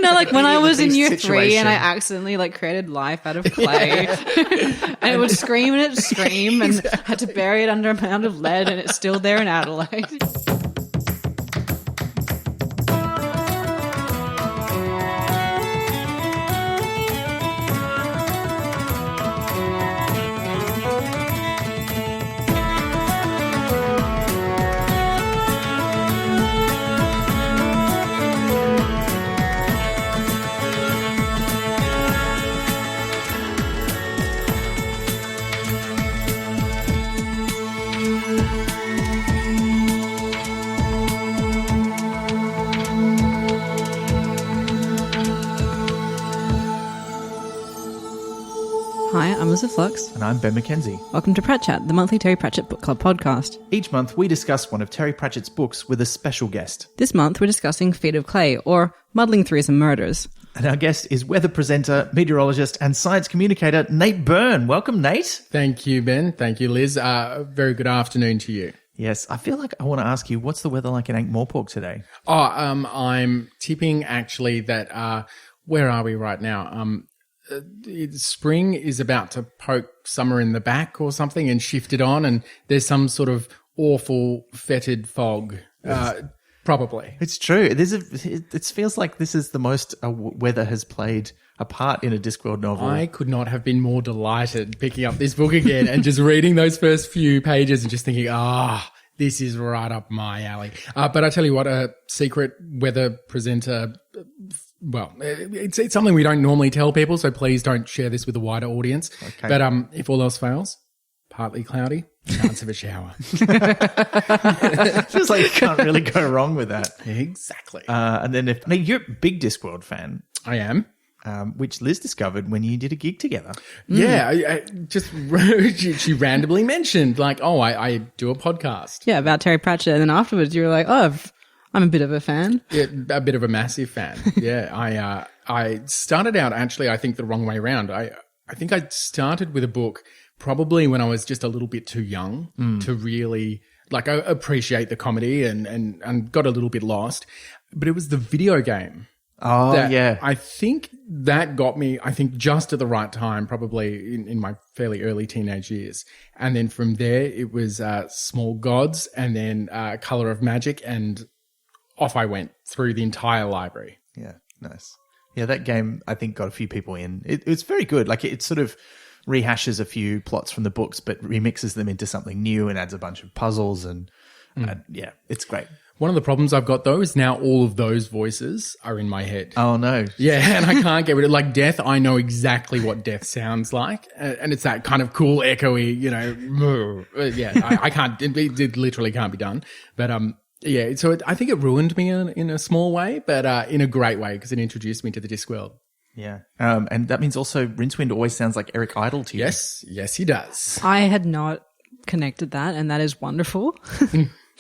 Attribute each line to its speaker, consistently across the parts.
Speaker 1: You know, like when I was in year 3
Speaker 2: situation.
Speaker 1: and I accidentally like created life out of clay and it would scream and it'd scream and had to bury it under a pound of lead and it's still there in Adelaide. Hi, I'm Elizabeth Flux.
Speaker 2: And I'm Ben McKenzie.
Speaker 1: Welcome to Pratchett, the monthly Terry Pratchett Book Club podcast.
Speaker 2: Each month, we discuss one of Terry Pratchett's books with a special guest.
Speaker 1: This month, we're discussing Feet of Clay, or Muddling Through Some Murders.
Speaker 2: And our guest is weather presenter, meteorologist, and science communicator, Nate Byrne. Welcome, Nate.
Speaker 3: Thank you, Ben. Thank you, Liz. Very good afternoon to you.
Speaker 2: Yes, I feel like I want to ask you, what's the weather like in Ankh-Morpork today?
Speaker 3: I'm tipping actually that, where are we right now? Spring is about to poke summer in the back or something and shift it on, and there's some sort of awful fetid fog, probably.
Speaker 2: It's true. It feels like this is the most weather has played a part in a Discworld novel.
Speaker 3: I could not have been more delighted picking up this book again and just reading those first few pages and just thinking, this is right up my alley. But I tell you what, a secret weather presenter, well, it's something we don't normally tell people, so please don't share this with a wider audience. Okay. But if all else fails, partly cloudy, chance of a shower.
Speaker 2: Feels like you can't really go wrong with that.
Speaker 3: Exactly.
Speaker 2: And then you're a big Discworld fan.
Speaker 3: I am.
Speaker 2: Which Liz discovered when you did a gig together.
Speaker 3: Yeah, she randomly mentioned like, I do a podcast.
Speaker 1: Yeah, about Terry Pratchett. And then afterwards you were like, I'm a bit of a fan.
Speaker 3: Yeah, a bit of a massive fan. Yeah, I started out actually, I think the wrong way around. I think I started with a book probably when I was just a little bit too young to really appreciate the comedy and got a little bit lost. But it was the video game.
Speaker 2: Oh, yeah.
Speaker 3: I think that got me, just at the right time, probably in my fairly early teenage years. And then from there, it was Small Gods and then Colour of Magic, and off I went through the entire library.
Speaker 2: Yeah, nice. Yeah, that game, I think, got a few people in. It's very good. Like, it sort of rehashes a few plots from the books, but remixes them into something new and adds a bunch of puzzles. And yeah, it's great.
Speaker 3: One of the problems I've got, though, is now all of those voices are in my head.
Speaker 2: Oh, no.
Speaker 3: Yeah, and I can't get rid of it. Like Death, I know exactly what Death sounds like. And it's that kind of cool, echoey, I can't, it literally can't be done. But, yeah, so I think it ruined me in a small way, but in a great way, because it introduced me to the Discworld.
Speaker 2: Yeah. And that means also Rincewind always sounds like Eric Idle to you.
Speaker 3: Yes, he does.
Speaker 1: I had not connected that, and that is wonderful.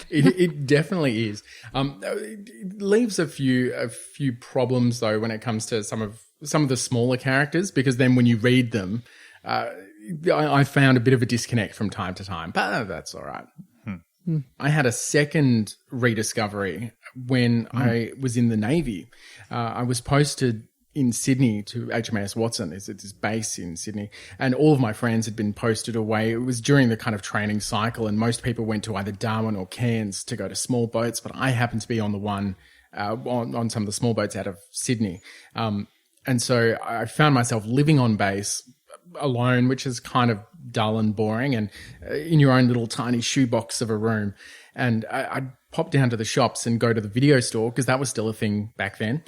Speaker 3: It definitely is. It leaves a few problems though when it comes to some of the smaller characters, because then when you read them, I found a bit of a disconnect from time to time. But that's all right. I had a second rediscovery when I was in the Navy. I was posted in Sydney to HMAS Watson. It's this base in Sydney, and all of my friends had been posted away. It was during the kind of training cycle, and most people went to either Darwin or Cairns to go to small boats, but I happened to be on the one on some of the small boats out of Sydney. And so I found myself living on base alone, which is kind of dull and boring, and in your own little tiny shoebox of a room. And I'd pop down to the shops and go to the video store, because that was still a thing back then,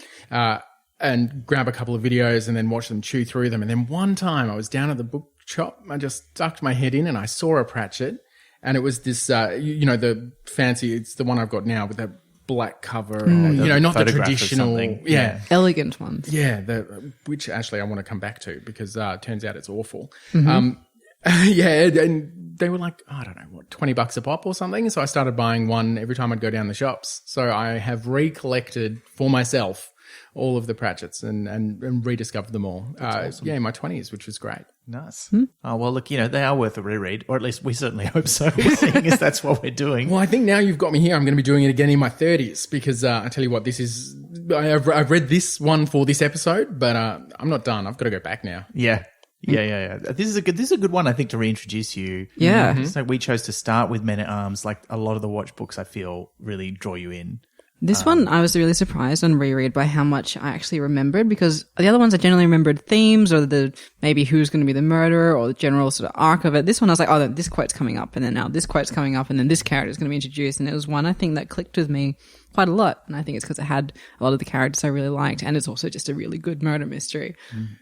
Speaker 3: and grab a couple of videos and then watch them, chew through them. And then one time I was down at the bookshop, I just stuck my head in and I saw a Pratchett, and it was this, the fancy, it's the one I've got now with that black cover, not the traditional,
Speaker 1: elegant ones.
Speaker 3: Yeah, which actually I want to come back to, because it turns out it's awful. Mm-hmm. And they were like, I don't know, what, $20 a pop or something. So I started buying one every time I'd go down the shops. So I have recollected for myself all of the Pratchetts and rediscovered them all.
Speaker 2: awesome.
Speaker 3: Yeah, in my 20s, which was great.
Speaker 2: Nice. Oh, well, look, they are worth a reread, or at least we certainly hope so, seeing as that's what we're doing.
Speaker 3: Well, I think now you've got me here. I'm going to be doing it again in my 30s because I tell you what, I've read this one for this episode, but I'm not done. I've got to go back now.
Speaker 2: Yeah. This is a good one, I think, to reintroduce you.
Speaker 1: Yeah.
Speaker 2: So we chose to start with Men at Arms. Like a lot of the watch books, I feel really draw you in.
Speaker 1: This one, I was really surprised on reread by how much I actually remembered, because the other ones I generally remembered themes or maybe who's going to be the murderer or the general sort of arc of it. This one I was like, oh, this quote's coming up, and then now this quote's coming up, and then this character's going to be introduced. And it was one I think that clicked with me quite a lot. And I think it's because it had a lot of the characters I really liked, and it's also just a really good murder mystery.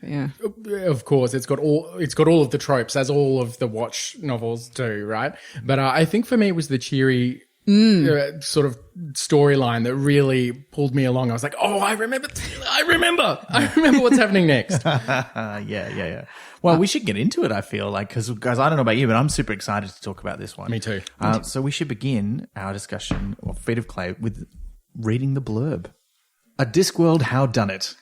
Speaker 1: Yeah.
Speaker 3: Of course, it's got all of the tropes, as all of the watch novels do, right? But I think for me it was the Cheery sort of storyline that really pulled me along. I was like, oh, I remember what's happening next.
Speaker 2: Yeah. Well, we should get into it, I feel like, because, guys, I don't know about you, but I'm super excited to talk about this one.
Speaker 3: Me too.
Speaker 2: So we should begin our discussion of Feet of Clay with reading the blurb. A Discworld, how-dunnit.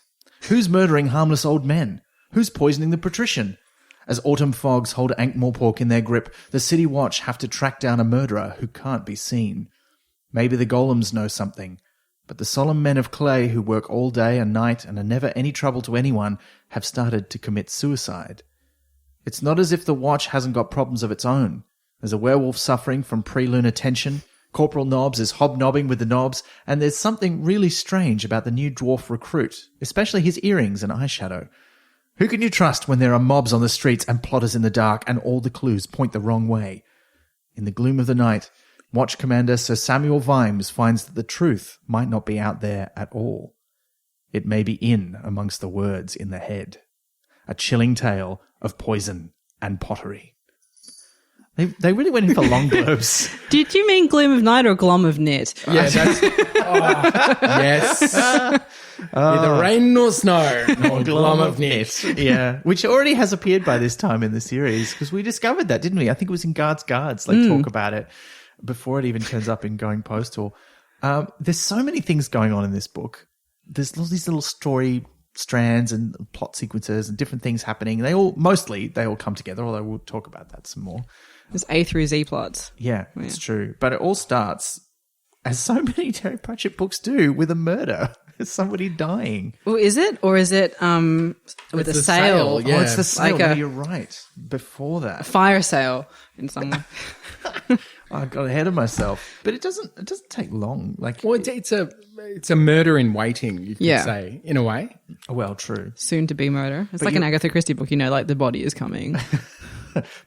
Speaker 2: Who's murdering harmless old men? Who's poisoning the patrician? As autumn fogs hold Ankh-Morpork in their grip, the City Watch have to track down a murderer who can't be seen. Maybe the golems know something, but the solemn men of clay who work all day and night and are never any trouble to anyone have started to commit suicide. It's not as if the Watch hasn't got problems of its own. There's a werewolf suffering from pre-lunar tension, Corporal Nobbs is hobnobbing with the Nobbs, and there's something really strange about the new dwarf recruit, especially his earrings and eyeshadow. Who can you trust when there are mobs on the streets and plotters in the dark and all the clues point the wrong way? In the gloom of the night, Watch Commander Sir Samuel Vimes finds that the truth might not be out there at all. It may be in amongst the words in the head. A chilling tale of poison and pottery. They really went in for long blurbs.
Speaker 1: Did you mean gloom of night or glom of knit?
Speaker 3: Yeah, that's... yes. Neither rain nor snow, nor glom of knit.
Speaker 2: Yeah, which already has appeared by this time in the series, because we discovered that, didn't we? I think it was in Guards, talk about it before it even turns up in Going Postal. There's so many things going on in this book. There's all these little story strands and plot sequences and different things happening. They all come together, although we'll talk about that some more.
Speaker 1: There's A through Z plots.
Speaker 2: Yeah, it's true. But it all starts, as so many Terry Pratchett books do, with a murder. Somebody dying.
Speaker 1: Well, is it? Or is it with a sale?
Speaker 3: Yeah.
Speaker 2: Oh, it's the sale.
Speaker 1: Like
Speaker 2: You're right. Before that.
Speaker 1: fire sale in some way.
Speaker 2: I got ahead of myself. But it doesn't take long. Like,
Speaker 3: Well, it's a murder in waiting, you could
Speaker 1: Yeah.
Speaker 3: say, in a way.
Speaker 2: well, true.
Speaker 1: Soon to be murder. It's
Speaker 2: But
Speaker 1: like an Agatha Christie book, like the body is coming.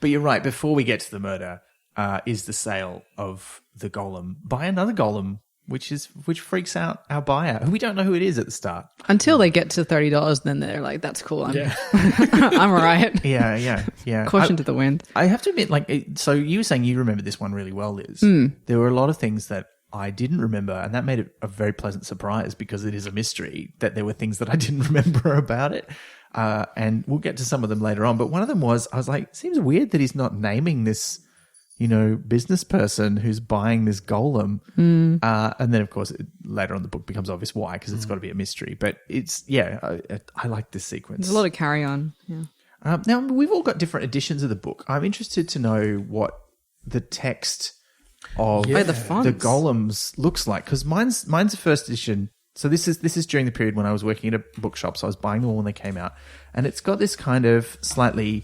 Speaker 2: But you're right. Before we get to the murder, is the sale of the golem by another golem, which freaks out our buyer, who we don't know who it is at the start.
Speaker 1: Until they get to $30, then they're like, that's cool. I'm all right.
Speaker 2: Yeah.
Speaker 1: Caution to the wind.
Speaker 2: I have to admit, so you were saying you remember this one really well, Liz. There were a lot of things that I didn't remember, and that made it a very pleasant surprise because it is a mystery that there were things that I didn't remember about it. And we'll get to some of them later on. But one of them was, I was like, it seems weird that he's not naming this, business person who's buying this golem. And then, of course, later on the book becomes obvious why, because it's got to be a mystery. But it's, I like this sequence.
Speaker 1: There's a lot of carry on. Yeah.
Speaker 2: Now, we've all got different editions of the book. I'm interested to know what the text of
Speaker 1: the fonts.
Speaker 2: the golems looks like, because mine's the first edition. So this is during the period when I was working at a bookshop, so I was buying them all when they came out, and it's got this kind of slightly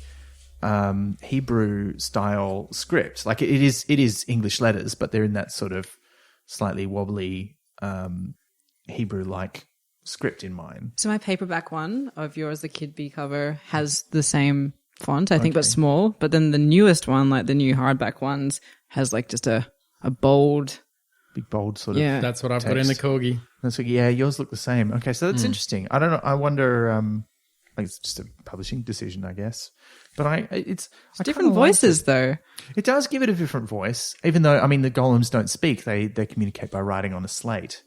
Speaker 2: Hebrew style script. Like it is English letters, but they're in that sort of slightly wobbly Hebrew like script in mine.
Speaker 1: So my paperback one of yours, the Kid B cover, has the same font, I think, but small. But then the newest one, like the new hardback ones, has like just a bold,
Speaker 2: big bold sort of.
Speaker 1: Yeah.
Speaker 3: That's what I put in the corgi.
Speaker 2: That's what, yeah, yours look the same. Okay, so that's interesting. I don't know. I wonder. Like it's just a publishing decision, I guess. But it's
Speaker 1: different voices though.
Speaker 2: It does give it a different voice, even though the golems don't speak; they communicate by writing on a slate.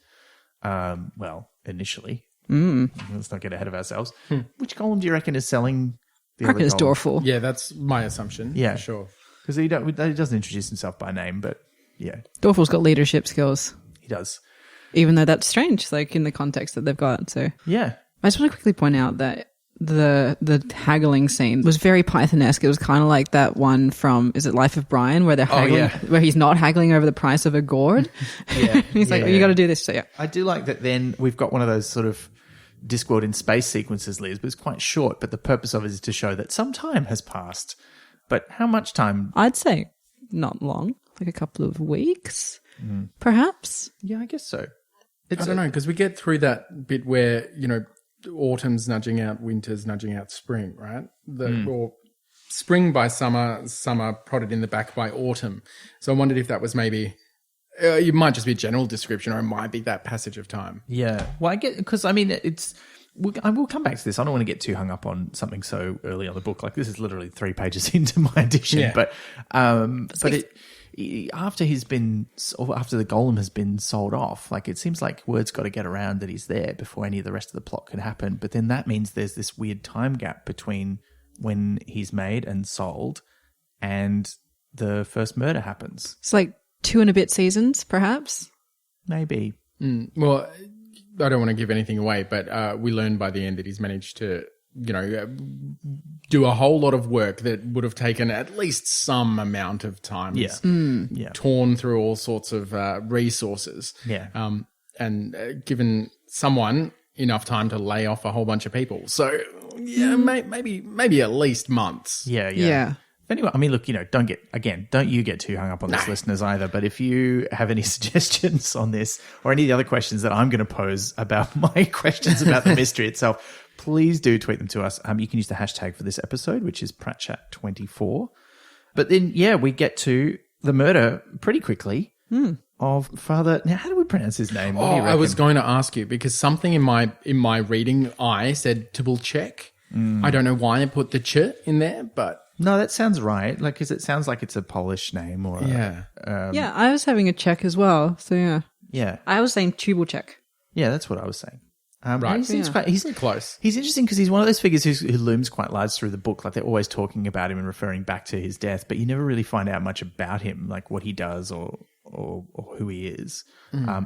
Speaker 2: Well, initially. Let's not get ahead of ourselves. Which golem do you reckon is selling?
Speaker 1: I reckon it's Dorful.
Speaker 3: Yeah, that's my assumption.
Speaker 2: Yeah,
Speaker 3: for sure.
Speaker 2: Because he doesn't introduce himself by name, but yeah,
Speaker 1: Dorful's got leadership skills.
Speaker 2: he does.
Speaker 1: even though that's strange, like in the context that they've got. So
Speaker 2: Yeah.
Speaker 1: I just want to quickly point out that the haggling scene was very Python-esque. It was kind of like that one from, is it Life of Brian, where they're haggling, where he's not haggling over the price of a gourd.
Speaker 2: Yeah.
Speaker 1: He's like, oh, you got to do this. So yeah.
Speaker 2: I do like that then we've got one of those sort of Discworld in space sequences, Liz, but it's quite short, but the purpose of it is to show that some time has passed. But how much time?
Speaker 1: I'd say not long, like a couple of weeks, perhaps.
Speaker 2: Yeah, I guess so.
Speaker 3: I don't know, because we get through that bit where, autumn's nudging out winter's nudging out spring, right? Or spring by summer, summer prodded in the back by autumn. So I wondered if that was maybe, it might just be a general description, or it might be that passage of time.
Speaker 2: Yeah. Well, I get, because I mean, I will come back to this. I don't want to get too hung up on something so early on the book. Like, this is literally 3 pages into my edition. Yeah. But after the golem has been sold off, like, it seems like word's got to get around that he's there before any of the rest of the plot can happen. But then that means there's this weird time gap between when he's made and sold and the first murder happens.
Speaker 1: It's like 2 and a bit seasons, perhaps.
Speaker 2: Maybe.
Speaker 3: Well, I don't want to give anything away, but we learned by the end that he's managed to, do a whole lot of work that would have taken at least some amount of time.
Speaker 2: Yeah. Yeah.
Speaker 3: Torn through all sorts of resources.
Speaker 2: Yeah.
Speaker 3: And given someone enough time to lay off a whole bunch of people. So, yeah, maybe at least months.
Speaker 1: Yeah.
Speaker 2: Anyway, I mean, look, don't you get too hung up on this, listeners, either. But if you have any suggestions on this or any of the other questions that I'm going to pose about my questions about the mystery itself, please do tweet them to us. You can use the hashtag for this episode, which is Pratchett24. But then, we get to the murder pretty quickly of Father. Now, how do we pronounce his name? What do you reckon?
Speaker 3: I was going to ask you, because something in my reading eye said Tibble-check. I don't know why I put the ch in there, but...
Speaker 2: No, that sounds right. Like, because it sounds like it's a Polish name or
Speaker 1: I was having a check as well. So yeah.
Speaker 2: Yeah.
Speaker 1: I was saying Tubal-check.
Speaker 2: Yeah, that's what I was saying.
Speaker 3: Right.
Speaker 2: He's
Speaker 3: close.
Speaker 2: He's interesting because he's one of those figures who looms quite large through the book. Like, they're always talking about him and referring back to his death, but you never really find out much about him, like what he does or who he is,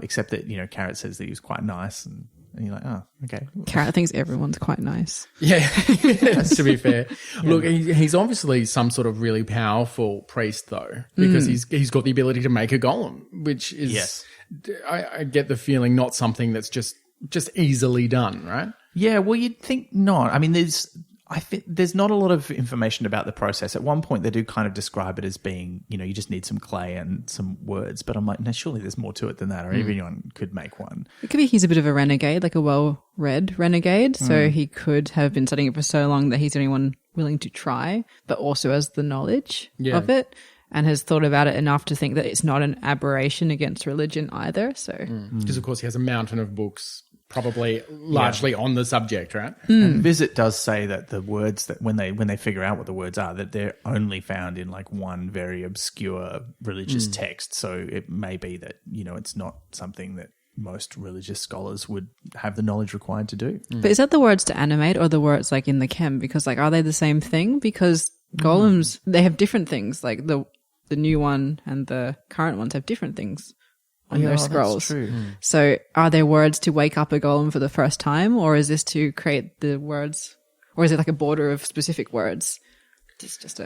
Speaker 2: except that, Carrot says that he was quite nice and you're like, oh, okay.
Speaker 1: Carrot thinks everyone's quite nice.
Speaker 3: Yeah, to be fair. Look, he's obviously some sort of really powerful priest, though, because he's got the ability to make a golem, which is, I get the feeling, not something that's just easily done, right?
Speaker 2: Yeah, well, you'd think not. I mean, there's not a lot of information about the process. At one point, they do kind of describe it as being, you just need some clay and some words. But I'm like, no, surely there's more to it than that, or anyone could make one.
Speaker 1: It could be he's a bit of a renegade, like a well-read renegade. So he could have been studying it for so long that he's the only one willing to try, but also has the knowledge of it and has thought about it enough to think that it's not an aberration against religion either. So,
Speaker 3: because, of course, he has a mountain of books probably largely on the subject, right?
Speaker 2: And Visit does say that the words that when they figure out what the words are, that they're only found in like one very obscure religious text. So it may be that, it's not something that most religious scholars would have the knowledge required to do.
Speaker 1: But is that the words to animate or the words like in the chem? Because like, are they the same thing? Because golems, they have different things. Like the new one and the current ones have different things on their scrolls.
Speaker 2: That's true.
Speaker 1: So are there words to wake up a golem for the first time, or is this to create the words, or is it like a border of specific words? It's just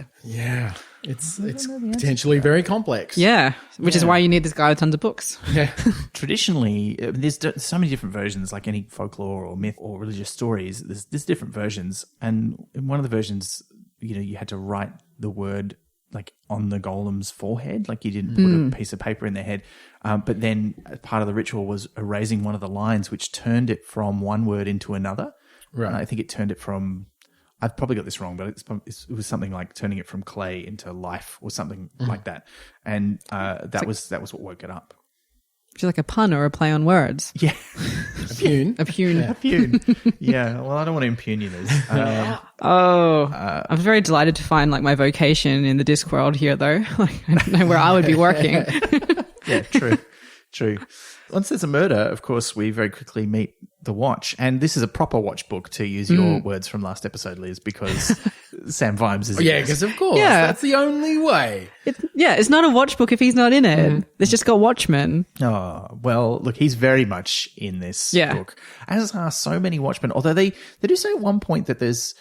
Speaker 3: it's potentially very complex.
Speaker 1: Yeah, which is why you need this guy with tons of books.
Speaker 3: Yeah.
Speaker 2: Traditionally, there's so many different versions, like any folklore or myth or religious stories, there's different versions. And in one of the versions, you had to write the word like on the golem's forehead, like you didn't put a piece of paper in their head. But then part of the ritual was erasing one of the lines, which turned it from one word into another. Right. And I think it turned it from, I've probably got this wrong, but it was something like turning it from clay into life or something like that. And that was what woke it up.
Speaker 1: Which is like a pun or a play on words.
Speaker 2: Yeah.
Speaker 3: A pune.
Speaker 1: A pune.
Speaker 2: A pune. Yeah. Well, I don't want to impugn you, Liz.
Speaker 1: I'm very delighted to find like my vocation in the Discworld here, though. Like, I don't know where I would be working.
Speaker 2: Yeah, true. Once there's a murder, of course, we very quickly meet the Watch. And this is a proper Watch book, to use your words from last episode, Liz, because Sam Vimes is.
Speaker 3: Yeah, because of course,
Speaker 1: Yeah.
Speaker 3: that's the only way.
Speaker 1: It's not a watch book if he's not in it. It's just got Watchmen.
Speaker 2: Oh, well, look, he's very much in this book, as are so many Watchmen. Although they do say at one point that there's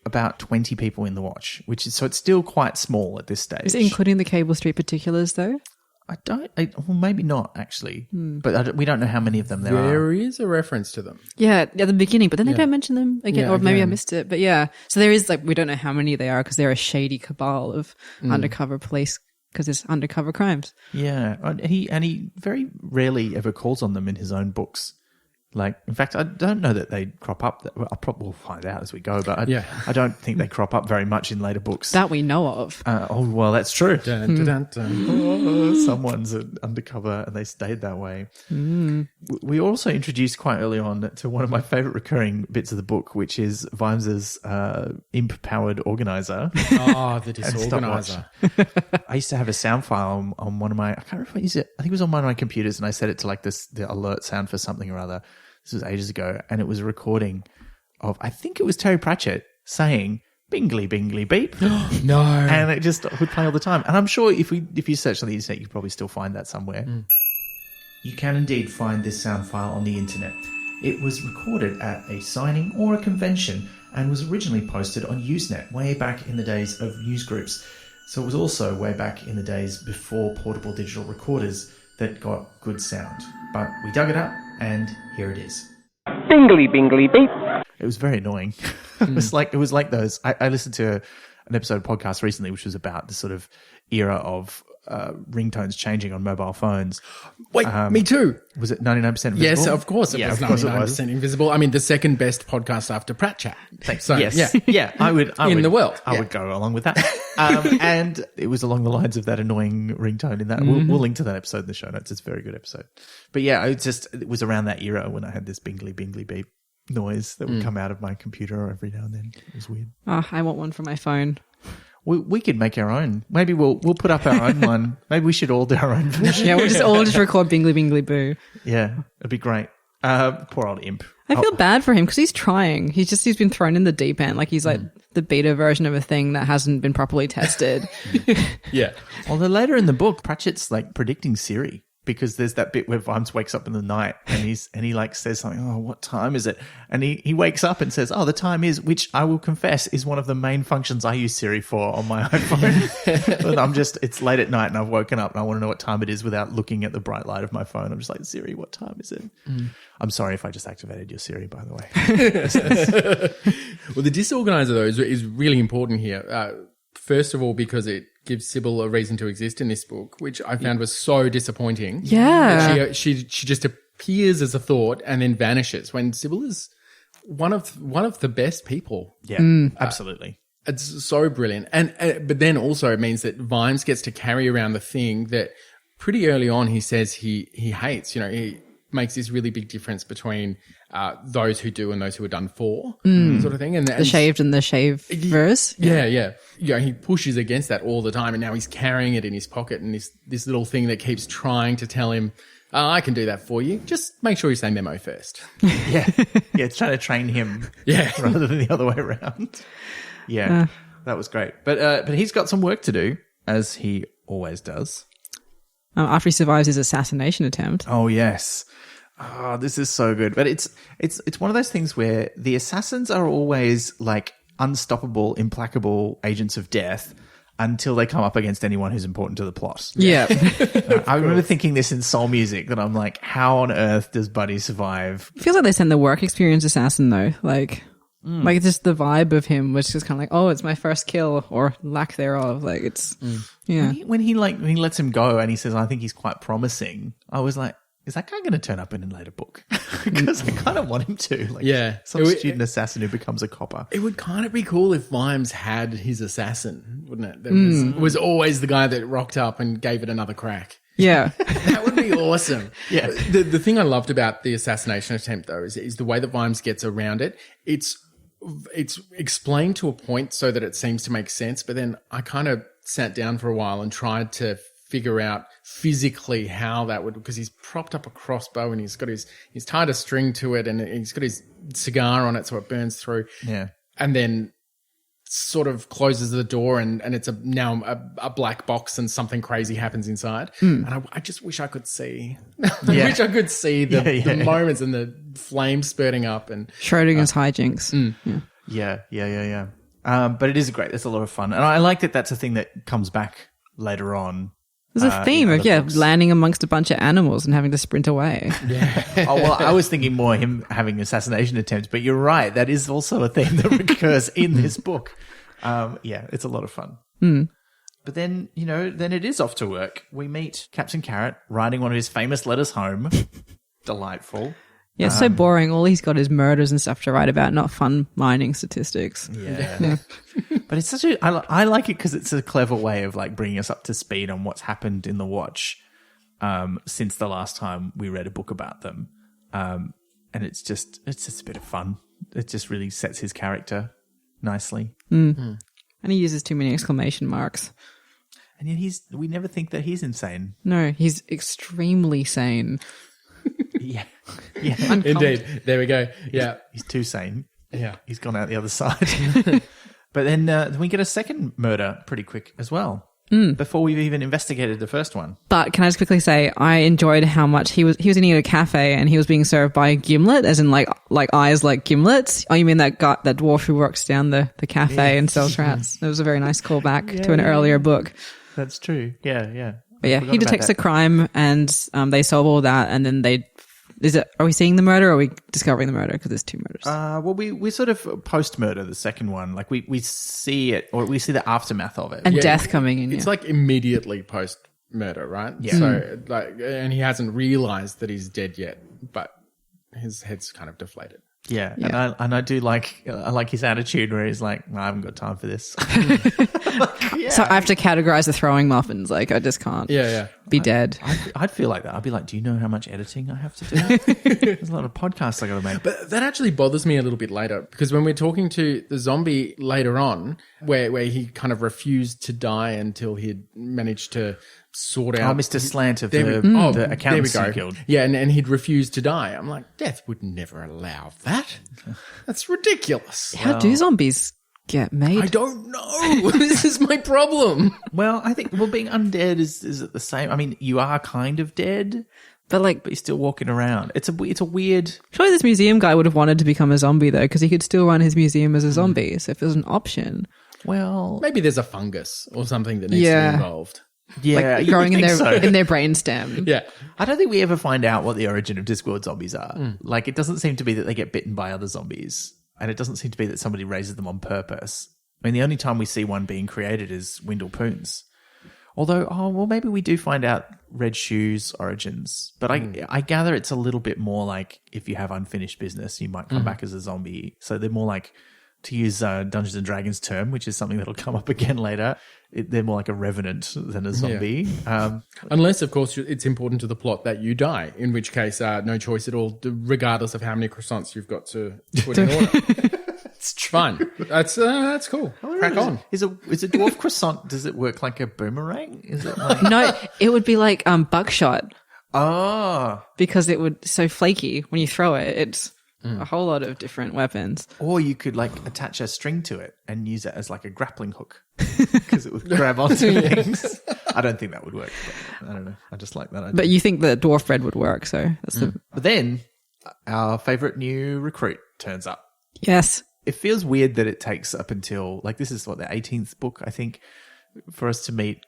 Speaker 2: about 20 people in the Watch, so it's still quite small at this stage.
Speaker 1: Is it including the Cable Street particulars, though?
Speaker 2: Well, maybe not actually, but we don't know how many of them there are.
Speaker 3: There is a reference to them.
Speaker 1: Yeah, at the beginning, but then they don't mention them again,
Speaker 3: Yeah,
Speaker 1: or maybe I
Speaker 3: again.
Speaker 1: missed it. But yeah, so there is we don't know how many they are because they're a shady cabal of undercover police because there's undercover crimes.
Speaker 2: Yeah, and he very rarely ever calls on them in his own books. In fact, I don't know that they crop up. I'll probably find out as we go, but I don't think they crop up very much in later books.
Speaker 1: That we know of.
Speaker 2: Well, that's true.
Speaker 3: Dun, dun, dun, dun.
Speaker 2: Someone's undercover and they stayed that way. We also introduced quite early on to one of my favorite recurring bits of the book, which is Vimes's imp-powered organizer.
Speaker 3: Oh, the
Speaker 2: And
Speaker 3: disorganizer.
Speaker 2: I used to have a sound file on one of my, I can't remember if I used it, I think it was on one of my computers, and I set it to the alert sound for something or other. This was ages ago, and it was a recording of, I think it was Terry Pratchett saying, "Bingly, bingly, beep."
Speaker 3: No.
Speaker 2: And it just would play all the time. And I'm sure if you search on the internet, you could probably still find that somewhere. You can indeed find this sound file on the internet. It was recorded at a signing or a convention and was originally posted on Usenet way back in the days of newsgroups. So it was also way back in the days before portable digital recorders that got good sound. But we dug it up, and here it is.
Speaker 4: Bingly, bingly, beep.
Speaker 2: It was very annoying. It was like those. I listened to an episode of podcast recently, which was about the sort of era of ringtones changing on mobile phones.
Speaker 3: Wait, me too.
Speaker 2: Was it 99% Invisible?
Speaker 3: Yes, of course it
Speaker 2: Yeah,
Speaker 3: was
Speaker 2: of course
Speaker 3: 99% Invisible. I mean, the second best podcast after Pratchett.
Speaker 2: Thanks.
Speaker 3: So,
Speaker 2: Yes.
Speaker 3: yeah.
Speaker 2: I would.
Speaker 3: The world.
Speaker 2: I would go along with that. And it was along the lines of that annoying ringtone in that. We'll link to that episode in the show notes. It's a very good episode. But yeah, it was around that era when I had this bingly, bingly beep noise that would come out of my computer every now and then. It was weird.
Speaker 1: Oh, I want one for my phone.
Speaker 2: We could make our own. Maybe we'll put up our own one. Maybe we should all do our own version.
Speaker 1: Yeah, we'll all just record Bingly Bingly Boo.
Speaker 2: Yeah, it'd be great. Poor old imp.
Speaker 1: I feel bad for him because he's trying. He's been thrown in the deep end. He's like the beta version of a thing that hasn't been properly tested.
Speaker 3: Yeah.
Speaker 2: Although later in the book, Pratchett's predicting Cheery, because there's that bit where Vimes wakes up in the night and he says something, "Oh, what time is it?" And he wakes up and says, "Oh, the time is," which I will confess is one of the main functions I use Siri for on my iPhone. But it's late at night and I've woken up and I want to know what time it is without looking at the bright light of my phone. I'm just like, "Siri, what time is it?" I'm sorry if I just activated your Siri, by the way.
Speaker 3: Well, the disorganizer, though, is really important here. First of all, because it gives Sybil a reason to exist in this book, which I found was so disappointing.
Speaker 1: Yeah.
Speaker 3: That she just appears as a thought and then vanishes when Sybil is one of the best people.
Speaker 2: Yeah, absolutely.
Speaker 3: It's so brilliant. And but then also it means that Vimes gets to carry around the thing that pretty early on he says he hates. He makes this really big difference between those who do and those who are done for, sort of thing. And
Speaker 1: The shaved and the shavers.
Speaker 3: Yeah. He pushes against that all the time, and now he's carrying it in his pocket, and this little thing that keeps trying to tell him, "I can do that for you. Just make sure you say memo first."
Speaker 2: Yeah, it's trying to train him rather than the other way around. Yeah, that was great. But he's got some work to do, as he always does.
Speaker 1: After he survives his assassination attempt.
Speaker 2: Oh, yes. Oh, this is so good. But it's one of those things where the assassins are always unstoppable, implacable agents of death until they come up against anyone who's important to the plot.
Speaker 1: Yeah.
Speaker 2: I remember thinking this in Soul Music, that I'm like, how on earth does Buddy survive?
Speaker 1: It feels like they send the work experience assassin though. Like just the vibe of him was just kind of like, oh, it's my first kill or lack thereof. Yeah.
Speaker 2: When he lets him go and he says, "I think he's quite promising," I was like, is that guy going to turn up in a later book? Because I kind of want him to. Some student assassin who becomes a copper.
Speaker 3: It would kind of be cool if Vimes had his assassin, wouldn't it? That was always the guy that rocked up and gave it another crack.
Speaker 1: Yeah.
Speaker 3: That would be awesome.
Speaker 2: Yeah.
Speaker 3: The thing I loved about the assassination attempt, though, is the way that Vimes gets around it. It's explained to a point so that it seems to make sense, but then I kind of sat down for a while and tried to figure out physically how that would, because he's propped up a crossbow and he's tied a string to it and he's got his cigar on it so it burns through.
Speaker 2: Yeah.
Speaker 3: And then sort of closes the door and it's now a black box and something crazy happens inside. And I just wish I could see. I wish I could see the moments and the flames spurting up and
Speaker 1: Schrodinger's hijinks.
Speaker 2: Yeah. But it is great. It's a lot of fun. And I like that that's a thing that comes back later on.
Speaker 1: There's a theme of,
Speaker 2: books.
Speaker 1: landing amongst a bunch of animals and having to sprint away.
Speaker 2: I was thinking more him having assassination attempts, but you're right. That is also a theme that recurs in this book. It's a lot of fun. But then, then it is off to work. We meet Captain Carrot writing one of his famous letters home. Delightful.
Speaker 1: Yeah, it's so boring. All he's got is murders and stuff to write about, not fun mining statistics.
Speaker 2: Yeah. But it's I like it because it's a clever way of like bringing us up to speed on what's happened in the Watch since the last time we read a book about them. And it's just a bit of fun. It just really sets his character nicely.
Speaker 1: And he uses too many exclamation marks.
Speaker 2: And yet we never think that he's insane.
Speaker 1: No, he's extremely sane.
Speaker 2: Yeah.
Speaker 3: indeed. There we go. Yeah.
Speaker 2: He's too sane.
Speaker 3: Yeah.
Speaker 2: He's gone out the other side. But then we get a second murder pretty quick as well. Before we've even investigated the first one.
Speaker 1: But can I just quickly say, I enjoyed how much he was eating at a cafe and he was being served by a gimlet, as in like eyes like gimlets. Oh, you mean that dwarf who works down the cafe and sells rats? It was a very nice callback to an earlier book.
Speaker 2: That's true. Yeah.
Speaker 1: But yeah, he detects a crime and they solve all that, and then are we seeing the murder or are we discovering the murder? Because there's two murders.
Speaker 2: Well, we sort of post-murder the second one. Like we see it, or we see the aftermath of it.
Speaker 1: And death coming in.
Speaker 3: It's like immediately post-murder, right?
Speaker 2: Yeah.
Speaker 3: So and he hasn't realized that he's dead yet, but his head's kind of deflated.
Speaker 2: Yeah. And I do like his attitude where he's like, I haven't got time for this.
Speaker 1: So I have to categorize the throwing muffins. Like I just can't be dead.
Speaker 2: I'd feel like that. I'd be like, do you know how much editing I have to do? There's a lot of podcasts I got to make.
Speaker 3: But that actually bothers me a little bit later, because when we're talking to the zombie later on, where he kind of refused to die until he'd managed to sort out...
Speaker 2: Mr. Slant of the Accountancy Guild.
Speaker 3: Yeah, and he'd refused to die. I'm like, death would never allow that. That's ridiculous.
Speaker 1: How do zombies get made?
Speaker 3: I don't know. This is my problem.
Speaker 2: Well, I think being undead is it the same? I mean, you are kind of dead, but you're still walking around. It's a weird.
Speaker 1: Surely this museum guy would have wanted to become a zombie though, because he could still run his museum as a zombie. So if there's an option,
Speaker 2: well,
Speaker 3: maybe there's a fungus or something that needs to be involved.
Speaker 2: Yeah,
Speaker 1: growing in their brainstem.
Speaker 3: Yeah,
Speaker 2: I don't think we ever find out what the origin of Discworld zombies are. Like, it doesn't seem to be that they get bitten by other zombies, and it doesn't seem to be that somebody raises them on purpose. I mean, the only time we see one being created is Windle Poons. Although, maybe we do find out Red Shoe's origins. But I gather it's a little bit more like if you have unfinished business, you might come back as a zombie. So they're more like, to use Dungeons & Dragons term, which is something that'll come up again later, they're more like a revenant than a zombie. Yeah.
Speaker 3: Unless, of course, it's important to the plot that you die, in which case, no choice at all, regardless of how many croissants you've got to put in order. It's fun. That's cool. Crack on.
Speaker 2: Is a dwarf croissant, does it work like a boomerang? Is it like...
Speaker 1: No, it would be like buckshot.
Speaker 2: Oh.
Speaker 1: Because it would so flaky when you throw it. It's a whole lot of different weapons.
Speaker 2: Or you could attach a string to it and use it as like a grappling hook because it would grab onto things. I don't think that would work. But I don't know. I just like that idea.
Speaker 1: But you think the dwarf bread would work, so that's
Speaker 2: But then our favorite new recruit turns up.
Speaker 1: Yes.
Speaker 2: It feels weird that it takes up until this is the 18th book, I think, for us to meet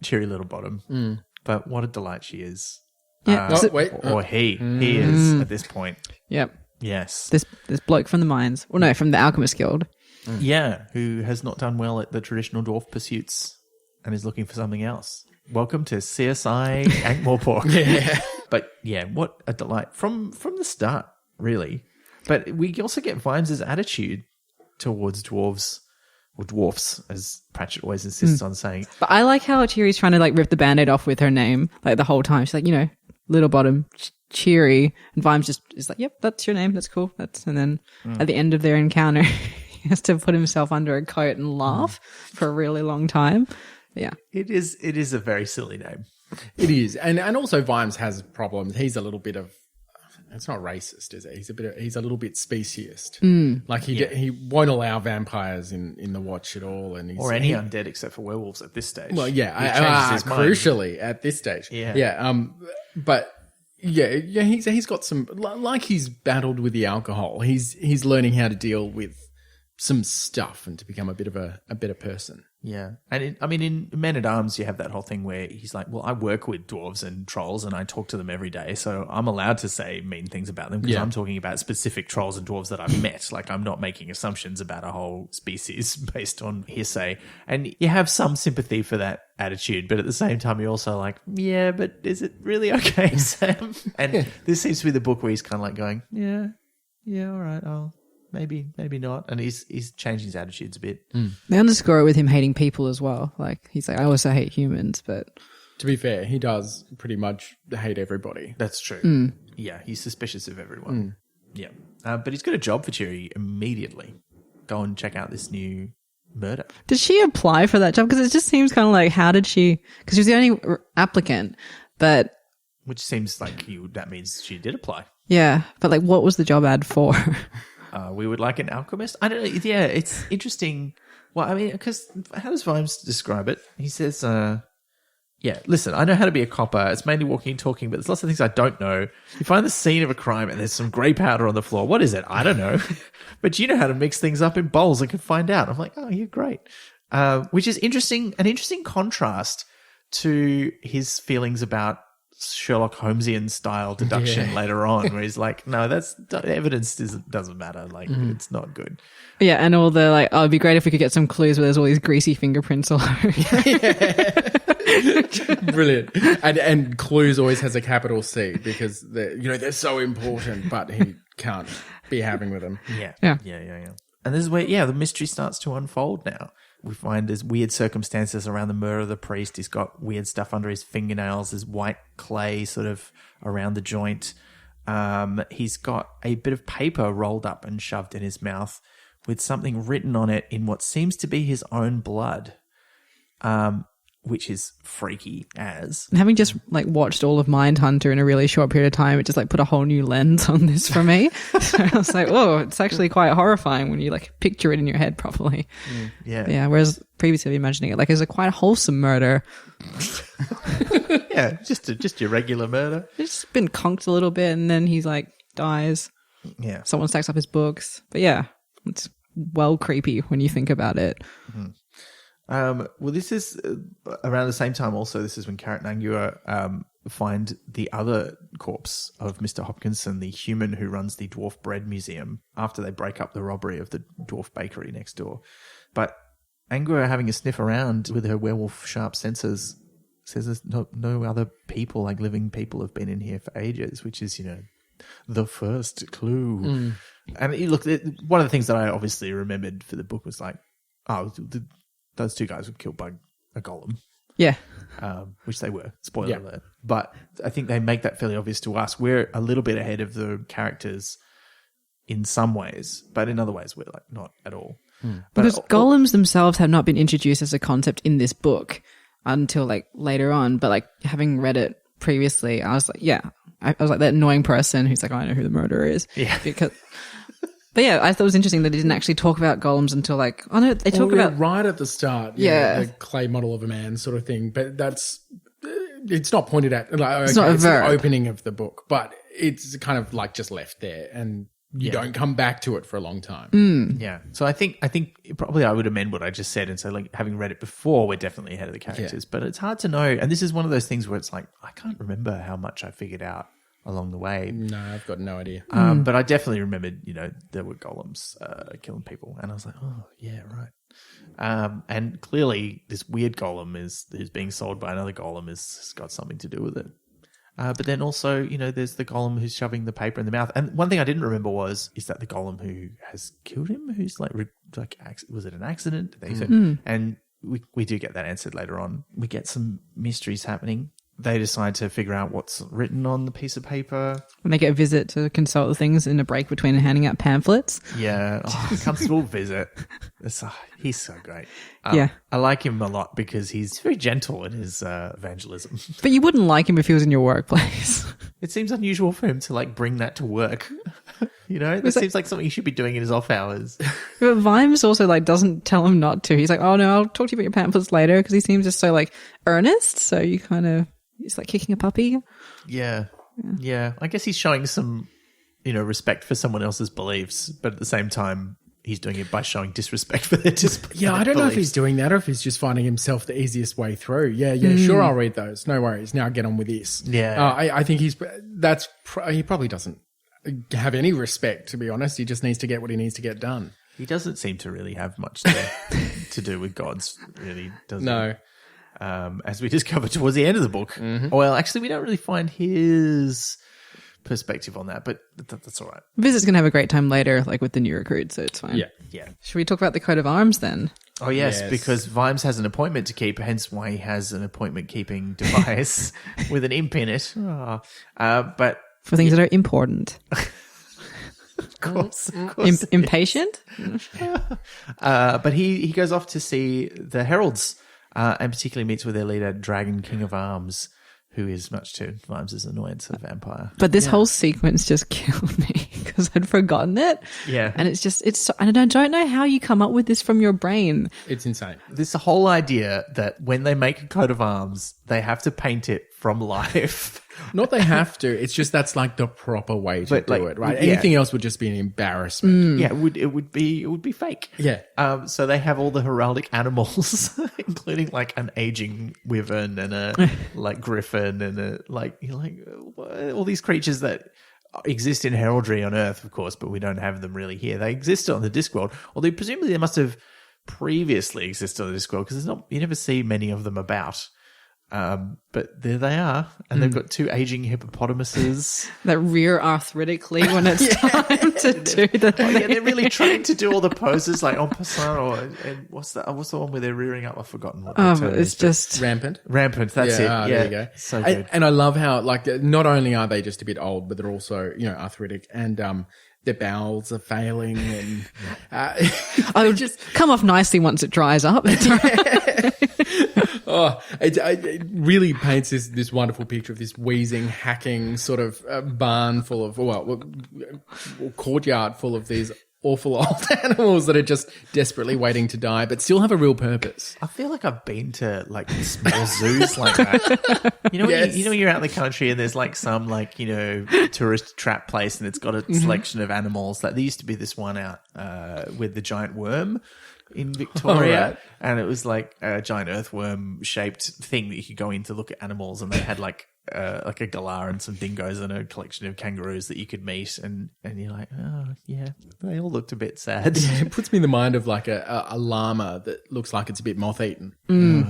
Speaker 2: Cheery Littlebottom. But what a delight she is.
Speaker 1: Yeah.
Speaker 2: Or he is at this point.
Speaker 1: Yep.
Speaker 2: Yes.
Speaker 1: This bloke from the mines. Well, no, from the Alchemist Guild.
Speaker 2: Yeah, who has not done well at the traditional dwarf pursuits and is looking for something else. Welcome to CSI Ankh-Morpork.
Speaker 3: Yeah.
Speaker 2: But yeah, what a delight from the start, really. But we also get Vimes' attitude towards dwarves, or dwarfs, as Pratchett always insists on saying.
Speaker 1: But I like how Cheery's trying to rip the Band-Aid off with her name, the whole time. She's like, Littlebottom, Cheery, and Vimes just is like, yep, that's your name, that's cool. And then at the end of their encounter, he has to put himself under a coat and laugh for a really long time. But yeah.
Speaker 2: It is a very silly name.
Speaker 3: It is. And also Vimes has problems. He's a little bit of It's not racist, is it? He's a little bit speciest. Like he won't allow vampires in the Watch at all, and
Speaker 2: or any undead except for werewolves at this stage.
Speaker 3: Well, yeah,
Speaker 2: He changes his mind.
Speaker 3: crucially at this stage, yeah. But yeah, he's got some, like he's battled with the alcohol. He's learning how to deal with some stuff and to become a bit of a better person.
Speaker 2: Yeah. And in Men at Arms, you have that whole thing where he's like, well, I work with dwarves and trolls and I talk to them every day. So I'm allowed to say mean things about them because I'm talking about specific trolls and dwarves that I've met. Like, I'm not making assumptions about a whole species based on hearsay. And you have some sympathy for that attitude. But at the same time, you're also like, yeah, but is it really okay, Sam? And this seems to be the book where he's kind of like going, yeah, all right, maybe not. And he's changing his attitudes a bit.
Speaker 1: They underscore it with him hating people as well. Like, he's like, I also hate humans, but...
Speaker 3: To be fair, he does pretty much hate everybody.
Speaker 2: That's true. Yeah, he's suspicious of everyone. Yeah. But he's got a job for Cheery immediately. Go and check out this new murder.
Speaker 1: Did she apply for that job? Because it just seems kind of like, how did she... Because she was the only applicant, but...
Speaker 2: Which seems like that means she did apply.
Speaker 1: Yeah, but like, what was the job ad for?
Speaker 2: We would like an alchemist. I don't know. Yeah, it's interesting. Well, I mean, because how does Vimes describe it? He says, listen, I know how to be a copper. It's mainly walking and talking, but there's lots of things I don't know. You find the scene of a crime and there's some grey powder on the floor. What is it? I don't know. But you know how to mix things up in bowls and can find out. I'm like, oh, you're great. Which is interesting, an interesting contrast to his feelings about Sherlock Holmesian style deduction later on, where he's like, no, evidence doesn't matter. Like, it's not good.
Speaker 1: Yeah, and all the like, oh, it'd be great if we could get some clues where there's all these greasy fingerprints all over.
Speaker 3: Brilliant. And clues always has a capital C because they're so important, but he can't be having with them.
Speaker 2: Yeah. And this is where the mystery starts to unfold now. We find there's weird circumstances around the murder of the priest. He's got weird stuff under his fingernails. There's white clay sort of around the joint. He's got a bit of paper rolled up and shoved in his mouth with something written on it in what seems to be his own blood, which is freaky as.
Speaker 1: And having just like watched all of Mindhunter in a really short period of time, it just like put a whole new lens on this for me. So I was like, oh, it's actually quite horrifying when you like picture it in your head properly. Yeah. Whereas previously imagining it like as a quite wholesome murder.
Speaker 2: Yeah, just your regular murder.
Speaker 1: It's been conked a little bit and then he's like dies.
Speaker 2: Yeah.
Speaker 1: Someone stacks up his books. But yeah, it's well creepy when you think about it.
Speaker 2: Well, this is around the same time also, this is when Carrot and Angua find the other corpse of Mr. Hopkinson, the human who runs the Dwarf Bread Museum, after they break up the robbery of the Dwarf Bakery next door. But Angua, having a sniff around with her werewolf sharp senses, says there's no other people, like living people, have been in here for ages, which is, the first clue. And look, one of the things that I obviously remembered for the book was like, those two guys were killed by a golem.
Speaker 1: Yeah.
Speaker 2: Which they were. Spoiler alert. But I think they make that fairly obvious to us. We're a little bit ahead of the characters in some ways, but in other ways we're like not at all.
Speaker 1: Because golems themselves have not been introduced as a concept in this book until like later on. But like having read it previously, I was like, I was like that annoying person who's like, I know who the murderer is. Yeah. But yeah, I thought it was interesting that he didn't actually talk about golems until like, they talk about
Speaker 3: right at the start. The clay model of a man sort of thing. But it's not pointed at. Like,
Speaker 1: it's not a verb.
Speaker 3: The opening of the book, but it's kind of like just left there, and you don't come back to it for a long time.
Speaker 2: Yeah. So I think probably I would amend what I just said and say, like, having read it before, we're definitely ahead of the characters. But it's hard to know. And this is one of those things where it's like, I can't remember how much I figured out along the way.
Speaker 3: No, I've got no idea.
Speaker 2: But I definitely remembered, there were golems killing people. And I was like, oh, yeah, right. And clearly this weird golem who's being sold by another golem has got something to do with it. But then also, there's the golem who's shoving the paper in the mouth. And one thing I didn't remember is that the golem who has killed him, who's like was it an accident? And we do get that answered later on. We get some mysteries happening. they decide to figure out what's written on the piece of paper.
Speaker 1: When they get a visit to consult the things in a break between handing out pamphlets.
Speaker 2: Yeah. Constable Visit. He's so great.
Speaker 1: Yeah.
Speaker 2: I like him a lot because he's very gentle in his evangelism.
Speaker 1: But you wouldn't like him if he was in your workplace.
Speaker 2: It seems unusual for him to like bring that to work. You know, that seems like something he should be doing in his off hours.
Speaker 1: But Vimes also like doesn't tell him not to. He's like, oh no, I'll talk to you about your pamphlets later, because he seems just so like earnest. So you kind of, it's like kicking a puppy.
Speaker 2: Yeah. I guess he's showing some, respect for someone else's beliefs, but at the same time, he's doing it by showing disrespect for their
Speaker 3: Yeah, I don't know if he's doing that or if he's just finding himself the easiest way through. Yeah, sure, I'll read those. No worries. Now get on with this.
Speaker 2: Yeah.
Speaker 3: I think he probably doesn't have any respect, to be honest. He just needs to get what he needs to get done.
Speaker 2: He doesn't seem to really have much to do with gods, really, does he?
Speaker 3: No.
Speaker 2: As we discovered towards the end of the book. Mm-hmm. Well, actually, we don't really find his perspective on that, but that's all right.
Speaker 1: Visit's going to have a great time later, like with the new recruit, so it's fine.
Speaker 2: Yeah.
Speaker 1: Should we talk about the coat of arms then?
Speaker 2: Oh, yes, because Vimes has an appointment to keep, hence why he has an appointment-keeping device with an imp in it. But
Speaker 1: for things that are important.
Speaker 2: Of course.
Speaker 1: Impatient?
Speaker 2: But he goes off to see the heralds, and particularly meets with their leader, Dragon King of Arms, who is much to Vimes' annoyance, a vampire.
Speaker 1: But this whole sequence just killed me because I'd forgotten it.
Speaker 2: Yeah.
Speaker 1: And and I don't know how you come up with this from your brain.
Speaker 3: It's insane.
Speaker 2: This whole idea that when they make a coat of arms, they have to paint it from life.
Speaker 3: Not they have to. It's just that's like the proper way to do it, right?
Speaker 2: Yeah.
Speaker 3: Anything else would just be an embarrassment.
Speaker 2: Yeah, it would be fake.
Speaker 3: Yeah.
Speaker 2: So they have all the heraldic animals, including like an aging wyvern and a like griffin and all these creatures that exist in heraldry on Earth, of course, but we don't have them really here. They exist on the Discworld, although presumably they must have previously existed on the Discworld because you never see many of them about. But there they are, and they've got two aging hippopotamuses
Speaker 1: That rear arthritically when it's time to do the thing.
Speaker 2: Yeah, they're really trained to do all the poses like en passant, and what's the one where they're rearing up? I've forgotten what
Speaker 1: it's just
Speaker 3: Rampant.
Speaker 2: Rampant. That's it. Yeah,
Speaker 3: there you go.
Speaker 2: So good.
Speaker 3: And I love how like not only are they just a bit old, but they're also arthritic and their bowels are failing and
Speaker 1: I would just come off nicely once it dries up.
Speaker 3: It really paints this wonderful picture of this wheezing, hacking sort of barn full of, courtyard full of these awful old animals that are just desperately waiting to die, but still have a real purpose.
Speaker 2: I feel like I've been to like small zoos like that. When you're out in the country and there's like some like tourist trap place and it's got a selection of animals. Like there used to be this one out with the giant worm in Victoria,
Speaker 3: right.
Speaker 2: And it was like a giant earthworm shaped thing that you could go in to look at animals, and they had like a galah and some dingoes and a collection of kangaroos that you could meet, and you're like, oh yeah, they all looked a bit sad.
Speaker 3: Yeah, it puts me in the mind of like a llama that looks like it's a bit moth-eaten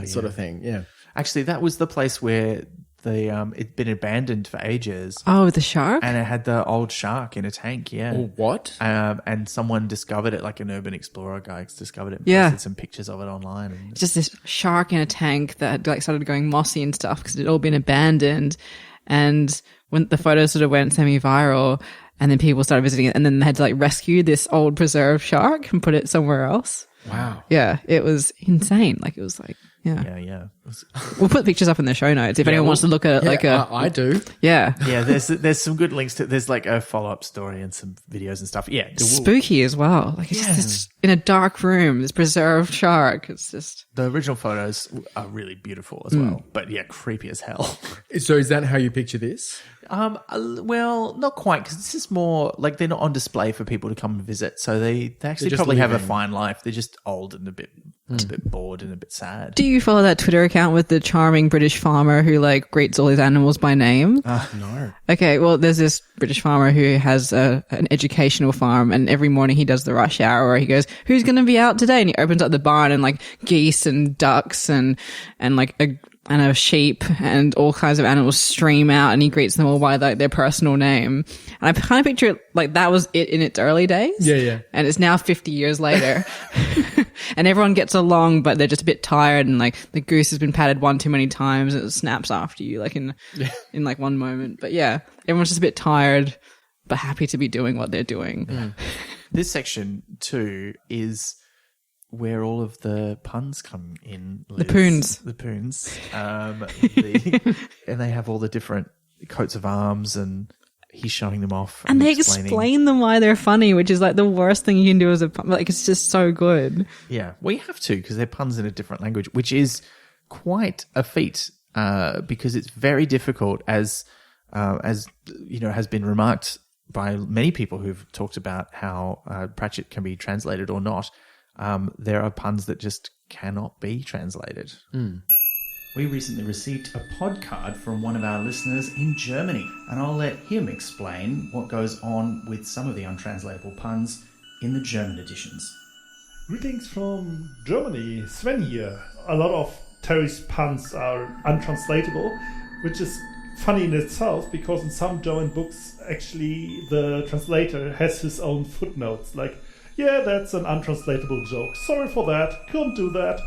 Speaker 3: sort of thing. Yeah.
Speaker 2: Actually, that was the place where it'd been abandoned for ages.
Speaker 1: Oh, the shark?
Speaker 2: And it had the old shark in a tank, yeah.
Speaker 3: Oh, what?
Speaker 2: And someone discovered it, like an urban explorer guy discovered it and posted some pictures of it online. And
Speaker 1: just this shark in a tank that had like started going mossy and stuff because it had all been abandoned. And when the photos sort of went semi-viral, and then people started visiting it, and then they had to like rescue this old preserved shark and put it somewhere else.
Speaker 3: Wow.
Speaker 1: Yeah, it was insane. Like it was like,
Speaker 2: yeah.
Speaker 1: We'll put pictures up in the show notes if anyone wants to look at it.
Speaker 3: I do.
Speaker 1: Yeah.
Speaker 2: Yeah, there's some good links to. There's like a follow-up story and some videos and stuff. Yeah,
Speaker 1: spooky as well. Like it's just in a dark room, this preserved shark. It's just
Speaker 2: the original photos are really beautiful as well, but yeah, creepy as hell.
Speaker 3: So is that how you picture this?
Speaker 2: Well, not quite, because this is more like they're not on display for people to come and visit. So they actually probably have a fine life. They're just old and a bit bored and a bit sad.
Speaker 1: Do you follow that Twitter account with the charming British farmer who like greets all his animals by name?
Speaker 2: No.
Speaker 1: Okay, well, there's this British farmer who has an educational farm, and every morning he does the rush hour where he goes, "Who's going to be out today?" And he opens up the barn, and like geese and ducks and like and a sheep and all kinds of animals stream out, and he greets them all by like their personal name. And I kind of picture it like that was it in its early days.
Speaker 3: Yeah.
Speaker 1: And it's now 50 years later. And everyone gets along, but they're just a bit tired, and like the goose has been patted one too many times and it snaps after you like in like one moment. But yeah, everyone's just a bit tired but happy to be doing what they're doing.
Speaker 2: This section too is where all of the puns come in. Liz. The poons. And they have all the different coats of arms, and he's showing them off.
Speaker 1: And they explain them why they're funny, which is like the worst thing you can do as a pun. Like, it's just so good.
Speaker 2: Yeah, we have to, because they're puns in a different language, which is quite a feat, because it's very difficult, as you know, has been remarked by many people who've talked about how Pratchett can be translated or not. There are puns that just cannot be translated.
Speaker 5: We recently received a pod card from one of our listeners in Germany, and I'll let him explain what goes on with some of the untranslatable puns in the German editions.
Speaker 6: Greetings from Germany, Sven here. A lot of Terry's puns are untranslatable, which is funny in itself, because in some German books, actually, the translator has his own footnotes, like, yeah, that's an untranslatable joke. Sorry for that, couldn't do that.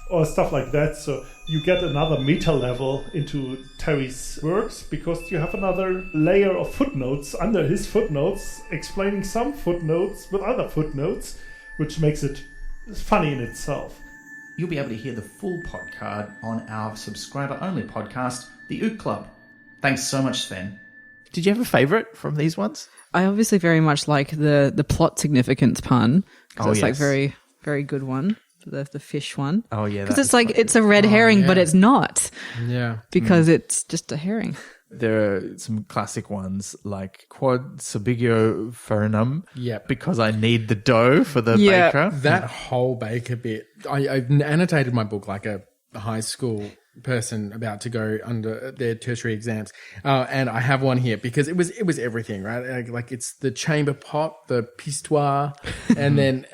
Speaker 6: Or stuff like that. So you get another meta level into Terry's works, because you have another layer of footnotes under his footnotes, explaining some footnotes with other footnotes, which makes it funny in itself.
Speaker 5: You'll be able to hear the full podcast on our subscriber-only podcast, The Ook Club. Thanks so much, Sven.
Speaker 2: Did you have a favourite from these ones?
Speaker 1: I obviously very much like the plot significance pun.
Speaker 2: Oh,
Speaker 1: it's
Speaker 2: yes.
Speaker 1: like very, very good one. The fish one.
Speaker 2: Oh, yeah.
Speaker 1: Because it's like, it's a red herring, but it's not.
Speaker 3: Yeah.
Speaker 1: Because it's just a herring.
Speaker 2: There are some classic ones like quod subigio farinum.
Speaker 3: Yep.
Speaker 2: Because I need the dough for the baker.
Speaker 3: That whole baker bit. I've annotated my book like a high school person about to go under their tertiary exams, and I have one here because it was everything, right? Like it's the chamber pot, the pistoire, and then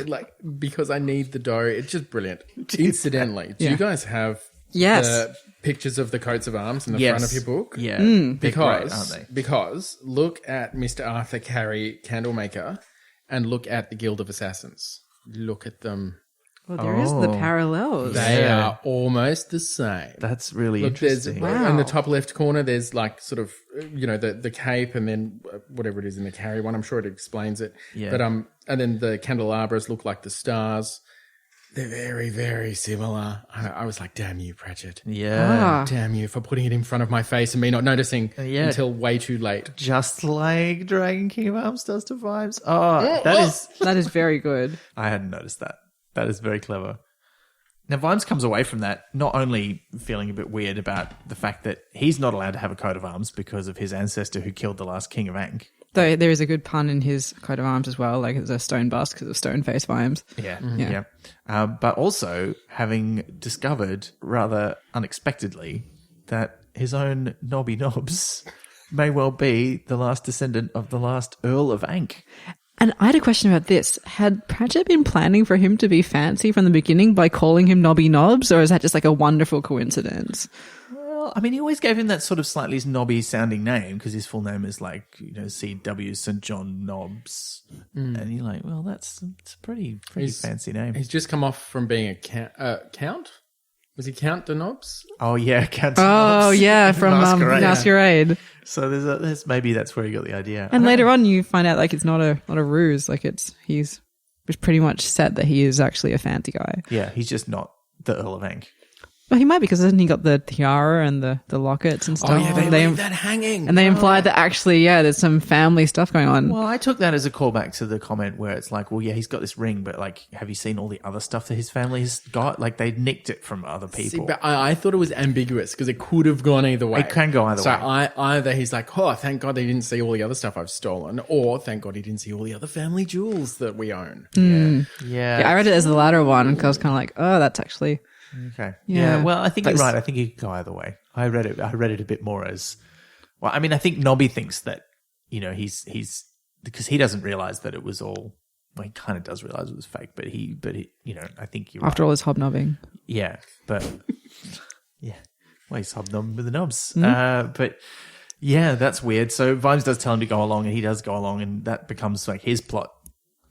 Speaker 3: like, because I need the dough. It's just brilliant. Incidentally, do you guys have the pictures of the coats of arms in the front of your book?
Speaker 2: Yeah,
Speaker 3: because
Speaker 2: great, aren't they?
Speaker 3: Because look at Mr. Arthur Carey Candlemaker, and look at the Guild of Assassins. Look at them.
Speaker 1: Well, there is the parallels.
Speaker 3: They are almost the same.
Speaker 2: That's really
Speaker 3: Look,
Speaker 2: interesting.
Speaker 1: Wow.
Speaker 3: In the top left corner, there's like sort of, you know, the cape, and then whatever it is in the carry one. I'm sure it explains it.
Speaker 2: Yeah.
Speaker 3: But and then the candelabras look like the stars. They're very, very similar. I was like, damn you, Pratchett.
Speaker 2: Yeah.
Speaker 3: Damn you for putting it in front of my face and me not noticing until way too late.
Speaker 2: Just like Dragon King of Arms does to Vimes. Oh,
Speaker 1: That is very good.
Speaker 2: I hadn't noticed that. That is very clever. Now, Vimes comes away from that not only feeling a bit weird about the fact that he's not allowed to have a coat of arms because of his ancestor who killed the last king of Ankh.
Speaker 1: Though there is a good pun in his coat of arms as well, like it's a stone bust because of stone face Vimes.
Speaker 2: Yeah. But also having discovered rather unexpectedly that his own Nobby Nobbs may well be the last descendant of the last Earl of Ankh.
Speaker 1: And I had a question about this. Had Pratchett been planning for him to be fancy from the beginning by calling him Nobby Nobbs, or is that just like a wonderful coincidence?
Speaker 2: Well, I mean, he always gave him that sort of slightly snobby sounding name because his full name is like, you know, C.W. St. John Nobbs. And you're like, well, it's a pretty fancy name.
Speaker 3: He's just come off from being a count. Was he Count de Nobbs?
Speaker 2: Oh, yeah, Count
Speaker 1: Oh,
Speaker 2: Nobbs.
Speaker 1: yeah, from Masquerade.
Speaker 2: So there's maybe that's where he got the idea.
Speaker 1: And later on, you find out like it's not a ruse. Like he's pretty much set that he is actually a fancy guy.
Speaker 2: Yeah, he's just not the Earl of Ankh.
Speaker 1: Well, he might be, because hasn't he got the tiara and the lockets and stuff?
Speaker 3: Oh, yeah, they leave that hanging.
Speaker 1: And they imply that actually, there's some family stuff going on.
Speaker 2: Well, I took that as a callback to the comment where it's like, well, yeah, he's got this ring, but like, have you seen all the other stuff that his family's got? Like, they nicked it from other people.
Speaker 3: See, but I thought it was ambiguous because it could have gone either way.
Speaker 2: It can go either way.
Speaker 3: So either he's like, oh, thank God they didn't see all the other stuff I've stolen, or thank God he didn't see all the other family jewels that we own.
Speaker 2: Yeah,
Speaker 1: I read it as the latter one because I was kind of like, oh, that's actually...
Speaker 2: Okay.
Speaker 1: Yeah.
Speaker 2: Well, I think you're right. I think you could go either way. I read it a bit more as, well, I mean, I think Nobby thinks that, you know, he's because he doesn't realize that it was all he kind of does realize it was fake, but he, I think you're
Speaker 1: After
Speaker 2: right.
Speaker 1: all his hobnobbing.
Speaker 2: Yeah, but yeah, well, he's hobnobbing with the knobs. But yeah, that's weird. So Vimes does tell him to go along, and he does go along, and that becomes like his plot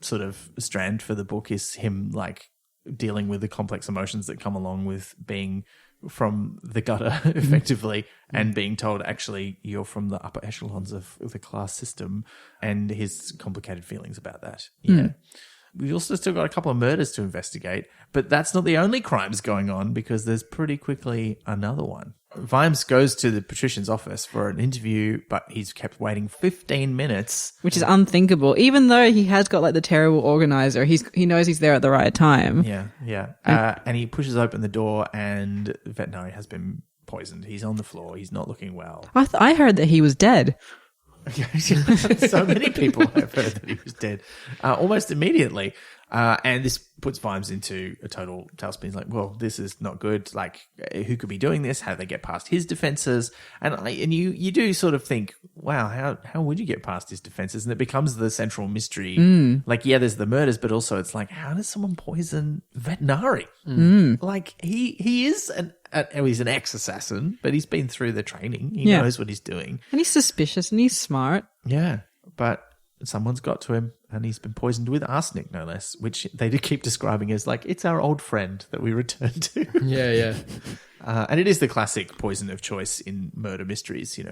Speaker 2: sort of strand for the book is him like dealing with the complex emotions that come along with being from the gutter effectively and being told actually you're from the upper echelons of the class system, and his complicated feelings about that. Yeah. We've also still got a couple of murders to investigate, but that's not the only crimes going on because there's pretty quickly another one. Vimes goes to the patrician's office for an interview, but he's kept waiting 15 minutes.
Speaker 1: Which is unthinkable. Even though he has got like the terrible organizer, he knows he's there at the right time.
Speaker 2: Yeah. And he pushes open the door and the veterinary has been poisoned. He's on the floor. He's not looking well.
Speaker 1: I heard that he was dead.
Speaker 2: So many people have heard that he was dead almost immediately. And this puts Vimes into a total tailspin. He's like, well, this is not good. Like, who could be doing this? How do they get past his defenses? And you do sort of think, wow, how would you get past his defenses? And it becomes the central mystery. Like, yeah, there's the murders, but also it's like, how does someone poison veterinary? Like, he is he's an ex-assassin, but he's been through the training. He knows what he's doing.
Speaker 1: And he's suspicious and he's smart.
Speaker 2: Yeah, but someone's got to him and he's been poisoned with arsenic, no less, which they do keep describing as like, it's our old friend that we return to.
Speaker 3: Yeah.
Speaker 2: And it is the classic poison of choice in murder mysteries, you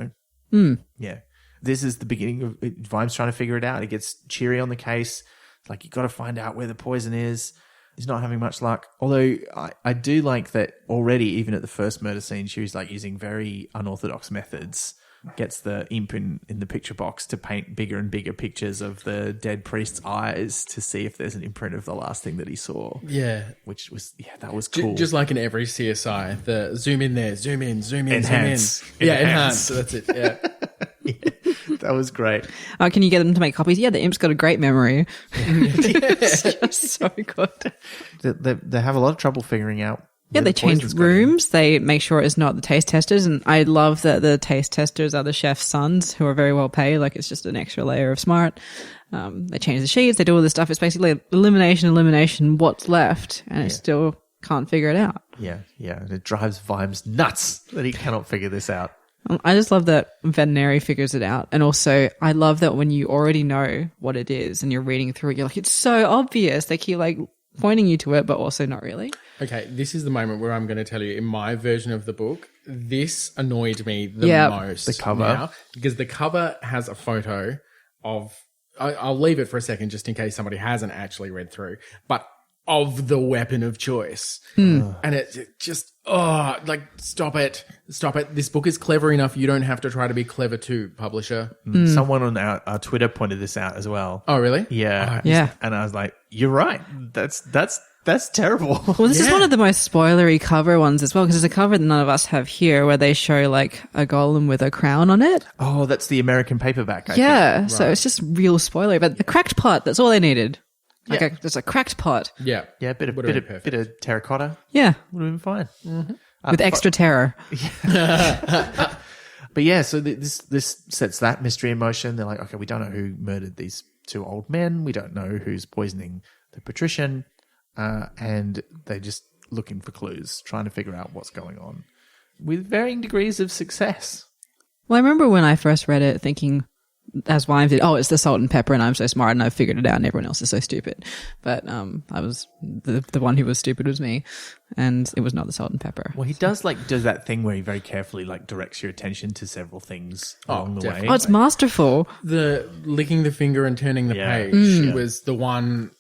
Speaker 2: know? Yeah. This is the beginning of Vimes trying to figure it out. He gets Cheery on the case. It's like, you've got to find out where the poison is. He's not having much luck. Although I do like that already, even at the first murder scene, Cheery's like using very unorthodox methods. Gets the imp in the picture box to paint bigger and bigger pictures of the dead priest's eyes to see if there's an imprint of the last thing that he saw.
Speaker 3: Yeah.
Speaker 2: Which was, that was cool.
Speaker 3: Just like in every CSI, the zoom in there, zoom in,
Speaker 2: Enhance.
Speaker 3: zoom in. Yeah, enhance. That's it. Yeah.
Speaker 2: That was great.
Speaker 1: Can you get them to make copies? Yeah, the imp's got a great memory. It's just so good.
Speaker 2: They have a lot of trouble figuring out.
Speaker 1: Yeah, they change rooms. They make sure it's not the taste testers. And I love that the taste testers are the chef's sons who are very well paid. Like, it's just an extra layer of smart. They change the sheets. They do all this stuff. It's basically elimination, what's left. And it still can't figure it out.
Speaker 2: Yeah. And it drives Vimes nuts that he cannot figure this out.
Speaker 1: I just love that veterinary figures it out. And also, I love that when you already know what it is and you're reading through it, you're like, it's so obvious. They keep like pointing you to it, but also not really.
Speaker 3: Okay, this is the moment where I'm going to tell you, in my version of the book, this annoyed me the most.
Speaker 2: The cover.
Speaker 3: Now, because the cover has a photo of, I'll leave it for a second just in case somebody hasn't actually read through, but of the weapon of choice. And it just, stop it. This book is clever enough. You don't have to try to be clever too, publisher.
Speaker 2: Someone on our Twitter pointed this out as well.
Speaker 3: Oh, really?
Speaker 2: Yeah.
Speaker 1: Yeah.
Speaker 2: And I was like, you're right. That's terrible.
Speaker 1: Well, this is one of the most spoilery cover ones as well, because there's a cover that none of us have here where they show like a golem with a crown on it.
Speaker 2: Oh, that's the American paperback. I
Speaker 1: Yeah. So it's just real spoilery, but the cracked pot, that's all they needed. Like there's a cracked pot.
Speaker 3: Yeah.
Speaker 2: Yeah, bit of terracotta
Speaker 1: Yeah.
Speaker 2: would have been fine.
Speaker 1: With extra terror.
Speaker 2: But yeah, so this sets that mystery in motion. They're like, okay, we don't know who murdered these two old men. We don't know who's poisoning the patrician. And they're just looking for clues, trying to figure out what's going on with varying degrees of success.
Speaker 1: Well, I remember when I first read it thinking, as Vimes did, it's the salt and pepper and I'm so smart and I've figured it out and everyone else is so stupid. But I was the one who was stupid was me, and it was not the salt and pepper.
Speaker 2: Well, he does that thing where he very carefully directs your attention to several things along the way.
Speaker 1: Oh, it's masterful.
Speaker 3: The licking the finger and turning the page was the one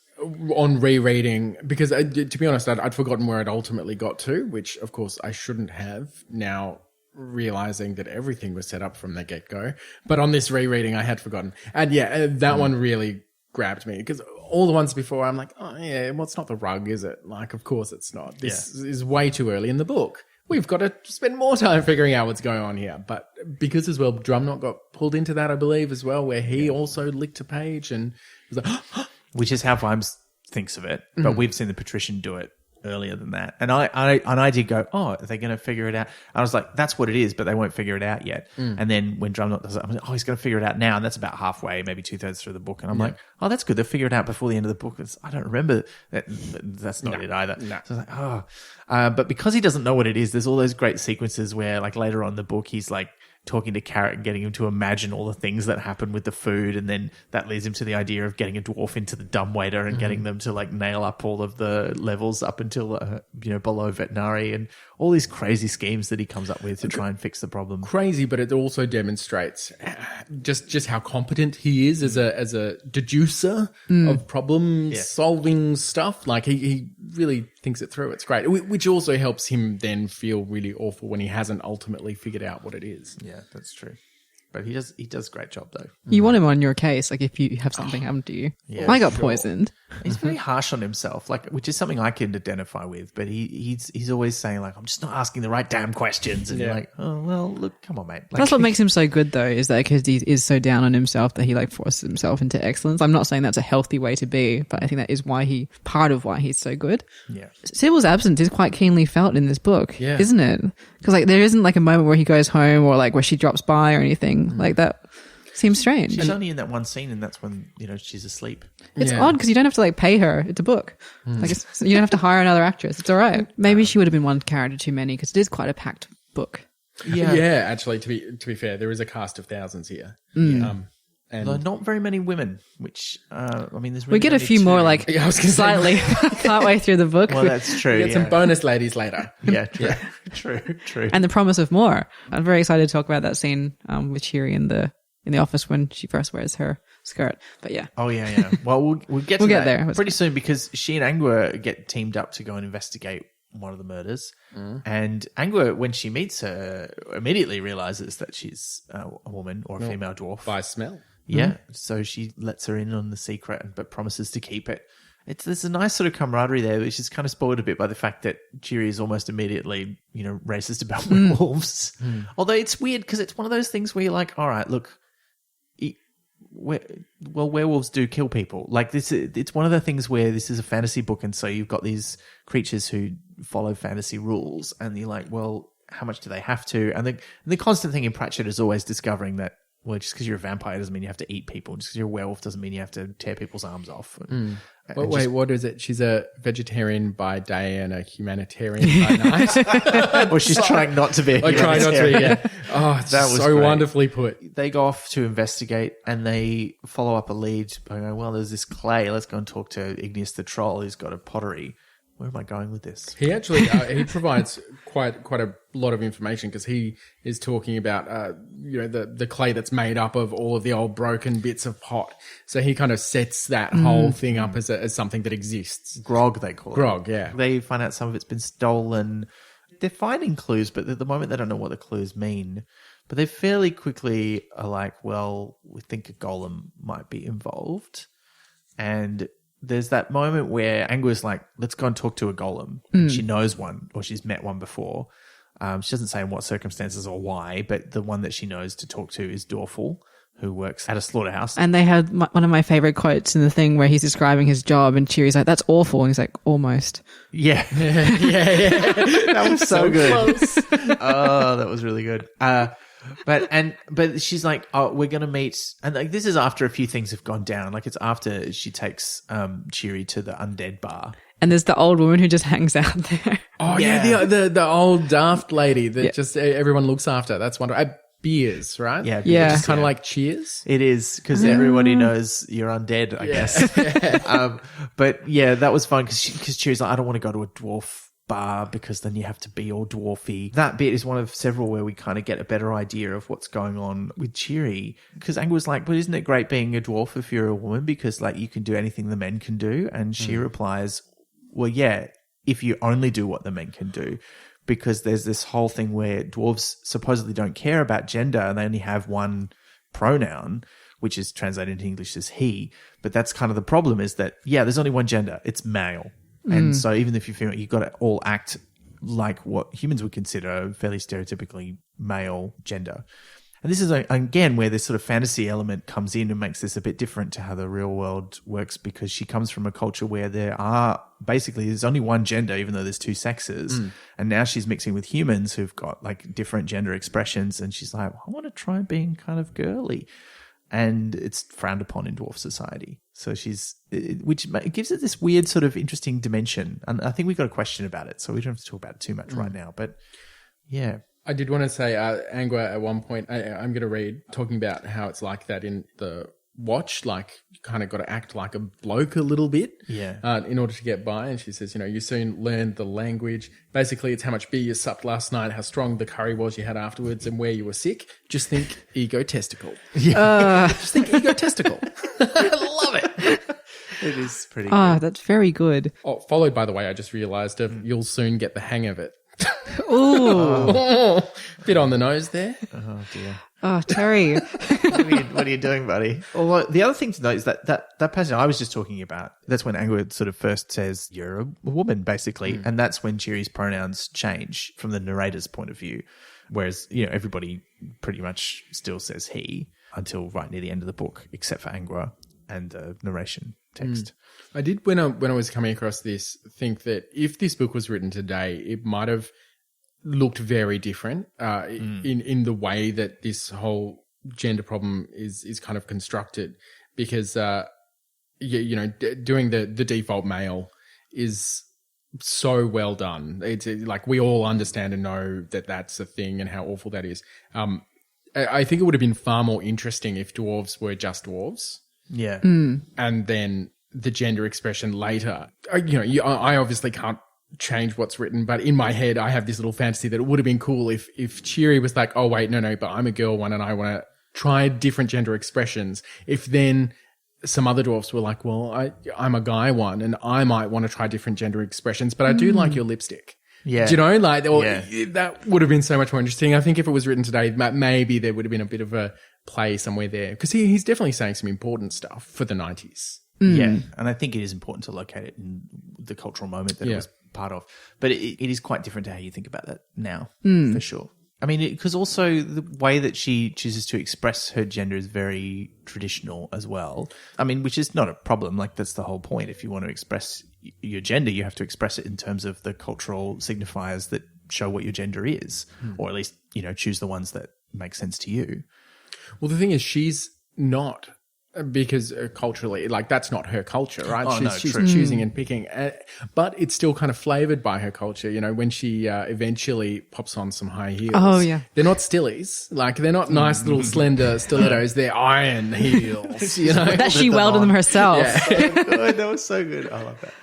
Speaker 3: on rereading, because to be honest, I'd forgotten where it ultimately got to, which of course I shouldn't have, now realizing that everything was set up from the get-go. But on this rereading, I had forgotten. And that one really grabbed me, because all the ones before, I'm like, well, it's not the rug, is it? Like, of course it's not. This is way too early in the book. We've got to spend more time figuring out what's going on here. But because as well, Drumknot got pulled into that, I believe, as well, where he also licked a page and was like,
Speaker 2: which is how Vimes thinks of it. But we've seen the patrician do it earlier than that. And I did go, oh, are they going to figure it out? I was like, that's what it is, but they won't figure it out yet. And then when Drumknot does it, I'm like, oh, he's going to figure it out now. And that's about halfway, maybe 2/3 through the book. And I'm like, oh, that's good. They'll figure it out before the end of the book. I don't remember that. That's not it either. So I was like, oh. But because he doesn't know what it is, there's all those great sequences where, like, later on in the book, he's like, talking to Carrot and getting him to imagine all the things that happen with the food, and then that leads him to the idea of getting a dwarf into the dumbwaiter and getting them to like nail up all of the levels up until below veterinary, and all these crazy schemes that he comes up with to try and fix the problem.
Speaker 3: Crazy, but it also demonstrates just how competent he is as a deducer of problem solving stuff. Like he really thinks it through. It's great, which also helps him then feel really awful when he hasn't ultimately figured out what it is.
Speaker 2: Yeah, that's true. But he does a great job though.
Speaker 1: You want him on your case, like if you have something happen to you.
Speaker 2: Yeah,
Speaker 1: I got poisoned.
Speaker 2: He's very harsh on himself, like, which is something I can identify with. But he's always saying like, I'm just not asking the right damn questions, and you're like, oh well, look, come on, mate. Like,
Speaker 1: that's what makes him so good, though, is that because he is so down on himself that he like forces himself into excellence. I'm not saying that's a healthy way to be, but I think that is part of why he's so good.
Speaker 2: Yeah,
Speaker 1: Sybil's absence is quite keenly felt in this book,
Speaker 3: yeah,
Speaker 1: isn't it? Because like there isn't like a moment where he goes home or like where she drops by or anything like that. Seems strange.
Speaker 2: She's only in that one scene, and that's when she's asleep.
Speaker 1: It's odd because you don't have to like pay her. It's a book. Like you don't have to hire another actress. It's all right. Maybe she would have been one character too many because it is quite a packed book.
Speaker 3: Yeah. Actually, to be fair, there is a cast of thousands here. And
Speaker 2: Though not very many women, which there's really
Speaker 1: we get a few more like slightly partway through the book.
Speaker 2: Well, that's true.
Speaker 3: We get some bonus ladies later.
Speaker 2: Yeah, true.
Speaker 1: And the promise of more. I'm very excited to talk about that scene with Cheery in the office when she first wears her skirt. But yeah.
Speaker 2: Oh yeah. Well, we'll get to
Speaker 1: get
Speaker 2: that
Speaker 1: there
Speaker 2: pretty soon, because she and Angua get teamed up to go and investigate one of the murders. And Angua, when she meets her, immediately realizes that she's a woman or a female dwarf
Speaker 3: By smell.
Speaker 2: Yeah, so she lets her in on the secret, but promises to keep it. There's a nice sort of camaraderie there, which is kind of spoiled a bit by the fact that Cheery is almost immediately, racist about werewolves. Although it's weird because it's one of those things where you're like, all right, look, werewolves do kill people. Like this, it's one of the things where this is a fantasy book, and so you've got these creatures who follow fantasy rules, and you're like, well, how much do they have to? And the constant thing in Pratchett is always discovering that, well, just because you're a vampire doesn't mean you have to eat people. Just because you're a werewolf doesn't mean you have to tear people's arms off.
Speaker 3: But wait, what is it? She's a vegetarian by day and a humanitarian by night?
Speaker 2: Or she's trying not to be a
Speaker 3: trying not to be, yeah. Oh, it's
Speaker 2: That was
Speaker 3: so
Speaker 2: great.
Speaker 3: wonderfully put.
Speaker 2: They go off to investigate, and they follow up a lead by going, well, there's this clay. Let's go and talk to Igneous the Troll, who's got a pottery. Where am I going with this?
Speaker 3: He actually he provides quite a lot of information, because he is talking about the clay that's made up of all of the old broken bits of pot. So he kind of sets that whole thing up as something that exists.
Speaker 2: Grog, they call it.
Speaker 3: Grog, yeah.
Speaker 2: They find out some of it's been stolen. They're finding clues, but at the moment they don't know what the clues mean. But they fairly quickly are like, well, we think a golem might be involved. And there's that moment where Angua's like, let's go and talk to a golem. And she knows one, or she's met one before. She doesn't say in what circumstances or why, but the one that she knows to talk to is Dorful, who works at a slaughterhouse.
Speaker 1: And they had one of my favorite quotes in the thing where he's describing his job, and Cheery's like, that's awful. And he's like, almost.
Speaker 2: Yeah. That was so good. Close. Oh, that was really good. But she's like, oh, we're going to meet. And like, this is after a few things have gone down. Like, it's after she takes Cheery to the undead bar.
Speaker 1: And there's the old woman who just hangs out there.
Speaker 3: Oh, yeah, the old daft lady that just everyone looks after. That's wonderful. Beers, right?
Speaker 2: Yeah.
Speaker 1: Yeah.
Speaker 3: Just kind of like Cheers.
Speaker 2: It is, because everybody knows you're undead, I guess. But yeah, that was fun, because Cheery's like, I don't want to go to a dwarf bar because then you have to be all dwarfy. That bit is one of several where we kind of get a better idea of what's going on with Cheery, because Angua's like, but isn't it great being a dwarf if you're a woman, because like you can do anything the men can do? And she replies, well, yeah, if you only do what the men can do, because there's this whole thing where dwarves supposedly don't care about gender, and they only have one pronoun, which is translated into English as he. But that's kind of the problem, is that, yeah, there's only one gender. It's male. And so even if you're female, you've got to all act like what humans would consider a fairly stereotypically male gender. And this is, again, where this sort of fantasy element comes in and makes this a bit different to how the real world works, because she comes from a culture where there's only one gender, even though there's two sexes. And now she's mixing with humans who've got like different gender expressions. And she's like, I want to try being kind of girly. And it's frowned upon in dwarf society. So which gives it this weird sort of interesting dimension. And I think we've got a question about it, so we don't have to talk about it too much right now. But yeah.
Speaker 3: I did want to say, Angua, at one point, I'm going to read, talking about how it's like that in the Watch, like you kind of got to act like a bloke a little bit in order to get by. And she says, you soon learn the language. Basically, it's how much beer you supped last night, how strong the curry was you had afterwards, and where you were sick. Just think ego-testicle. Just think ego-testicle. I love it.
Speaker 2: It is pretty good.
Speaker 1: That's very good.
Speaker 3: Oh, followed, by the way, I just realised you'll soon get the hang of it.
Speaker 1: Ooh.
Speaker 3: Bit on the nose there.
Speaker 2: Oh, dear.
Speaker 1: Oh, Terry.
Speaker 2: What are you doing, buddy? Well, the other thing to note is that passage I was just talking about, that's when Angua sort of first says, you're a woman, basically. And that's when Cheery's pronouns change from the narrator's point of view. Whereas, everybody pretty much still says he until right near the end of the book, except for Angua and the narration text.
Speaker 3: I did, when I was coming across this, think that if this book was written today, it might have looked very different in the way that this whole gender problem is kind of constructed, because doing the default male is so well done. It's like we all understand and know that that's a thing and how awful that is. I think it would have been far more interesting if dwarves were just dwarves.
Speaker 2: Yeah.
Speaker 3: And then the gender expression later. I obviously can't change what's written, but in my head I have this little fantasy that it would have been cool if Cheery was like, oh wait, no, but I'm a girl one and I want to try different gender expressions. If then some other dwarfs were like, well, I'm a guy one and I might want to try different gender expressions, but I do like your lipstick.
Speaker 2: Yeah.
Speaker 3: Do you know? That would have been so much more interesting. I think if it was written today, maybe there would have been a bit of a play somewhere there, because he's definitely saying some important stuff for the 90s.
Speaker 2: Yeah, and I think it is important to locate it in the cultural moment that it was part of. But it is quite different to how you think about that now, for sure. I mean, because also the way that she chooses to express her gender is very traditional as well. I mean, which is not a problem. Like, that's the whole point. If you want to express your gender, you have to express it in terms of the cultural signifiers that show what your gender is, or at least, choose the ones that make sense to you.
Speaker 3: Well, the thing is, she's not, because culturally, like, that's not her culture, right? She's choosing and picking, but it's still kind of flavored by her culture. When she eventually pops on some high heels.
Speaker 1: Oh, yeah.
Speaker 3: They're not stillies. Like, they're not nice little slender stilettos. They're iron heels,
Speaker 1: That she welded them herself.
Speaker 2: Yeah. Good. That was so good. I love that.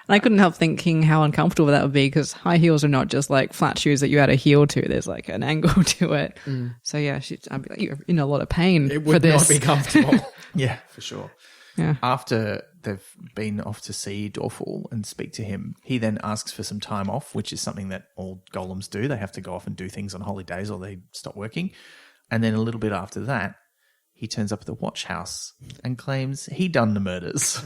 Speaker 1: And I couldn't help thinking how uncomfortable that would be, because high heels are not just like flat shoes that you add a heel to. There's like an angle to it. So yeah, I'd be like, you're in a lot of pain
Speaker 3: it
Speaker 1: for
Speaker 3: would
Speaker 1: this.
Speaker 3: not be comfortable.
Speaker 2: Yeah, for sure.
Speaker 1: Yeah.
Speaker 2: After they've been off to see Dorful and speak to him, he then asks for some time off, which is something that all golems do. They have to go off and do things on holidays or they stop working. And then a little bit after that, he turns up at the watch house and claims he done the murders,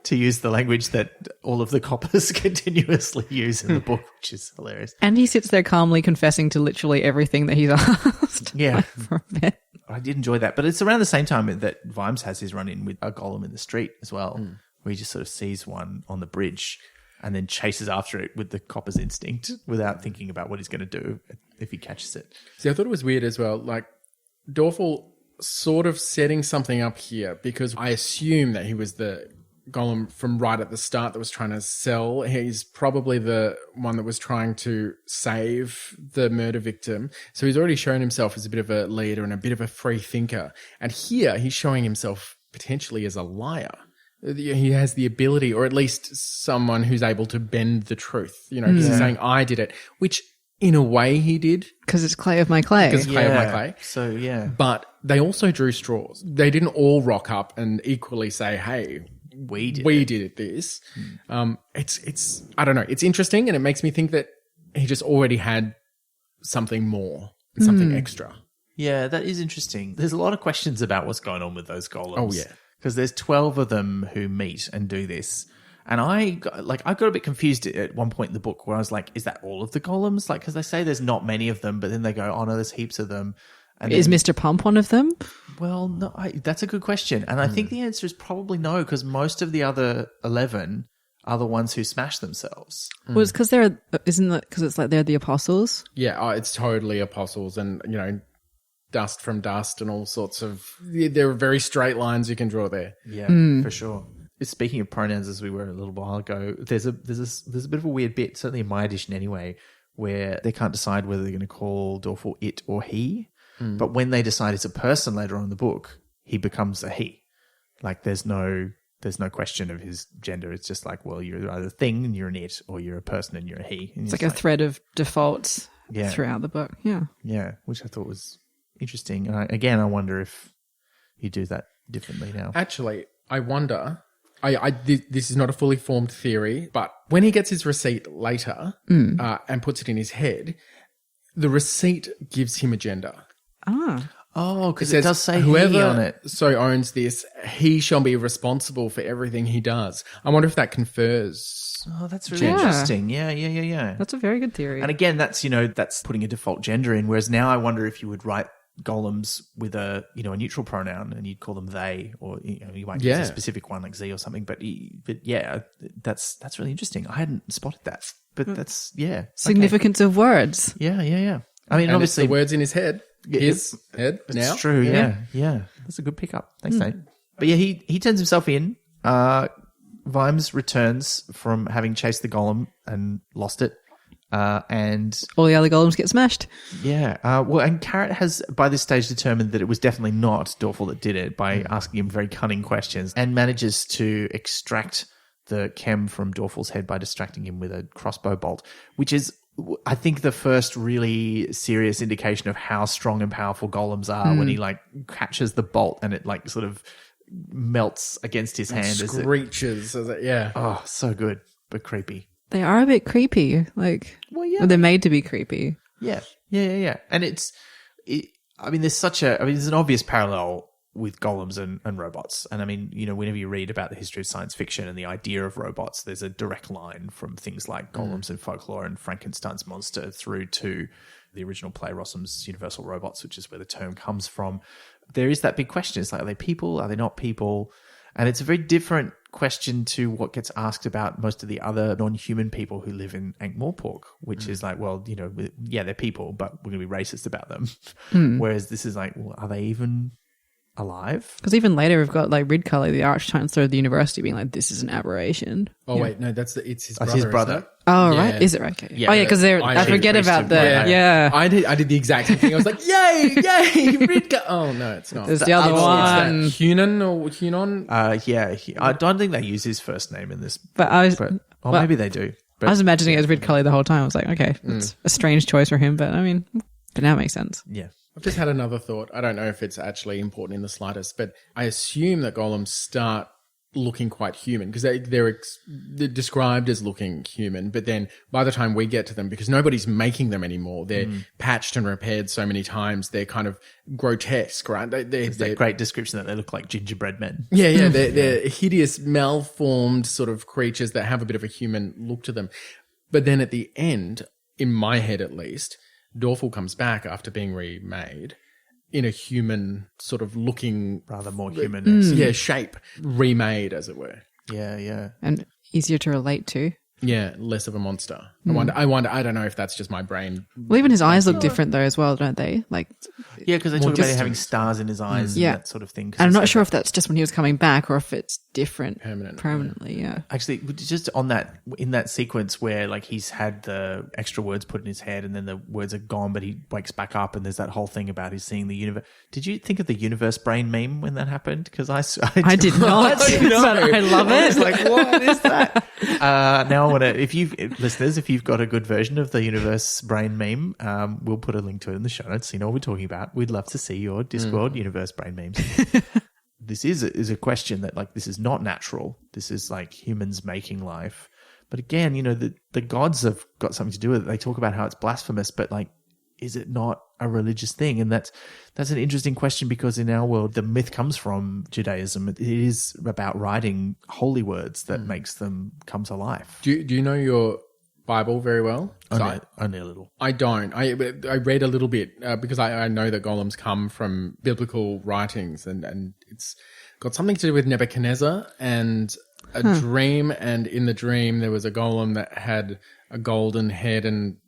Speaker 2: to use the language that all of the coppers continuously use in the book, which is hilarious.
Speaker 1: And he sits there calmly confessing to literally everything that he's asked.
Speaker 2: Yeah.
Speaker 1: For a bit.
Speaker 2: I did enjoy that. But it's around the same time that Vimes has his run-in with a golem in the street as well, where he just sort of sees one on the bridge and then chases after it with the copper's instinct without thinking about what he's going to do if he catches it.
Speaker 3: See, I thought it was weird as well. Like, Dorful sort of setting something up here, because I assume that he was the golem from right at the start that was trying to sell. He's probably the one that was trying to save the murder victim. So he's already shown himself as a bit of a leader and a bit of a free thinker. And here he's showing himself potentially as a liar. He has the ability, or at least someone who's able to bend the truth, because he's saying, I did it, which in a way he did.
Speaker 1: Because it's clay of my clay.
Speaker 3: Because clay of my clay.
Speaker 2: So, yeah.
Speaker 3: But they also drew straws. They didn't all rock up and equally say, hey, we did this. It's I don't know. It's interesting, and it makes me think that he just already had something more, something extra.
Speaker 2: Yeah, that is interesting. There's a lot of questions about what's going on with those golems.
Speaker 3: Oh, yeah.
Speaker 2: Because there's 12 of them who meet and do this. And I got a bit confused at one point in the book where I was like, is that all of the golems? Like, because they say there's not many of them, but then they go, oh no, there's heaps of them. And
Speaker 1: Is
Speaker 2: then-
Speaker 1: Mr. Pump one of them?
Speaker 2: Well, no, that's a good question. And I think the answer is probably no, because most of the other 11 are the ones who smash themselves.
Speaker 1: Well, it's because isn't that because it's like they're the apostles?
Speaker 3: Yeah, it's totally apostles and, dust from dust and all sorts of... There are very straight lines you can draw there.
Speaker 2: Yeah, for sure. Speaking of pronouns, as we were a little while ago, there's a bit of a weird bit, certainly in my edition anyway, where they can't decide whether they're going to call Dorful it or he. But when they decide it's a person later on in the book, he becomes a he. Like there's no question of his gender. It's just like, well, you're either a thing and you're an it, or you're a person and you're a he. And
Speaker 1: It's like a thread of defaults throughout the book. Yeah.
Speaker 2: Yeah, which I thought was interesting. And I wonder if you do that differently now.
Speaker 3: Actually, I wonder... this is not a fully formed theory, but when he gets his receipt later and puts it in his head, the receipt gives him a gender.
Speaker 1: Ah.
Speaker 2: Oh, because
Speaker 3: It
Speaker 2: it
Speaker 3: says,
Speaker 2: does say
Speaker 3: whoever
Speaker 2: he on it.
Speaker 3: so owns this, he shall be responsible for everything he does. I wonder if that confers.
Speaker 2: Oh, that's really
Speaker 1: Yeah.
Speaker 2: interesting. Yeah.
Speaker 1: That's a very good theory.
Speaker 2: And again, that's putting a default gender in. Whereas now I wonder if you would write golems with a neutral pronoun and you'd call them they, or you might use a specific one like Z or something. But yeah, that's really interesting. I hadn't spotted that, but that's
Speaker 1: Significance of words.
Speaker 2: Okay. Yeah. I mean,
Speaker 3: And
Speaker 2: obviously,
Speaker 3: it's the words in his head. His head
Speaker 2: it's
Speaker 3: now.
Speaker 2: true. Yeah. That's a good pickup. Thanks, Nate. But yeah, he turns himself in. Vimes returns from having chased the golem and lost it. And
Speaker 1: All the other golems get smashed.
Speaker 2: and Carrot has by this stage determined that it was definitely not Dorful that did it by asking him very cunning questions, and manages to extract the chem from Dorful's head by distracting him with a crossbow bolt, which is, I think, the first really serious indication of how strong and powerful golems are when he like catches the bolt and it like sort of melts against his hand.
Speaker 3: Screeches.
Speaker 2: Oh, so good, but creepy.
Speaker 1: They are a bit creepy. Like,
Speaker 2: yeah.
Speaker 1: they're made to be creepy.
Speaker 2: Yeah. And there's an obvious parallel with golems and robots. And I mean, whenever you read about the history of science fiction and the idea of robots, there's a direct line from things like golems in folklore and Frankenstein's monster through to the original play Rossum's Universal Robots, which is where the term comes from. There is that big question. It's like, are they people? Are they not people? And it's a very different question to what gets asked about most of the other non-human people who live in Ankh-Morpork, which is like, well, they're people, but we're going to be racist about them. Whereas this is like, well, are they even alive?
Speaker 1: Because even later we've got like Ridcully, the Arch-Chancellor of the university, being like, this is an aberration.
Speaker 3: Oh, wait, no, it's his brother.
Speaker 2: That's his brother.
Speaker 3: Isn't it?
Speaker 1: Oh,
Speaker 3: Yeah.
Speaker 1: right. Is it right? Okay.
Speaker 2: Yeah.
Speaker 1: Oh, yeah, because I forget about the... Yeah.
Speaker 3: I did the exact same thing. I was like, yay, Ridka. Oh, no, it's not.
Speaker 1: There's the other one.
Speaker 3: It's that Hunan or Hunon.
Speaker 2: I don't think they use his first name in this.
Speaker 1: But
Speaker 2: Maybe they do. But
Speaker 1: I was imagining it as Ridcully the whole time. I was like, okay, it's a strange choice for him, but I mean, but now it makes sense.
Speaker 2: yeah.
Speaker 3: I've just had another thought. I don't know if it's actually important in the slightest, but I assume that golems start looking quite human because they're described as looking human, but then by the time we get to them, because nobody's making them anymore, they're patched and repaired so many times, they're kind of grotesque, right?
Speaker 2: There's that great description that they look like gingerbread men.
Speaker 3: Yeah, they're hideous, malformed sort of creatures that have a bit of a human look to them. But then at the end, in my head at least, Dorful comes back after being remade in a human sort of looking...
Speaker 2: Rather more human.
Speaker 3: Shape. Remade, as it were.
Speaker 2: Yeah.
Speaker 1: And easier to relate to.
Speaker 3: Yeah, less of a monster. I wonder, I don't know if that's just my brain.
Speaker 1: Well, even his eyes look different though as well, don't they? Like,
Speaker 2: Yeah, because they talk about
Speaker 3: distant.
Speaker 2: him having stars in his eyes and that sort of thing.
Speaker 1: and I'm not sure if that's just when he was coming back or if it's different
Speaker 3: Permanently,
Speaker 1: yeah.
Speaker 2: Actually, just on that, in that sequence where like he's had the extra words put in his head and then the words are gone, but he wakes back up and there's that whole thing about he's seeing the universe. Did you think of the universe brain meme when that happened? Because I
Speaker 1: did not, but I love
Speaker 2: I
Speaker 1: it.
Speaker 2: was like, what is that? Now I want to, listeners, if you've got a good version of the universe brain meme, we'll put a link to it in the show notes so you know what we're talking about. We'd love to see your Discworld universe brain memes. This is a question that like, this is not natural. This is like humans making life. But again, the gods have got something to do with it. They talk about how it's blasphemous, but like, is it not a religious thing? And that's an interesting question because in our world, the myth comes from Judaism. It is about writing holy words that makes them come to life.
Speaker 3: Do you know your Bible very well. So
Speaker 2: Only a little.
Speaker 3: I don't. I read a little bit because I know that golems come from biblical writings, and it's got something to do with Nebuchadnezzar and a dream. And in the dream, there was a golem that had a golden head and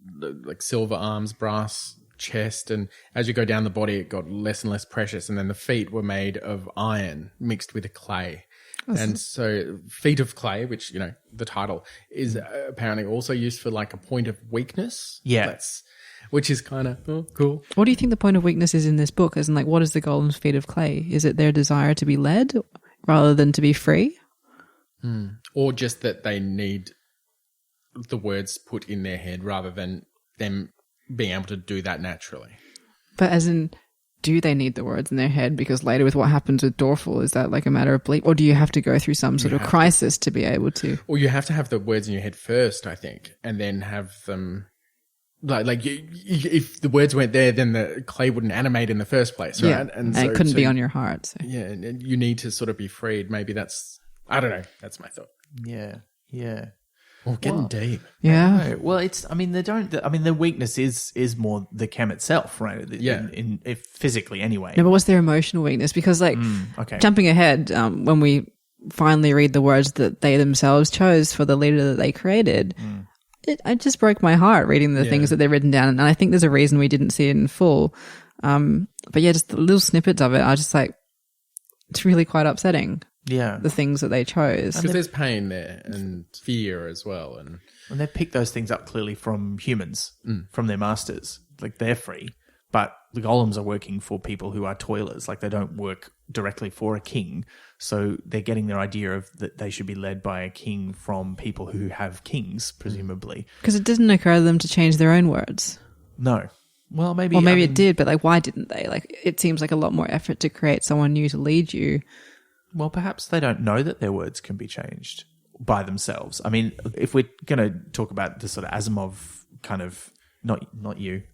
Speaker 3: like silver arms, brass chest, and as you go down the body, it got less and less precious. And then the feet were made of iron mixed with a clay. And so feet of clay, which, the title is apparently also used for like a point of weakness.
Speaker 2: Yeah.
Speaker 3: Which is kind of cool.
Speaker 1: What do you think the point of weakness is in this book? As in, like, what is the golem's feet of clay? Is it their desire to be led rather than to be free?
Speaker 3: Or just that they need the words put in their head rather than them being able to do that naturally.
Speaker 1: But as in, do they need the words in their head? Because later with what happens with Dorful, is that like a matter of bleep? Or do you have to go through some sort of crisis to be able to?
Speaker 3: Or you have to have the words in your head first, I think, and then have them... if the words weren't there, then the clay wouldn't animate in the first place, right?
Speaker 1: Yeah, and it couldn't be on your heart. So.
Speaker 3: Yeah, and you need to sort of be freed. Maybe that's... I don't know. That's my thought.
Speaker 2: Yeah.
Speaker 3: Or getting deep.
Speaker 1: Yeah.
Speaker 2: Well, the weakness is more the chem itself, right? If physically anyway.
Speaker 1: No, but what's their emotional weakness? Because jumping ahead, when we finally read the words that they themselves chose for the leader that they created, it just broke my heart reading the things that they've written down. And I think there's a reason we didn't see it in full. But yeah, just the little snippets of it, I was just like, it's really quite upsetting.
Speaker 2: Yeah.
Speaker 1: The things that they chose.
Speaker 3: Because there's pain there and fear as well. And
Speaker 2: they picked those things up clearly from humans, from their masters. Like, they're free. But the golems are working for people who are toilers. Like, they don't work directly for a king. So they're getting their idea of that they should be led by a king from people who have kings, presumably.
Speaker 1: Because it didn't occur to them to change their own words.
Speaker 2: No. Well, maybe...
Speaker 1: Or maybe it did, but like, why didn't they? Like, it seems like a lot more effort to create someone new to lead you.
Speaker 2: Well, perhaps they don't know that their words can be changed by themselves. I mean, if we're going to talk about the sort of Asimov kind of, not you,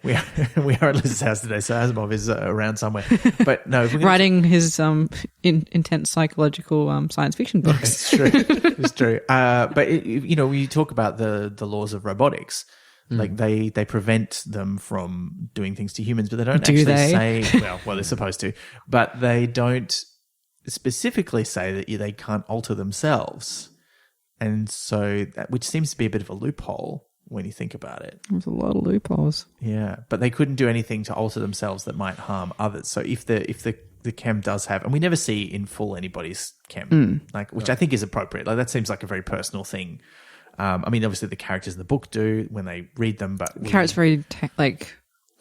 Speaker 2: we are at Liz's house today, so Asimov is around somewhere. But no, if we're
Speaker 1: writing his intense psychological science fiction books.
Speaker 2: It's true. But when you talk about the laws of robotics. Like they prevent them from doing things to humans, but they don't say, well, they're supposed to, but they don't specifically say that they can't alter themselves. And so which seems to be a bit of a loophole when you think about it.
Speaker 1: There's a lot of loopholes.
Speaker 2: Yeah, but they couldn't do anything to alter themselves that might harm others. So if the chem does have, and we never see in full anybody's chem, which I think is appropriate. Like, that seems like a very personal thing. I mean, obviously the characters in the book do when they read them, but...
Speaker 1: Carrot's very,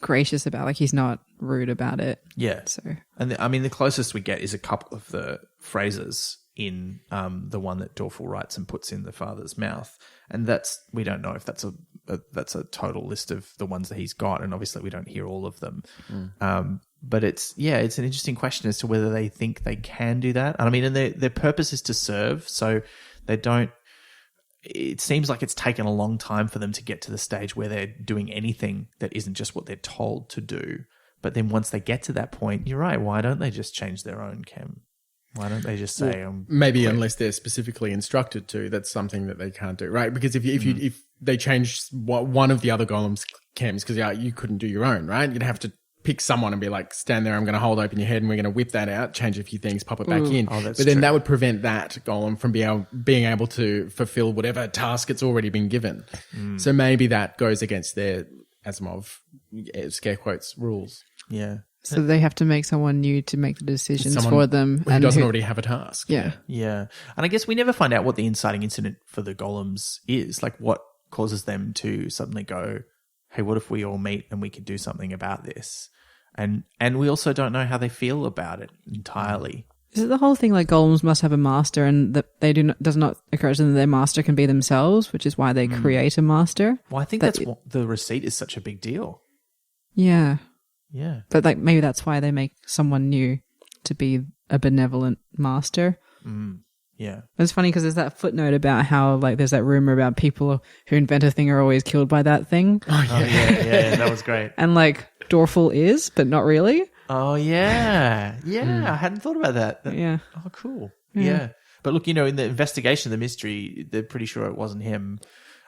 Speaker 1: gracious about, like, he's not rude about it.
Speaker 2: Yeah.
Speaker 1: So,
Speaker 2: and the closest we get is a couple of the phrases in the one that Dorful writes and puts in the father's mouth. And we don't know if that's a total list of the ones that he's got, and obviously we don't hear all of them. But it's an interesting question as to whether they think they can do that. And I mean, and their purpose is to serve, so they don't... It seems like it's taken a long time for them to get to the stage where they're doing anything that isn't just what they're told to do. But then once they get to that point, you're right, why don't they just change their own chem? Why don't they just say...
Speaker 3: maybe unless they're specifically instructed to, that's something that they can't do, right? Because if they change one of the other golems' chems, because you couldn't do your own, right? You'd have to pick someone and be like, stand there, I'm going to hold open your head and we're going to whip that out, change a few things, pop it back in. But then that would prevent that golem from being able to fulfill whatever task it's already been given. So maybe that goes against their Asimov, scare quotes, rules.
Speaker 2: Yeah.
Speaker 1: So they have to make someone new to make the decisions for them.
Speaker 3: Who doesn't already have a task.
Speaker 1: Yeah.
Speaker 2: Yeah. And I guess we never find out what the inciting incident for the golems is. Like, what causes them to suddenly go, hey, what if we all meet and we could do something about this? And we also don't know how they feel about it entirely.
Speaker 1: Is it the whole thing like golems must have a master, and that does not occur to them that their master can be themselves, which is why they create a master?
Speaker 2: Well, I think that's what the receipt is such a big deal.
Speaker 1: Yeah.
Speaker 2: Yeah.
Speaker 1: But like maybe that's why they make someone new to be a benevolent master.
Speaker 2: Yeah.
Speaker 1: It's funny because there's that footnote about how like there's that rumor about people who invent a thing are always killed by that thing.
Speaker 2: Oh, yeah, that was great.
Speaker 1: And like Dorful is, but not really.
Speaker 2: Oh, yeah. Yeah, I hadn't thought about that.
Speaker 1: Yeah.
Speaker 2: Oh, cool. Yeah. But look, in the investigation, the mystery, they're pretty sure it wasn't him.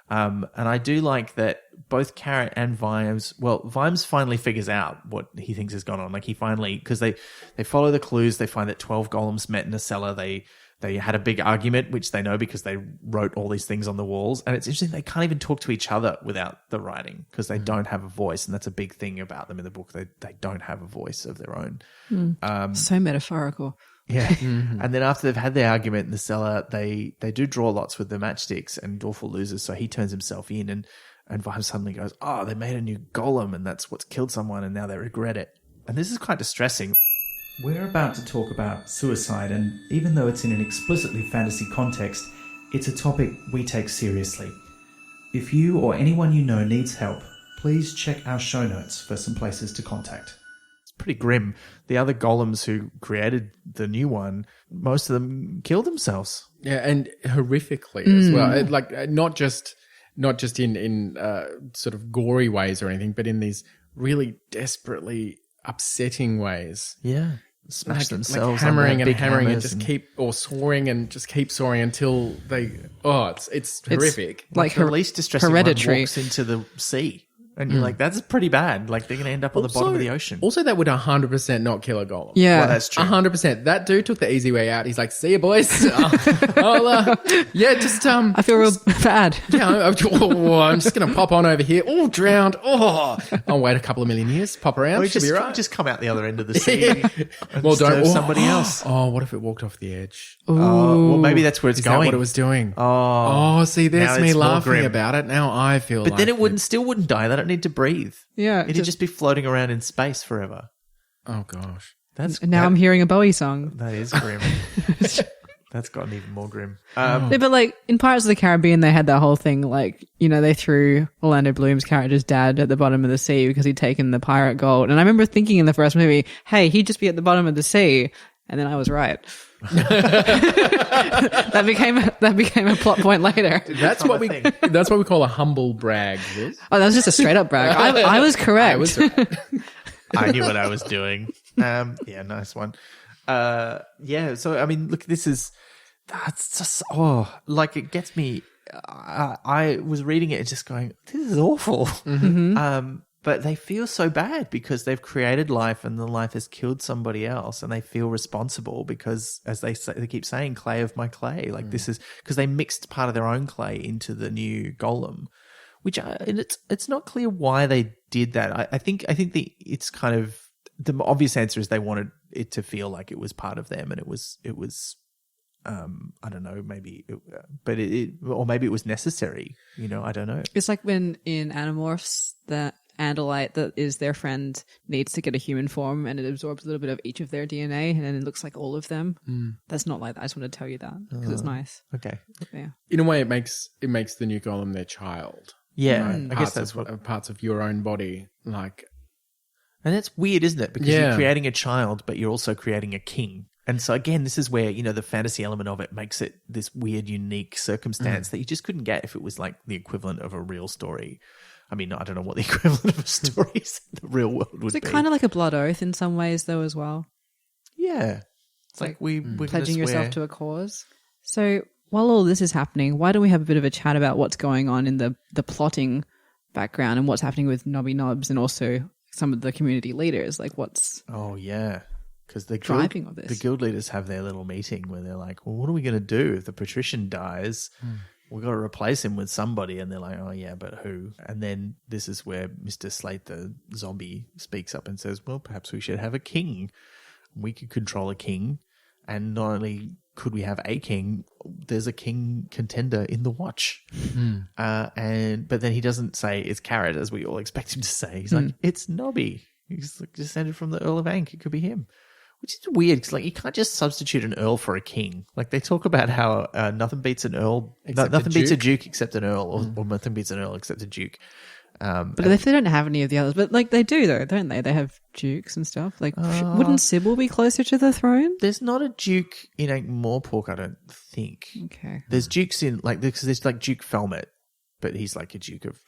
Speaker 2: And I do like that both Carrot and Vimes, Vimes finally figures out what he thinks has gone on. Like he finally, because they follow the clues, they find that 12 golems met in a cellar. They had a big argument, which they know because they wrote all these things on the walls. And it's interesting, they can't even talk to each other without the writing because they don't have a voice. And that's a big thing about them in the book. They don't have a voice of their own.
Speaker 1: So metaphorical.
Speaker 2: Yeah. And then after they've had their argument in the cellar, they do draw lots with the matchsticks and Dorful loses. So he turns himself in and Vimes suddenly goes, oh, they made a new golem and that's what's killed someone and now they regret it. And this is quite distressing.
Speaker 5: We're about to talk about suicide, and even though it's in an explicitly fantasy context, it's a topic we take seriously. If you or anyone you know needs help, please check our show notes for some places to contact.
Speaker 2: It's pretty grim. The other golems who created the new one, most of them killed themselves.
Speaker 3: Yeah, and horrifically as well. Not just in sort of gory ways or anything, but in these really desperately upsetting ways.
Speaker 2: Yeah. Smash themselves.
Speaker 3: Like hammering and
Speaker 2: hammering
Speaker 3: and just keep soaring until they it's horrific.
Speaker 1: Like
Speaker 2: the least distressing
Speaker 1: Hereditary.
Speaker 2: one walks into the sea. And you're like, that's pretty bad. Like, they're going to end up on the bottom of the ocean.
Speaker 3: Also, that would 100% not kill a golem.
Speaker 1: Yeah.
Speaker 2: Well, that's true.
Speaker 3: 100%. That dude took the easy way out. He's like, see you, boys.
Speaker 1: I feel real bad.
Speaker 3: Yeah, I'm just going to pop on over here. Oh, drowned. Oh, I'll wait a couple of million years. Pop around.
Speaker 2: Or
Speaker 3: Should be right.
Speaker 2: just come out the other end of the sea and
Speaker 3: Well,
Speaker 2: serve somebody else.
Speaker 3: Oh, what if it walked off the edge?
Speaker 2: Well, maybe that's where it's
Speaker 3: Is
Speaker 2: going.
Speaker 3: that what it was doing?
Speaker 2: Oh,
Speaker 3: see,
Speaker 2: now
Speaker 3: there's me
Speaker 2: it's more
Speaker 3: laughing
Speaker 2: grim.
Speaker 3: about it. Now I feel
Speaker 2: But
Speaker 3: like
Speaker 2: then it still wouldn't die. They don't need to breathe.
Speaker 1: Yeah.
Speaker 2: It'd just be floating around in space forever.
Speaker 3: Oh, gosh.
Speaker 1: And now I'm hearing a Bowie song.
Speaker 2: That is grim. That's gotten even more grim.
Speaker 1: Yeah, but like in Pirates of the Caribbean, they had that whole thing, like, they threw Orlando Bloom's character's dad at the bottom of the sea because he'd taken the pirate gold. And I remember thinking in the first movie, hey, he'd just be at the bottom of the sea. And then I was right. that became a plot point later.
Speaker 3: That's what we call a humble brag, Liz.
Speaker 1: Oh, that was just a straight up brag. I was correct.
Speaker 3: I was right.
Speaker 2: I knew what I was doing. Yeah, nice one. So, I mean, look, that's just, it gets me. I was reading it and just going, this is awful.
Speaker 1: Mm-hmm.
Speaker 2: But they feel so bad because they've created life and the life has killed somebody else and they feel responsible because, as they keep saying, clay of my clay. Like this is because they mixed part of their own clay into the new golem, which it's not clear why they did that. I think it's kind of the obvious answer is they wanted it to feel like it was part of them and it was I don't know, maybe, or maybe it was necessary. I don't know.
Speaker 1: It's like when in Animorphs, the Andalite that is their friend needs to get a human form and it absorbs a little bit of each of their DNA and then it looks like all of them. That's not like that. I just want to tell you that because it's nice.
Speaker 2: Okay.
Speaker 1: Yeah.
Speaker 3: In a way, it makes the new golem their child.
Speaker 2: Yeah,
Speaker 3: Right?
Speaker 2: I guess that's what.
Speaker 3: Parts of your own body, like.
Speaker 2: And that's weird, isn't it? Because you're creating a child, but you're also creating a king. And so again, this is where, the fantasy element of it makes it this weird, unique circumstance that you just couldn't get if it was like the equivalent of a real story. I mean, I don't know what the equivalent of a story in the real world would be.
Speaker 1: Is it kind of like a blood oath in some ways, though, as well?
Speaker 2: Yeah. It's like we're
Speaker 1: pledging yourself to a cause. So while all this is happening, why don't we have a bit of a chat about what's going on in the plotting background and what's happening with Nobby Nobs and also some of the community leaders? Like what's...
Speaker 2: Oh, yeah. Because the
Speaker 1: driving of this.
Speaker 2: The guild leaders have their little meeting where they're like, well, what are we going to do if the patrician dies? We've got to replace him with somebody. And they're like, oh, yeah, but who? And then this is where Mr. Slate, the zombie, speaks up and says, well, perhaps we should have a king. We could control a king. And not only could we have a king, there's a king contender in the watch. But then he doesn't say it's Carrot, as we all expect him to say. He's like, it's Nobby. He's like descended from the Earl of Ankh. It could be him. Which is weird because, like, you can't just substitute an earl for a king. Like, they talk about how nothing beats an earl, nothing beats a duke except an earl, or nothing beats an earl except a duke.
Speaker 1: But if they don't have any of the others, but like they do though, don't they? They have dukes and stuff. Like, wouldn't Sybil be closer to the throne?
Speaker 2: There's not a duke in Ankh-Morpork, I don't think.
Speaker 1: Okay.
Speaker 2: There's dukes in, like, because there's like Duke Felmet, but he's like a duke of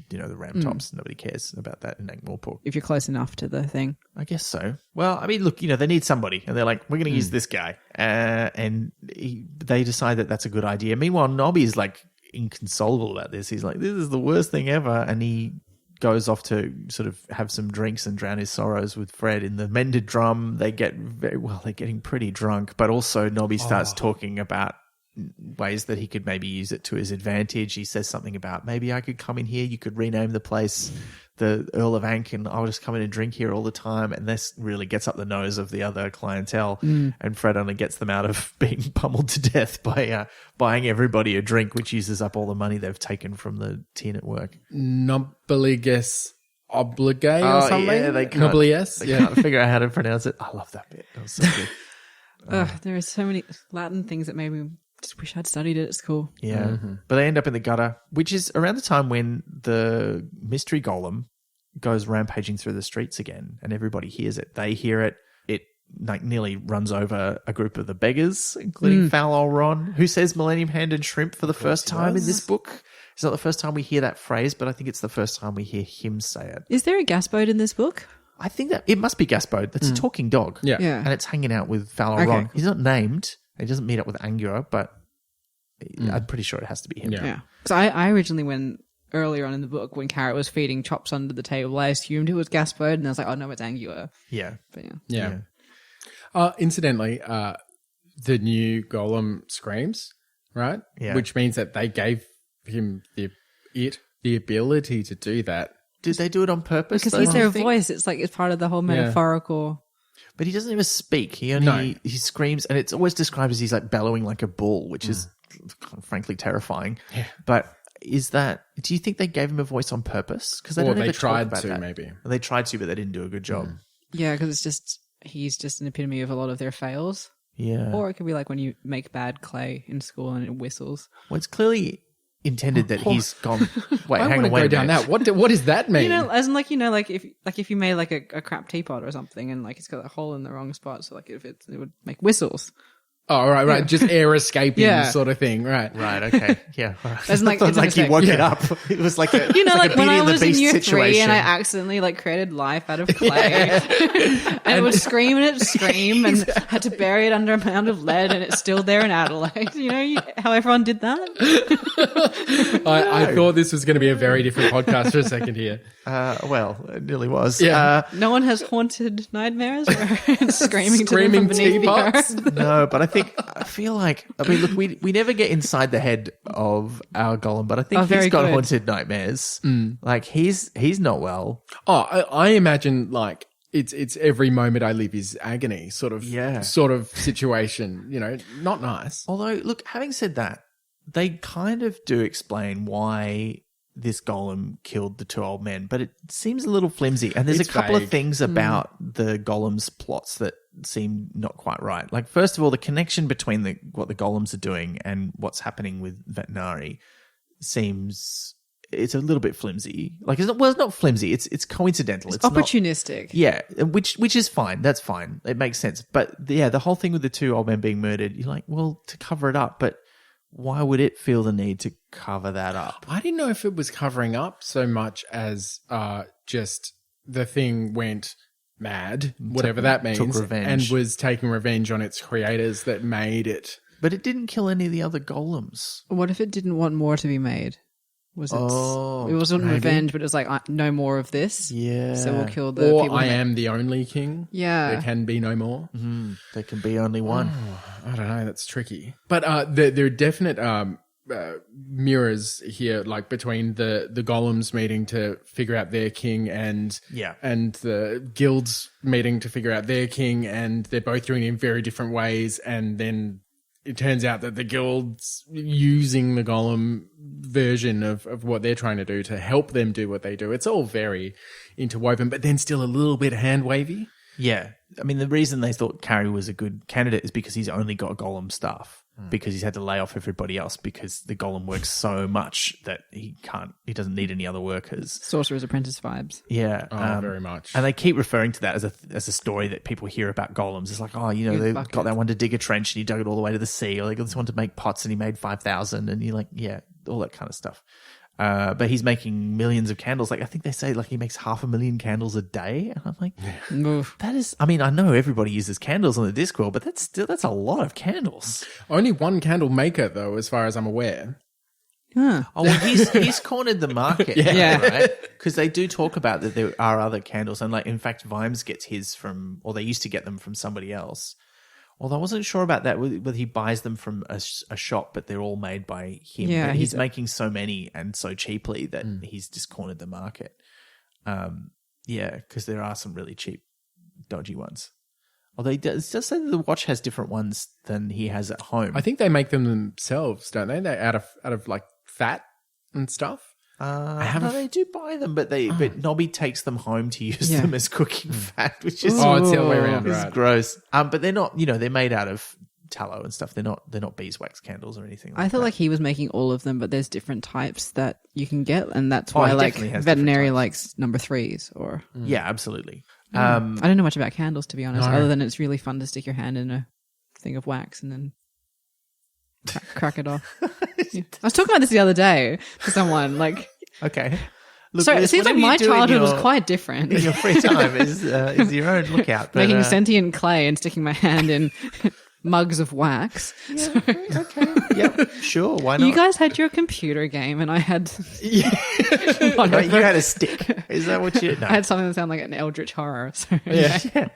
Speaker 2: the ram tops. Nobody cares about that in Ankh-Morpork.
Speaker 1: If you're close enough to the thing.
Speaker 2: I guess so. Well, I mean, look, they need somebody, and they're like, we're going to use this guy, and they decide that that's a good idea. Meanwhile, Nobby's like inconsolable about this. He's like, this is the worst thing ever, and he goes off to sort of have some drinks and drown his sorrows with Fred in the mended drum. They get they're getting pretty drunk, but also Nobby starts talking about ways that he could maybe use it to his advantage. He says something about, maybe I could come in here, you could rename the place the Earl of Ankh, and I'll just come in and drink here all the time. And this really gets up the nose of the other clientele. And Fred only gets them out of being pummeled to death by buying everybody a drink, which uses up all the money they've taken from the tin at work.
Speaker 3: Nobliges oblige or something?
Speaker 2: Yeah, they can't,
Speaker 3: Nobliges?
Speaker 2: can't figure out how to pronounce it. I love that bit. That was so good.
Speaker 1: There are so many Latin things that made me just wish I'd studied it at school.
Speaker 2: Yeah. But they end up in the gutter, which is around the time when the mystery golem goes rampaging through the streets again, and everybody hears it. They hear it. It like nearly runs over a group of the beggars, including foul old Ron, who says Millennium Hand and Shrimp for the first time in this book. It's not the first time we hear that phrase, but I think it's the first time we hear him say it.
Speaker 1: Is there a gas boat in this book?
Speaker 2: I think that it must be Gaspode. That's a talking dog.
Speaker 3: Yeah.
Speaker 2: And it's hanging out with foul old Ron. He's not named. He doesn't meet up with Angua, but I'm pretty sure it has to be him.
Speaker 1: Yeah. Because I originally, when earlier on in the book, when Carrot was feeding chops under the table, I assumed it was Gaspode, and I was like, oh no, it's Angua.
Speaker 2: Yeah.
Speaker 1: But
Speaker 3: Yeah. Incidentally, the new golem screams, right?
Speaker 2: Yeah.
Speaker 3: Which means that they gave him the ability to do that.
Speaker 2: Did they do it on purpose?
Speaker 1: Because
Speaker 2: though,
Speaker 1: he's
Speaker 2: do you
Speaker 1: their
Speaker 2: think?
Speaker 1: voice. It's like it's part of the whole metaphorical.
Speaker 2: But he doesn't even speak. He only he screams, and it's always described as he's like bellowing like a bull, which is frankly terrifying. Yeah. But is that? Do you think they gave him a voice on purpose? Because they don't ever
Speaker 3: tried
Speaker 2: talk about
Speaker 3: to,
Speaker 2: that.
Speaker 3: maybe.
Speaker 2: They tried to, but they didn't do a good job.
Speaker 1: Yeah, because it's just he's just an epitome of a lot of their fails.
Speaker 2: Yeah.
Speaker 1: Or it could be like when you make bad clay in school and it whistles.
Speaker 2: Well, it's clearly intended that he's gone. Wait,
Speaker 3: I
Speaker 2: hang on,
Speaker 3: want to
Speaker 2: wait
Speaker 3: go
Speaker 2: a
Speaker 3: down
Speaker 2: minute.
Speaker 3: that. What does that mean?
Speaker 1: As in like if you made like a crap teapot or something and like it's got a hole in the wrong spot, so like if it would make whistles.
Speaker 3: Oh, right. Just air escaping
Speaker 1: Yeah.
Speaker 3: sort of thing, right?
Speaker 2: Right, okay. Yeah.
Speaker 1: As in, like,
Speaker 2: I
Speaker 1: it's
Speaker 2: thought,
Speaker 1: a
Speaker 2: like he
Speaker 1: mistake.
Speaker 2: woke it up. It was like a,
Speaker 1: Like when
Speaker 2: Beauty
Speaker 1: I
Speaker 2: and the
Speaker 1: was in
Speaker 2: Beast
Speaker 1: year 3
Speaker 2: situation.
Speaker 1: and I accidentally like created life out of clay and it would scream and it'd scream and had to bury it under a mound of lead and it's still there in Adelaide. How everyone did that?
Speaker 3: I thought this was going to be a very different podcast for a second here.
Speaker 2: well, it nearly was.
Speaker 3: Yeah.
Speaker 1: No one has haunted nightmares where it's screaming to them from beneath the
Speaker 3: teapots.
Speaker 1: earth.
Speaker 2: No, but I feel like, look, we never get inside the head of our golem, but I think
Speaker 1: very
Speaker 2: he's got
Speaker 1: good.
Speaker 2: haunted nightmares. Like he's not well.
Speaker 3: Oh, I imagine like it's every moment I live is agony sort of situation, not nice.
Speaker 2: Although, look, having said that, they kind of do explain why this golem killed the 2 old men, but it seems a little flimsy. And there's
Speaker 3: It's
Speaker 2: a couple
Speaker 3: vague.
Speaker 2: of things about the golem's plots that seem not quite right. Like, first of all, the connection between what the golems are doing and what's happening with Veterinary seems... It's a little bit flimsy. Like, it's not flimsy. It's coincidental. It's not-
Speaker 1: Opportunistic.
Speaker 2: yeah, which is fine. That's fine. It makes sense. But yeah, the whole thing with the 2 old men being murdered, you're like, well, to cover it up, but why would it feel the need to cover that up?
Speaker 3: I didn't know if it was covering up so much as just the thing went mad, whatever that means,
Speaker 2: took revenge.
Speaker 3: and was taking revenge on its creators that made it.
Speaker 2: But it didn't kill any of the other golems.
Speaker 1: What if it didn't want more to be made? It wasn't
Speaker 2: maybe.
Speaker 1: revenge, but it was like, no more of this.
Speaker 2: Yeah.
Speaker 1: So we'll kill the
Speaker 3: Or
Speaker 1: people.
Speaker 3: I
Speaker 1: who made-
Speaker 3: am the only king.
Speaker 1: Yeah.
Speaker 3: There can be no more.
Speaker 2: There can be only one.
Speaker 3: I don't know. That's tricky. But there are definite mirrors here, like between the golems meeting to figure out their king and the guilds meeting to figure out their king, and they're both doing it in very different ways. And then it turns out that the guild's using the golem version of what they're trying to do to help them do what they do. It's all very interwoven, but then still a little bit hand wavy.
Speaker 2: Yeah. I mean, the reason they thought Carrie was a good candidate is because he's only got golem stuff. Because he's had to lay off everybody else because the golem works so much that he doesn't need any other workers.
Speaker 1: Sorcerer's Apprentice vibes.
Speaker 2: Yeah.
Speaker 3: Very much.
Speaker 2: And they keep referring to that as a story that people hear about golems. It's like, they
Speaker 1: bucket.
Speaker 2: got that one to dig a trench and he dug it all the way to the sea, or they got this one to make pots and he made 5,000, and you're like, yeah, all that kind of stuff. But he's making millions of candles. Like I think they say like he makes 500,000 candles a day. And I'm like, that is, I mean, I know everybody uses candles on the Discworld, but that's a lot of candles.
Speaker 3: Only one candle maker, though, as far as I'm aware.
Speaker 1: Huh.
Speaker 2: Oh, well, he's cornered the market,
Speaker 1: Yeah.
Speaker 2: right? Because they do talk about that there are other candles, and like in fact, Vimes gets his from, or they used to get them from somebody else. Although I wasn't sure about that, whether he buys them from a shop, but they're all made by him.
Speaker 1: Yeah,
Speaker 2: but he's making so many and so cheaply that he's just cornered the market. Because there are some really cheap, dodgy ones. Although he does say that the watch has different ones than he has at home.
Speaker 3: I think they make them themselves, don't they? They out of like fat and stuff.
Speaker 2: No, they do buy them, but Nobby takes them home to use them as cooking fat, which is
Speaker 3: it's the other way around, right?
Speaker 2: Gross. But they're not, they're made out of tallow and stuff. They're not beeswax candles or anything.
Speaker 1: I thought
Speaker 2: that.
Speaker 1: like he was making all of them, but there's different types that you can get, and that's why
Speaker 2: he
Speaker 1: like
Speaker 2: definitely has
Speaker 1: veterinary
Speaker 2: different
Speaker 1: likes number 3s or.
Speaker 2: Yeah, absolutely.
Speaker 1: I don't know much about candles, to be honest,
Speaker 3: No.
Speaker 1: other than it's really fun to stick your hand in a thing of wax and then crack it off. Yeah. I was talking about this the other day to someone, like.
Speaker 2: Okay. Look,
Speaker 1: So it seems like
Speaker 2: whatever
Speaker 1: my
Speaker 2: you do in
Speaker 1: childhood was
Speaker 2: your-
Speaker 1: quite different.
Speaker 2: in your free time is your own lookout. But,
Speaker 1: Making sentient clay and sticking my hand in mugs of wax.
Speaker 2: yeah, okay. Yep. Sure. Why not?
Speaker 1: You guys had your computer game, and I had
Speaker 2: No, you had a stick. Is that what you? No.
Speaker 1: I had something that sounded like an eldritch horror. So.
Speaker 2: Yeah.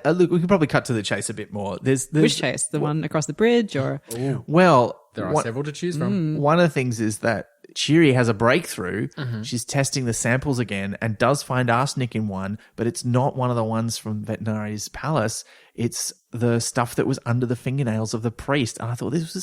Speaker 2: Look, we can probably cut to the chase a bit more. There's
Speaker 1: Which chase? The one across the bridge, or
Speaker 2: well,
Speaker 3: There are several to choose from.
Speaker 2: one of the things is that Cheery has a breakthrough. She's testing the samples again and does find arsenic in one, but it's not one of the ones from Veterinary's palace. It's the stuff that was under the fingernails of the priest. And I thought this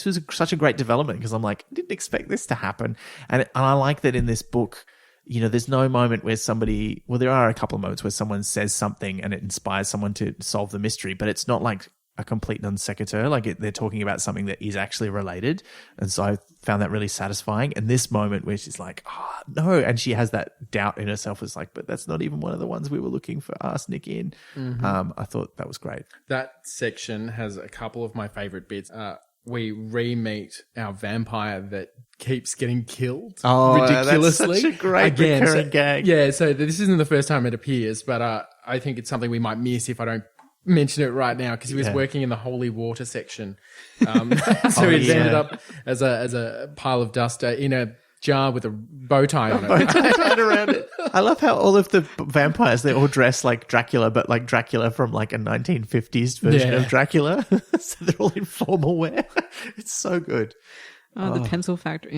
Speaker 2: was such a great development because I'm like, I didn't expect this to happen. And I like that in this book, there's no moment where there are a couple of moments where someone says something and it inspires someone to solve the mystery, but it's not like a complete non sequitur. Like they're talking about something that is actually related. And so I found that really satisfying. And this moment where she's like, oh, no. And she has that doubt in herself. It's like, but that's not even one of the ones we were looking for arsenic in. I thought that was great.
Speaker 3: That section has a couple of my favorite bits. We re-meet our vampire that keeps getting killed ridiculously.
Speaker 2: That's such a great recurring gag.
Speaker 3: Yeah, so this isn't the first time it appears, but I think it's something we might miss if I don't mention it right now, because he was working in the holy water section. So he's ended up as a pile of dust in a jar with a bow tie on it.
Speaker 2: Tied around it. I love how all of the vampires, they all dress like Dracula, but like Dracula from like a 1950s version of Dracula. So they're all in formal wear. It's so good.
Speaker 1: the pencil factory.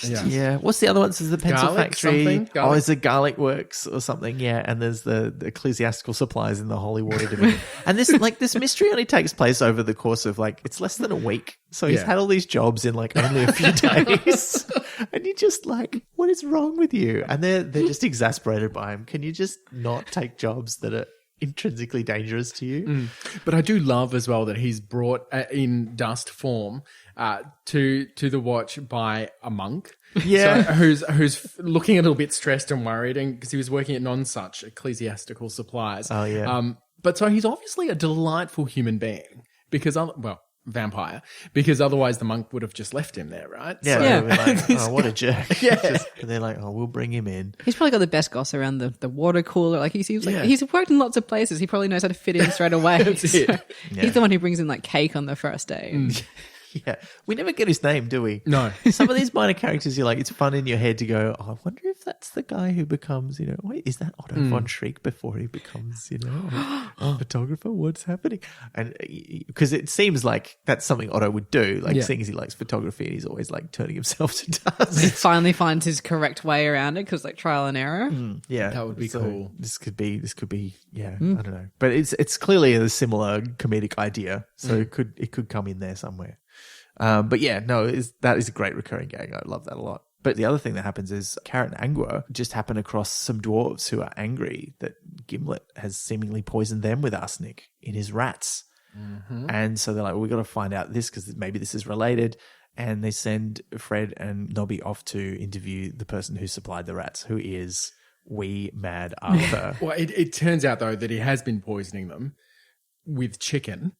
Speaker 2: Yeah. What's the other one? This is the pencil
Speaker 3: Garlic
Speaker 2: factory.
Speaker 3: something? Garlic?
Speaker 2: Is it Garlic Works or something? Yeah. And there's the ecclesiastical supplies in the holy water division. And this mystery only takes place over the course of it's less than a week. So he's had all these jobs in only a few days. And you're just like, what is wrong with you? And they're just exasperated by him. Can you just not take jobs that are intrinsically dangerous to you?
Speaker 3: But I do love as well that he's brought in dust form to the watch by a monk.
Speaker 2: Yeah.
Speaker 3: So, who's looking a little bit stressed and worried, and because he was working at non-such ecclesiastical supplies.
Speaker 2: Oh, yeah.
Speaker 3: But so he's obviously a delightful human being vampire, because otherwise the monk would have just left him there, right?
Speaker 2: Yeah.
Speaker 3: So,
Speaker 2: They were like, oh, what a jerk. Yeah. And they're like, oh, we'll bring him in.
Speaker 1: He's probably got the best goss around the water cooler. He seems like he's worked in lots of places. He probably knows how to fit in straight away.
Speaker 3: That's it.
Speaker 1: He's the one who brings in cake on the first day.
Speaker 2: Yeah. We never get his name, do we?
Speaker 3: No.
Speaker 2: Some of these minor characters, you're like, it's fun in your head to go, oh, I wonder if that's the guy who becomes, wait, is that Otto von Schreck before he becomes, a photographer? What's happening? And because it seems like that's something Otto would do, seeing as he likes photography and he's always turning himself to dust.
Speaker 1: He finally finds his correct way around it because trial and error.
Speaker 2: Yeah.
Speaker 3: That would be cool.
Speaker 2: This could be, I don't know. But it's clearly a similar comedic idea. So it could come in there somewhere. But yeah, no, that is a great recurring gag. I love that a lot. But the other thing that happens is Carrot and Angua just happen across some dwarves who are angry that Gimlet has seemingly poisoned them with arsenic in his rats. Mm-hmm. And so they're like, well, we've got to find out this because maybe this is related. And they send Fred and Nobby off to interview the person who supplied the rats, who is wee mad Arthur.
Speaker 3: Well, it turns out, though, that he has been poisoning them with chicken.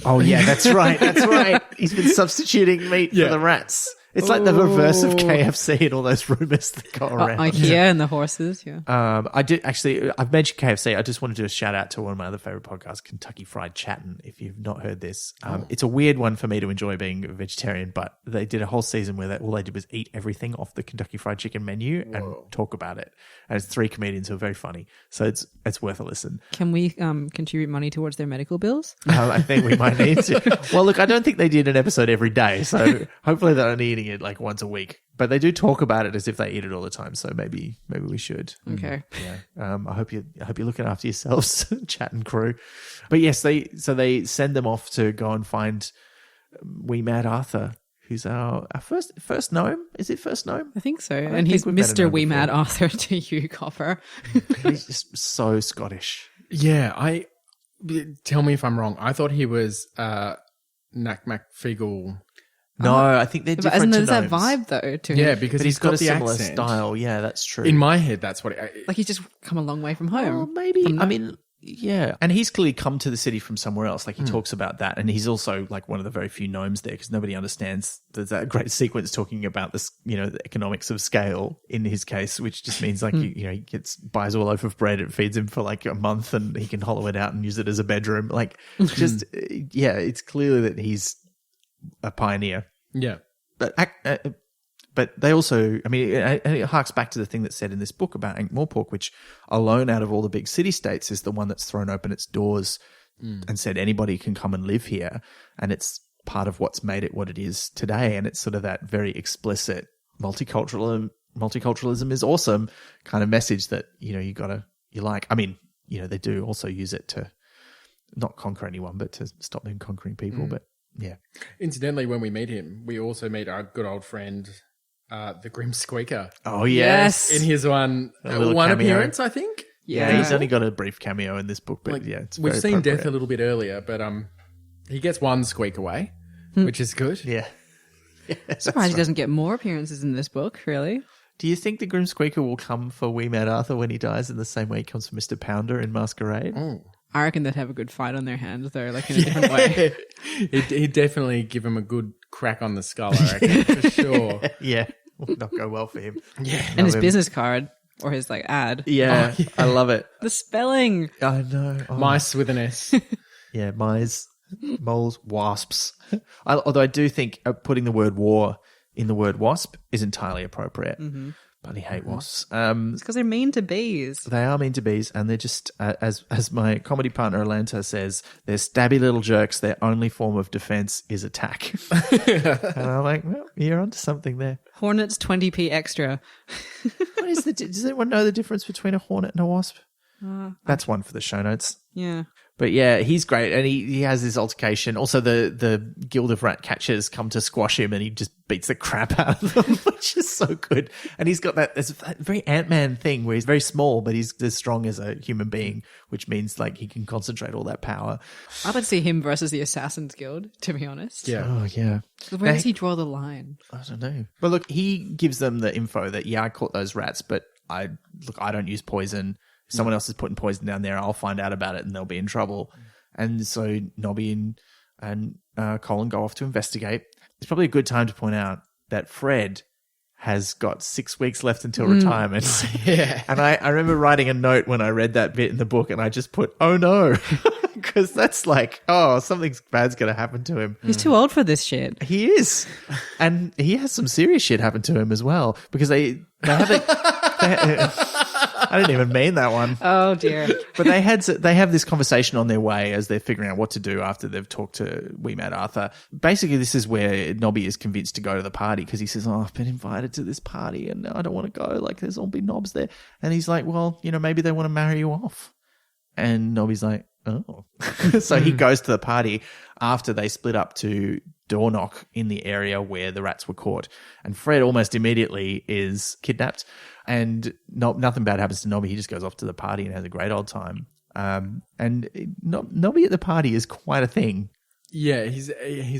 Speaker 2: Oh, yeah, that's right. That's right. He's been substituting meat for the rats. It's like the reverse of KFC and all those rumors that go around.
Speaker 1: IKEA and the horses, yeah.
Speaker 2: I've mentioned KFC. I just want to do a shout out to one of my other favorite podcasts, Kentucky Fried Chattin'. If you've not heard this, it's a weird one for me to enjoy being a vegetarian, but they did a whole season where all they did was eat everything off the Kentucky Fried Chicken menu and talk about it. And it's 3 comedians who are very funny. So it's worth a listen.
Speaker 1: Can we contribute money towards their medical bills?
Speaker 2: I think we might need to. Well, look, I don't think they did an episode every day, so hopefully they're only eating it like once a week. But they do talk about it as if they eat it all the time, so maybe we should.
Speaker 1: Okay.
Speaker 2: Yeah. I hope you're looking after yourselves, chat and crew. But yes, they send them off to go and find wee Mad Arthur, who's our first gnome. Is it first gnome?
Speaker 1: I think so. And he's Mr. Wee Mad Arthur to you, Copper.
Speaker 2: He's just so Scottish.
Speaker 3: Yeah, tell me if I'm wrong. I thought he was Nac Macfeagle.
Speaker 2: No, I think they're different.
Speaker 1: Isn't
Speaker 2: to
Speaker 1: there that
Speaker 2: gnomes.
Speaker 1: vibe though to him?
Speaker 3: Yeah, because
Speaker 2: But he's got a
Speaker 3: the
Speaker 2: similar
Speaker 3: accent.
Speaker 2: style. Yeah, that's true.
Speaker 3: In my head, that's what
Speaker 1: Like he's just come a long way from home.
Speaker 2: Well, maybe. I mean, yeah. And he's clearly come to the city from somewhere else. Like he talks about that. And he's also like one of the very few gnomes there because nobody understands. There's that great sequence talking about this, the economics of scale in his case, which just means like, he buys a loaf of bread. It feeds him for like a month and he can hollow it out and use it as a bedroom. Like just, it's clear that he's a pioneer.
Speaker 3: Yeah.
Speaker 2: But they also, I mean, it harks back to the thing that's said in this book about Ankh-Morpork, which alone out of all the big city-states is the one that's thrown open its doors and said anybody can come and live here. And it's part of what's made it what it is today. And it's sort of that very explicit multiculturalism is awesome kind of message that, you like. I mean, they do also use it to not conquer anyone, but to stop them conquering people. But yeah.
Speaker 3: Incidentally, when we meet him, we also meet our good old friend, the Grim Squeaker.
Speaker 2: Oh, yes.
Speaker 3: In his one
Speaker 2: cameo.
Speaker 3: appearance, I think.
Speaker 2: Yeah, he's only got a brief cameo in this book, but it's
Speaker 3: we've
Speaker 2: very
Speaker 3: seen
Speaker 2: appropriate.
Speaker 3: Death a little bit earlier, but he gets one squeak away, which is good.
Speaker 2: Yeah.
Speaker 1: Surprised he doesn't get more appearances in this book, really.
Speaker 2: Do you think the Grim Squeaker will come for wee Mad Arthur when he dies in the same way he comes for Mr. Pounder in Masquerade?
Speaker 3: Oh.
Speaker 1: I reckon they'd have a good fight on their hands, though, like in a different way.
Speaker 3: He'd dedefinitely give him a good crack on the skull, I reckon, for sure.
Speaker 2: Yeah, will not go well for him.
Speaker 3: Yeah.
Speaker 1: And his business card, or his ad.
Speaker 2: Yeah, I love it.
Speaker 1: The spelling.
Speaker 2: I know. Oh.
Speaker 3: Mice with an S.
Speaker 2: Yeah, mice, moles, wasps. Although I do think putting the word war in the word wasp is entirely appropriate. Mm-hmm. Bloody hate wasps.
Speaker 1: It's because they're mean to bees.
Speaker 2: They are mean to bees, and they're just, as my comedy partner Alanta says, they're stabby little jerks. Their only form of defense is attack. And I'm like, well, you're onto something there.
Speaker 1: Hornets 20p extra.
Speaker 2: What is does anyone know the difference between a hornet and a wasp? That's one for the show notes.
Speaker 1: Yeah.
Speaker 2: But yeah, he's great, and he has this altercation. Also, the Guild of Rat Catchers come to squash him, and he just beats the crap out of them, which is so good. And he's got that very Ant-Man thing where he's very small, but he's as strong as a human being, which means like he can concentrate all that power.
Speaker 1: I'd like to see him versus the Assassin's Guild, to be honest.
Speaker 3: Yeah.
Speaker 2: Oh yeah.
Speaker 1: Where does he draw the line?
Speaker 2: I don't know. But look, he gives them the info that I caught those rats, but I don't use poison. If someone else is putting poison down there, I'll find out about it and they'll be in trouble. And so Nobby and Colin go off to investigate. It's probably a good time to point out that Fred has got 6 weeks left until retirement.
Speaker 3: Yeah.
Speaker 2: And I remember writing a note when I read that bit in the book and I just put, oh no, because that's like, something bad's going to happen to him.
Speaker 1: He's too old for this shit.
Speaker 2: He is. And he has some serious shit happen to him as well because they have it. I didn't even mean that one.
Speaker 1: Oh dear.
Speaker 2: But they have this conversation on their way as they're figuring out what to do after they've talked to wee Mad Arthur. Basically, this is where Nobby is convinced to go to the party because he says, I've been invited to this party and I don't want to go. Like, there's all big knobs there. And he's like, well, maybe they want to marry you off. And Nobby's like, oh. So he goes to the party after they split up to door knock in the area where the rats were caught. And Fred almost immediately is kidnapped. And nothing bad happens to Nobby. He just goes off to the party and has a great old time. And Nobby at the party is quite a thing.
Speaker 3: Yeah, he's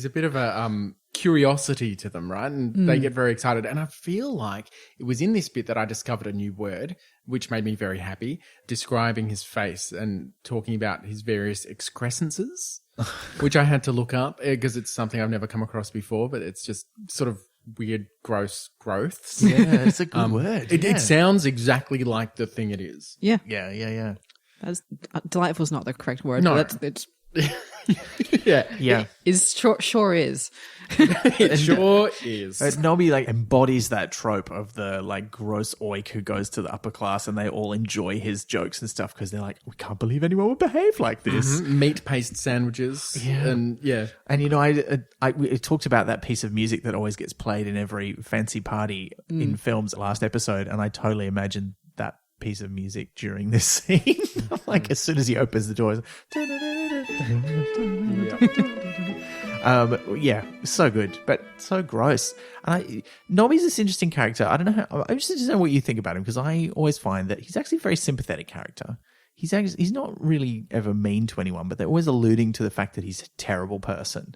Speaker 3: a bit of a curiosity to them, right? And they get very excited. And I feel like it was in this bit that I discovered a new word, which made me very happy, describing his face and talking about his various excrescences, which I had to look up because it's something I've never come across before, but it's just sort of weird, gross growths.
Speaker 2: Yeah, it's a good word.
Speaker 3: It sounds exactly like the thing it is.
Speaker 1: Yeah.
Speaker 2: Yeah.
Speaker 1: That's, delightful is not the correct word.
Speaker 3: No.
Speaker 1: But it's
Speaker 3: Yeah.
Speaker 1: is sure is.
Speaker 3: It sure is.
Speaker 2: Nobby like embodies that trope of the like gross oik who goes to the upper class and they all enjoy his jokes and stuff because they're like, we can't believe anyone would behave like this.
Speaker 3: Meat paste sandwiches.
Speaker 2: Yeah.
Speaker 3: And
Speaker 2: And we talked about that piece of music that always gets played in every fancy party in films last episode, and I totally imagined that piece of music during this scene. Like as soon as he opens the doors. So good, but so gross. Nobby's this interesting character. I don't know how. I'm interested to know what you think about him because I always find that he's actually a very sympathetic character. He's not really ever mean to anyone, but they're always alluding to the fact that he's a terrible person,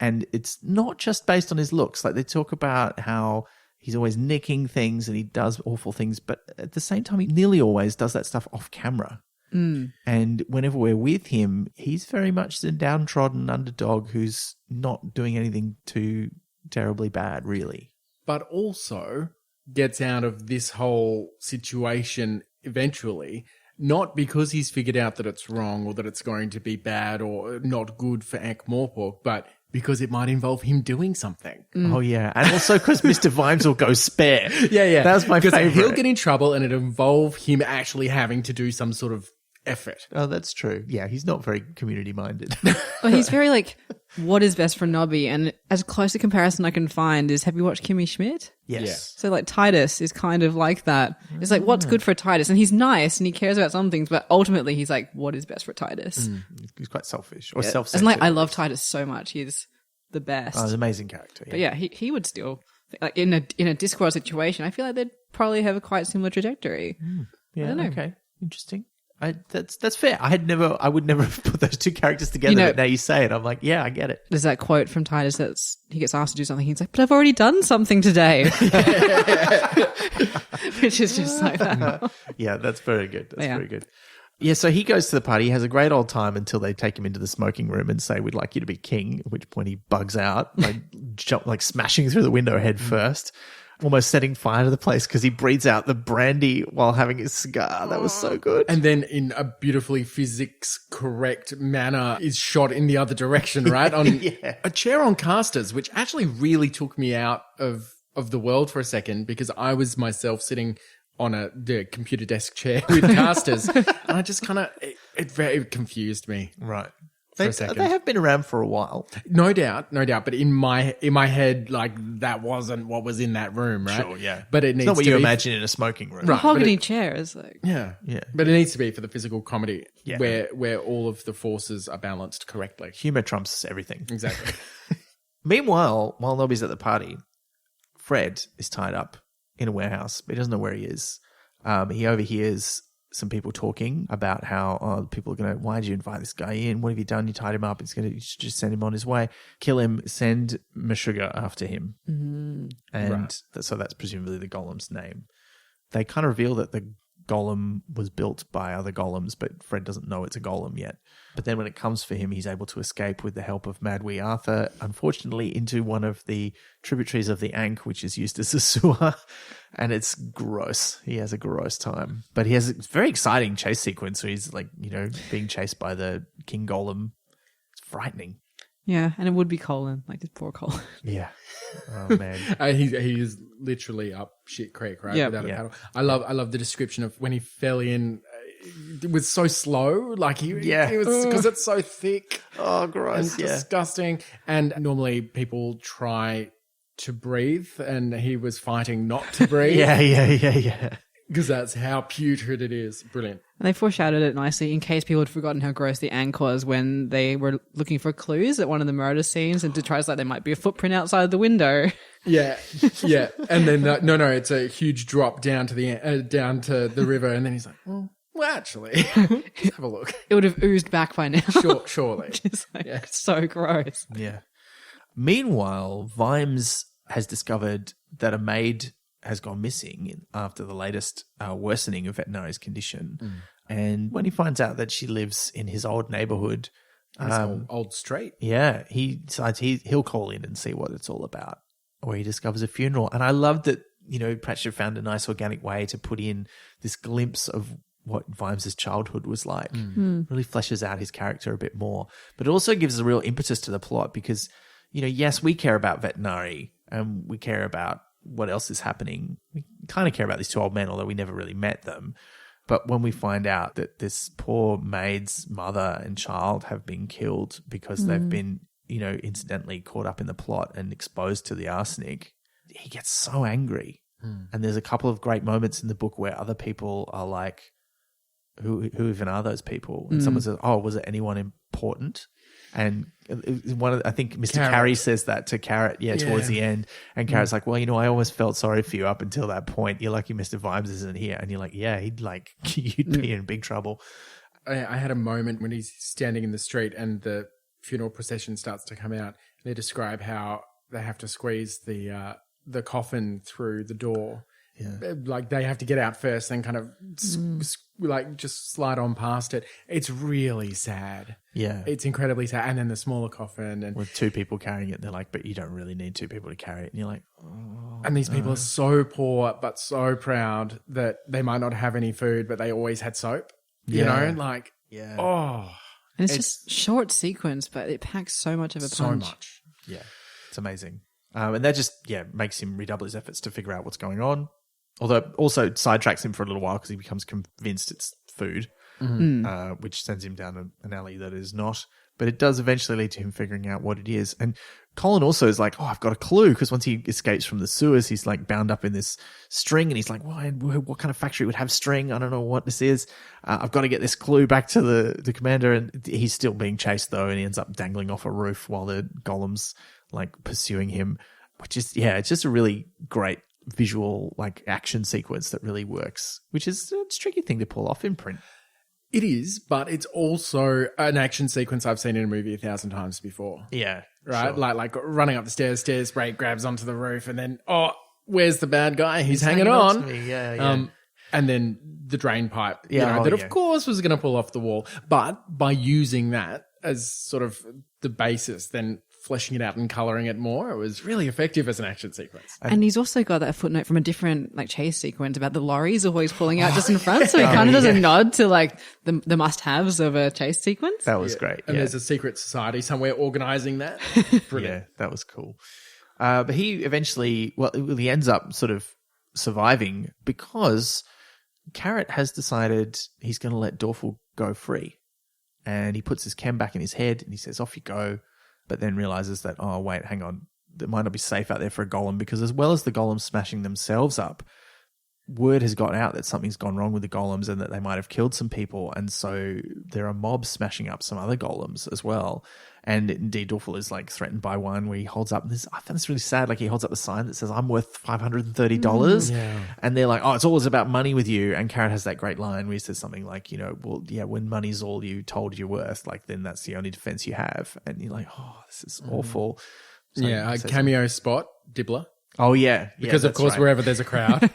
Speaker 2: and it's not just based on his looks. Like they talk about how he's always nicking things and he does awful things, but at the same time, he nearly always does that stuff off camera. And whenever we're with him, he's very much the downtrodden underdog who's not doing anything too terribly bad, really.
Speaker 3: but also gets out of this whole situation eventually, not because he's figured out that it's wrong or that it's going to be bad or not good for Ankh-Morpork, but because it might involve him doing something.
Speaker 2: Oh, yeah. And also because Mr. Vimes will go spare.
Speaker 3: Yeah.
Speaker 2: That was my favorite.
Speaker 3: Because he'll get in trouble and it'll involve him actually having to do some sort of effort.
Speaker 2: Oh, that's true. Yeah, he's not very community-minded.
Speaker 1: Well, he's very like, what is best for Nobby? And as close a comparison I can find is, have you watched Kimmy Schmidt?
Speaker 2: Yes.
Speaker 1: So like Titus is kind of like that. It's like, what's good for Titus? And he's nice and he cares about some things, but ultimately he's like, what is best for Titus?
Speaker 2: He's quite selfish or
Speaker 1: And
Speaker 2: self-centered.
Speaker 1: like, I love Titus so much. He's the best.
Speaker 2: Oh, he's an amazing character.
Speaker 1: But yeah, he would still, like in a Discworld situation, I feel like they'd probably have a quite similar trajectory.
Speaker 2: Yeah,
Speaker 1: I don't know.
Speaker 2: okay. Interesting. That's fair. I would never have put those two characters together,
Speaker 1: You know-
Speaker 2: but now you say it, I'm like, yeah, I get it.
Speaker 1: There's that quote from Titus that's, he gets asked to do something. He's like, but I've already done something today. Which is just like that.
Speaker 2: Yeah, that's very good. That's
Speaker 1: Yeah.
Speaker 2: very good. Yeah, so he goes to the party, he has a great old time until they take him into the smoking room and say, we'd like you to be king, at which point he bugs out, like smashing through the window head first, almost setting fire to the place because he breathes out the brandy while having his cigar. That was so good.
Speaker 3: And then in a beautifully physics correct manner is shot in the other direction, right? On a chair on casters, which actually really took me out of the world for a second because I was myself sitting on the computer desk chair with casters. And I just kind of, it very confused me.
Speaker 2: Right.
Speaker 3: For a second.
Speaker 2: They have been around for a while.
Speaker 3: No doubt. But in my head, like that wasn't what was in that room, right?
Speaker 2: Sure, yeah.
Speaker 3: But it needs
Speaker 2: It's not what
Speaker 3: to
Speaker 2: you
Speaker 3: be
Speaker 2: imagine in a smoking room.
Speaker 3: Right.
Speaker 1: Mahogany chair is like,
Speaker 3: Yeah.
Speaker 2: Yeah.
Speaker 3: But it needs to be for the physical comedy
Speaker 2: Yeah.
Speaker 3: where all of the forces are balanced correctly.
Speaker 2: Humor trumps everything.
Speaker 3: Exactly.
Speaker 2: Meanwhile, while Nobby's at the party, Fred is tied up in a warehouse, but he doesn't know where he is. He overhears some people talking about how people are going to, why did you invite this guy in? What have you done? You tied him up. You should just send him on his way. Kill him, send Meshuggah after him. Mm-hmm. And so that's presumably the golem's name. They kind of reveal that the golem was built by other golems, but Fred doesn't know it's a golem yet. But then when it comes for him, he's able to escape with the help of Mad Wee Arthur, unfortunately, into one of the tributaries of the Ankh, which is used as a sewer. And it's gross. He has a gross time. But he has a very exciting chase sequence where he's like, being chased by the King Golem. It's frightening.
Speaker 1: yeah, and it would be Colin, like this poor Colin.
Speaker 2: Yeah. Oh, man.
Speaker 3: He is literally up shit creek, right?
Speaker 1: Yeah.
Speaker 3: Without a
Speaker 2: Yeah.
Speaker 3: paddle. I love the description of when he fell in. It was so slow, like he was because it's so thick.
Speaker 2: Oh,
Speaker 3: And
Speaker 2: gross. Yeah.
Speaker 3: disgusting. And normally people try to breathe, and he was fighting not to breathe.
Speaker 2: Yeah.
Speaker 3: Because that's how putrid it is. Brilliant.
Speaker 1: And they foreshadowed it nicely in case people had forgotten how gross the Ankh was when they were looking for clues at one of the murder scenes and to try to say there might be a footprint outside the window.
Speaker 3: Yeah. And then no, it's a huge drop down to the river, and then he's like, well, actually, just have a look.
Speaker 1: It would have oozed back by now.
Speaker 3: Surely.
Speaker 1: It's like, so gross.
Speaker 2: Yeah. Meanwhile, Vimes has discovered that a maid has gone missing after the latest worsening of Veterinary's condition. And when he finds out that she lives in his old neighborhood,
Speaker 3: This old street.
Speaker 2: yeah, he decides he'll call in and see what it's all about. where he discovers a funeral. And I love that, Pratchett found a nice organic way to put in this glimpse of what Vimes' childhood was like. Really fleshes out his character a bit more. But it also gives a real impetus to the plot because, yes, we care about Veterinary and we care about what else is happening. We kind of care about these two old men, although we never really met them. But when we find out that this poor maid's mother and child have been killed because they've been, incidentally caught up in the plot and exposed to the arsenic, he gets so angry. And there's a couple of great moments in the book where other people are like, who even are those people? And someone says, oh, was it anyone important? And I think Mr. Carey says that to Carrot, towards the end. And Carrot's like, well, I always felt sorry for you up until that point. You're lucky Mr. Vimes isn't here. And you're like, yeah, you'd be in big trouble.
Speaker 3: I had a moment when he's standing in the street and the funeral procession starts to come out. And they describe how they have to squeeze the coffin through the door. Yeah. Like they have to get out first, then kind of just slide on past it. It's really sad.
Speaker 2: Yeah.
Speaker 3: It's incredibly sad. And then the smaller coffin. And
Speaker 2: with two people carrying it, they're like, but you don't really need two people to carry it. And you're like, oh.
Speaker 3: And these people are so poor, but so proud that they might not have any food, but they always had soap.
Speaker 2: Yeah.
Speaker 3: Oh.
Speaker 1: And it's just short sequence, but it packs so much of a punch.
Speaker 3: So much.
Speaker 2: Yeah. It's amazing. And that just, makes him redouble his efforts to figure out what's going on. Although also sidetracks him for a little while because he becomes convinced it's food, which sends him down an alley that is not. But it does eventually lead to him figuring out what it is. And Colin also is like, oh, I've got a clue, because once he escapes from the sewers, he's like bound up in this string and he's like, what kind of factory would have string? I don't know what this is. I've got to get this clue back to the commander. And he's still being chased though, and he ends up dangling off a roof while the golem's like pursuing him, which is, it's just a really great visual like action sequence that really works, which is a tricky thing to pull off in print.
Speaker 3: It is, but it's also an action sequence I've seen in a movie 1,000 times before.
Speaker 2: Yeah.
Speaker 3: Right?
Speaker 2: Sure.
Speaker 3: Like running up the stairs break, grabs onto the roof, and then, where's the bad guy? He's hanging on.
Speaker 2: To me. Yeah.
Speaker 3: And then the drain pipe, of course was going to pull off the wall. But by using that as sort of the basis, then fleshing it out and colouring it more, it was really effective as an action sequence.
Speaker 1: And he's also got that footnote from a different like chase sequence about the lorries always pulling out just in front, so he kind of does a nod to like the must-haves of a chase sequence.
Speaker 2: That was great.
Speaker 3: And there's a secret society somewhere organising that. Brilliant.
Speaker 2: Yeah, that was cool. But he eventually, he ends up sort of surviving because Carrot has decided he's going to let Dorfel go free. And he puts his chem back in his head and he says, off you go. But then realizes that, oh, wait, hang on, it might not be safe out there for a golem, because as well as the golems smashing themselves up, word has got out that something's gone wrong with the golems and that they might have killed some people. And so there are mobs smashing up some other golems as well. And indeed, Dorfel is like threatened by one where he holds up this. I found this really sad. Like he holds up the sign that says, I'm worth $530. And they're like, oh, it's always about money with you. And Carrot has that great line where he says something like, when money's all you told you're worth, like then that's the only defense you have. And you're like, oh, this is awful. So
Speaker 3: a cameo spot, Dibbler.
Speaker 2: Oh, yeah.
Speaker 3: Because, of course, wherever there's a crowd.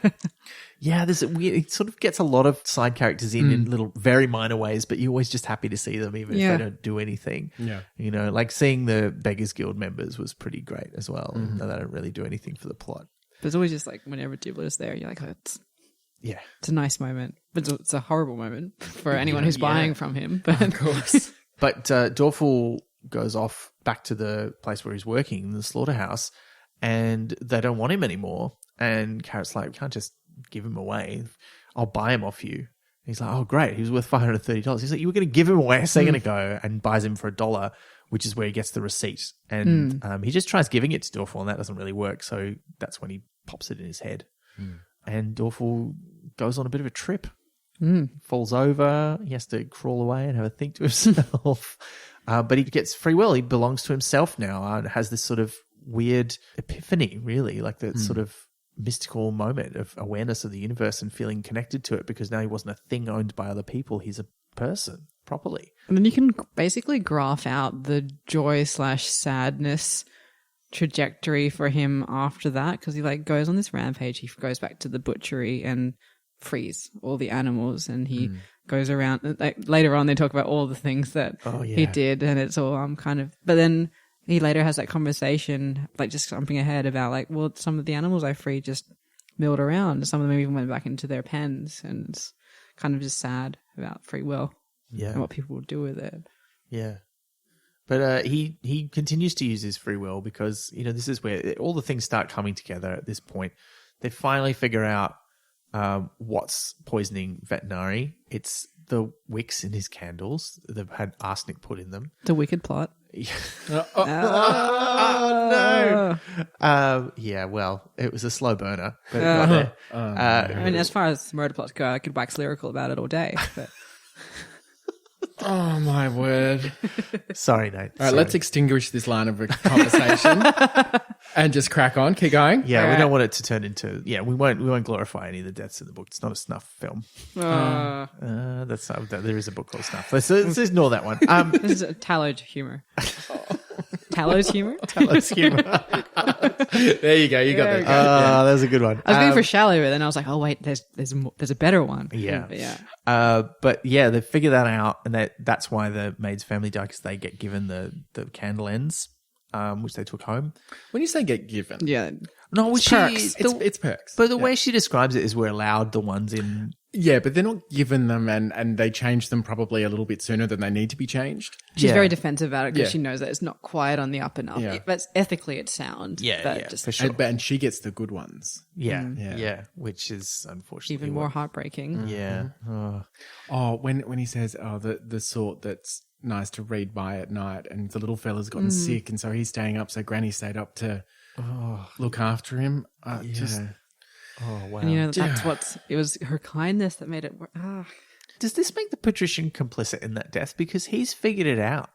Speaker 2: There's it sort of gets a lot of side characters in little, very minor ways, but you're always just happy to see them, even if they don't do anything. Yeah. Like seeing the Beggars Guild members was pretty great as well. They don't really do anything for the plot.
Speaker 1: But it's always just like whenever Dibbler's there, you're like, it's a nice moment. But it's a horrible moment for anyone who's buying from him. But
Speaker 3: of course.
Speaker 2: But Dorfel goes off back to the place where he's working, the slaughterhouse, and they don't want him anymore. And Carrot's like, we can't just give him away. I'll buy him off you. And he's like, oh, great. He was worth $530. He's like, you were going to give him away a second ago, and buys him for $1, which is where he gets the receipt. And he just tries giving it to Dorfel, and that doesn't really work. So that's when he pops it in his head. And Dorfel goes on a bit of a trip. Falls over. He has to crawl away and have a think to himself. But he gets free will. He belongs to himself now and has this sort of weird epiphany, really, like that sort of mystical moment of awareness of the universe and feeling connected to it, because now he wasn't a thing owned by other people. He's a person properly.
Speaker 1: And then you can basically graph out the joy/sadness trajectory for him after that, because he like goes on this rampage. He goes back to the butchery and frees all the animals, and he goes around. Like, later on, they talk about all the things that he did, and it's all kind of. But then he later has that conversation, like just jumping ahead about like, well, some of the animals I freed just milled around. Some of them even went back into their pens, and it's kind of just sad about free will and what people will do with it.
Speaker 2: Yeah. But he continues to use his free will because, this is where all the things start coming together at this point. They finally figure out what's poisoning Veterinary. It's the wicks in his candles. They've had arsenic put in them.
Speaker 1: The wicked plot.
Speaker 2: No. Yeah, well, it was a slow burner, but it got there.
Speaker 1: I mean, as far as murder plots go, I could wax lyrical about it all day. But
Speaker 3: Oh, my word.
Speaker 2: Sorry, Nate.
Speaker 3: All right, let's extinguish this line of conversation and just crack on. Keep going.
Speaker 2: Yeah, we don't want it to turn into. Yeah, we won't glorify any of the deaths in the book. It's not a snuff film. That's not, there is a book called Snuff. Let's ignore that one.
Speaker 1: this is Tallow's humor. Tallow's humor?
Speaker 2: Tallow's humor.
Speaker 3: There you go. You got that.
Speaker 2: That was a good one.
Speaker 1: I was going for shallow, but then I was like, oh wait, there's a better one.
Speaker 2: Yeah.
Speaker 1: But yeah.
Speaker 2: But yeah, they figure that out, and that's why the maid's family die, because they get given the candle ends, which they took home.
Speaker 3: When you say get given,
Speaker 1: Yeah.
Speaker 2: No,
Speaker 1: It's perks.
Speaker 3: it's perks.
Speaker 2: But the way she describes it is we're allowed the ones in.
Speaker 3: Yeah, but they're not given them, and they change them probably a little bit sooner than they need to be changed.
Speaker 1: She's
Speaker 2: Yeah.
Speaker 1: very defensive about it because
Speaker 3: Yeah.
Speaker 1: she knows that it's not quite on the up and up.
Speaker 3: Yeah.
Speaker 1: But ethically it's sound.
Speaker 2: Yeah,
Speaker 1: but
Speaker 2: yeah,
Speaker 1: just
Speaker 2: for sure.
Speaker 3: And she gets the good ones.
Speaker 2: Yeah, which is unfortunately
Speaker 1: even more heartbreaking.
Speaker 2: Yeah.
Speaker 3: Oh, when he says, the sort that's nice to read by at night, and the little fella's gotten sick, and so he's staying up, so Granny stayed up to look after him. Just
Speaker 2: Oh wow.
Speaker 1: And it was her kindness that made it work.
Speaker 2: Does this make the patrician complicit in that death? Because he's figured it out,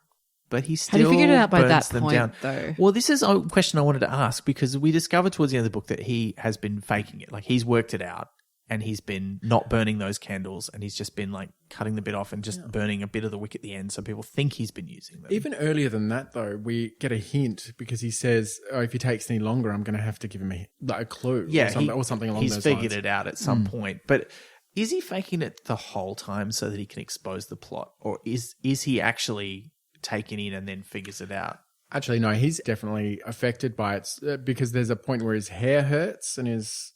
Speaker 2: but he still
Speaker 1: Had he figured it out by
Speaker 2: burns
Speaker 1: that
Speaker 2: them
Speaker 1: point,
Speaker 2: down.
Speaker 1: though?
Speaker 2: Well, this is a question I wanted to ask, because we discovered towards the end of the book that he has been faking it. Like, he's worked it out, and he's been not burning those candles, and he's just been like cutting the bit off and just burning a bit of the wick at the end, so people think he's been using them.
Speaker 3: even earlier than that, though, we get a hint because he says, if he takes any longer, I'm going to have to give him a clue, or something along those lines.
Speaker 2: He's figured it out at some point, but is he faking it the whole time so that he can expose the plot, or is he actually taken in and then figures it out?
Speaker 3: Actually, no, he's definitely affected by it because there's a point where his hair hurts and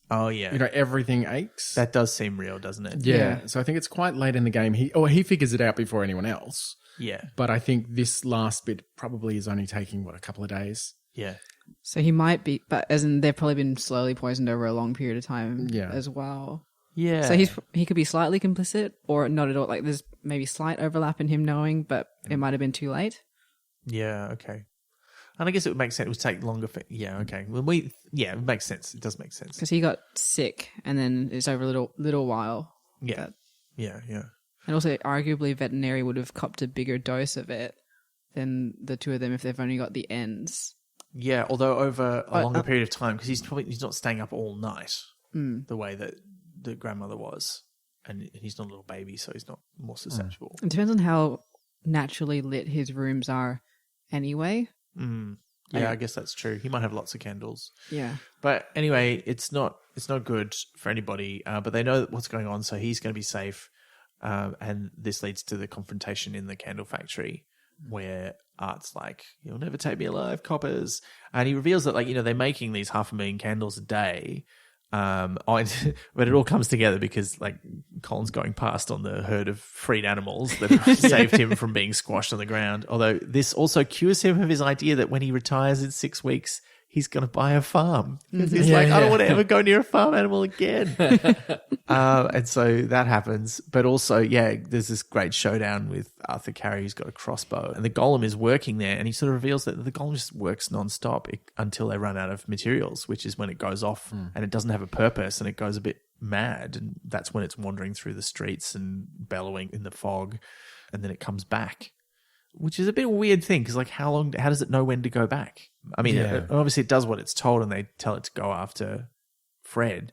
Speaker 3: everything aches.
Speaker 2: That does seem real, doesn't it?
Speaker 3: Yeah. So I think it's quite late in the game. He figures it out before anyone else.
Speaker 2: Yeah.
Speaker 3: But I think this last bit probably is only taking, a couple of days.
Speaker 2: Yeah.
Speaker 1: So he might be, but as in they've probably been slowly poisoned over a long period of time
Speaker 3: Yeah.
Speaker 1: as well.
Speaker 2: Yeah.
Speaker 1: So he could be slightly complicit or not at all. Like there's maybe slight overlap in him knowing, but it might have been too late.
Speaker 2: Yeah, okay. And I guess it would make sense. It would take longer for... Yeah, okay. It makes sense. It does make sense.
Speaker 1: Because he got sick and then it's over a little while.
Speaker 2: Yeah. Yeah.
Speaker 1: And also, arguably, Veterinary would have copped a bigger dose of it than the two of them if they've only got the ends.
Speaker 2: Yeah, although over a longer period of time, because he's not staying up all night the way that the grandmother was. And he's not a little baby, so he's not more susceptible.
Speaker 1: It depends on how naturally lit his rooms are anyway.
Speaker 2: Yeah, I guess that's true. He might have lots of candles.
Speaker 1: Yeah.
Speaker 2: But anyway, it's not good for anybody. But they know what's going on, so he's going to be safe. And this leads to the confrontation in the candle factory, where Art's like, "You'll never take me alive, coppers." And he reveals that, they're making these 500,000 candles a day. But it all comes together because Colin's going past on the herd of freed animals that saved him from being squashed on the ground. Although this also cures him of his idea that when he retires in 6 weeks, he's going to buy a farm. He's I don't want to ever go near a farm animal again. And so that happens. But also, there's this great showdown with Arthur Carey, who's got a crossbow. And the golem is working there. And he sort of reveals that the golem just works nonstop until they run out of materials, which is when it goes off and it doesn't have a purpose and it goes a bit mad. And that's when it's wandering through the streets and bellowing in the fog. And then it comes back. Which is a bit of a weird thing, because how does it know when to go back? I mean, obviously it does what it's told, and they tell it to go after Fred,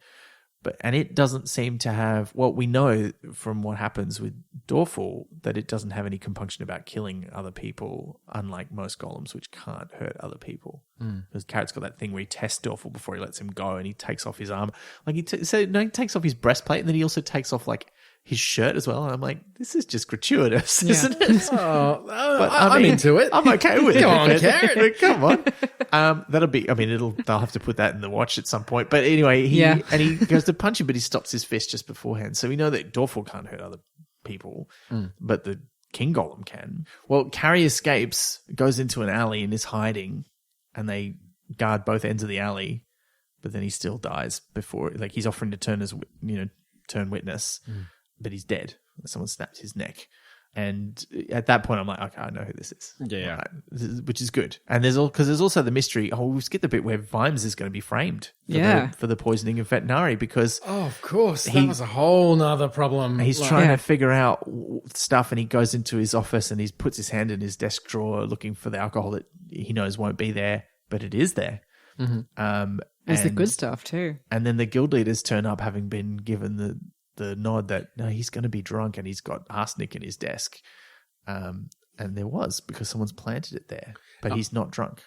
Speaker 2: and it doesn't seem to have. Well, we know from what happens with Dorful that it doesn't have any compunction about killing other people, unlike most golems, which can't hurt other people. Because Carrot's got that thing where he tests Dorful before he lets him go, and he takes off his armor. He takes off his breastplate, and then he also takes off his shirt as well. And I'm like, this is just gratuitous, isn't it?
Speaker 3: Oh,
Speaker 2: But
Speaker 3: I'm into it.
Speaker 2: I'm okay with it.
Speaker 3: Come on,
Speaker 2: but-
Speaker 3: Karen.
Speaker 2: but come on. That'll be. I mean, they'll have to put that in the watch at some point. But anyway, he goes to punch him, but he stops his fist just beforehand. So we know that Dorful can't hurt other people, but the King Golem can. Well, Carrie escapes, goes into an alley and is hiding, and they guard both ends of the alley. But then he still dies before, like he's offering to turn turn witness, but he's dead. Someone snapped his neck. And at that point, I'm like, okay, I know who this is.
Speaker 3: Yeah.
Speaker 2: Right, which is good. And there's also the mystery. Oh, we skip the bit where Vimes is going to be framed for the poisoning of Veterinari because
Speaker 3: Of course. That was a whole nother problem.
Speaker 2: he's trying to figure out stuff, and he goes into his office and he puts his hand in his desk drawer looking for the alcohol that he knows won't be there, but it is there.
Speaker 1: It's the good stuff too.
Speaker 2: And then the guild leaders turn up, having been given the nod that no, he's going to be drunk and he's got arsenic in his desk. And there was, because someone's planted it there, but he's not drunk.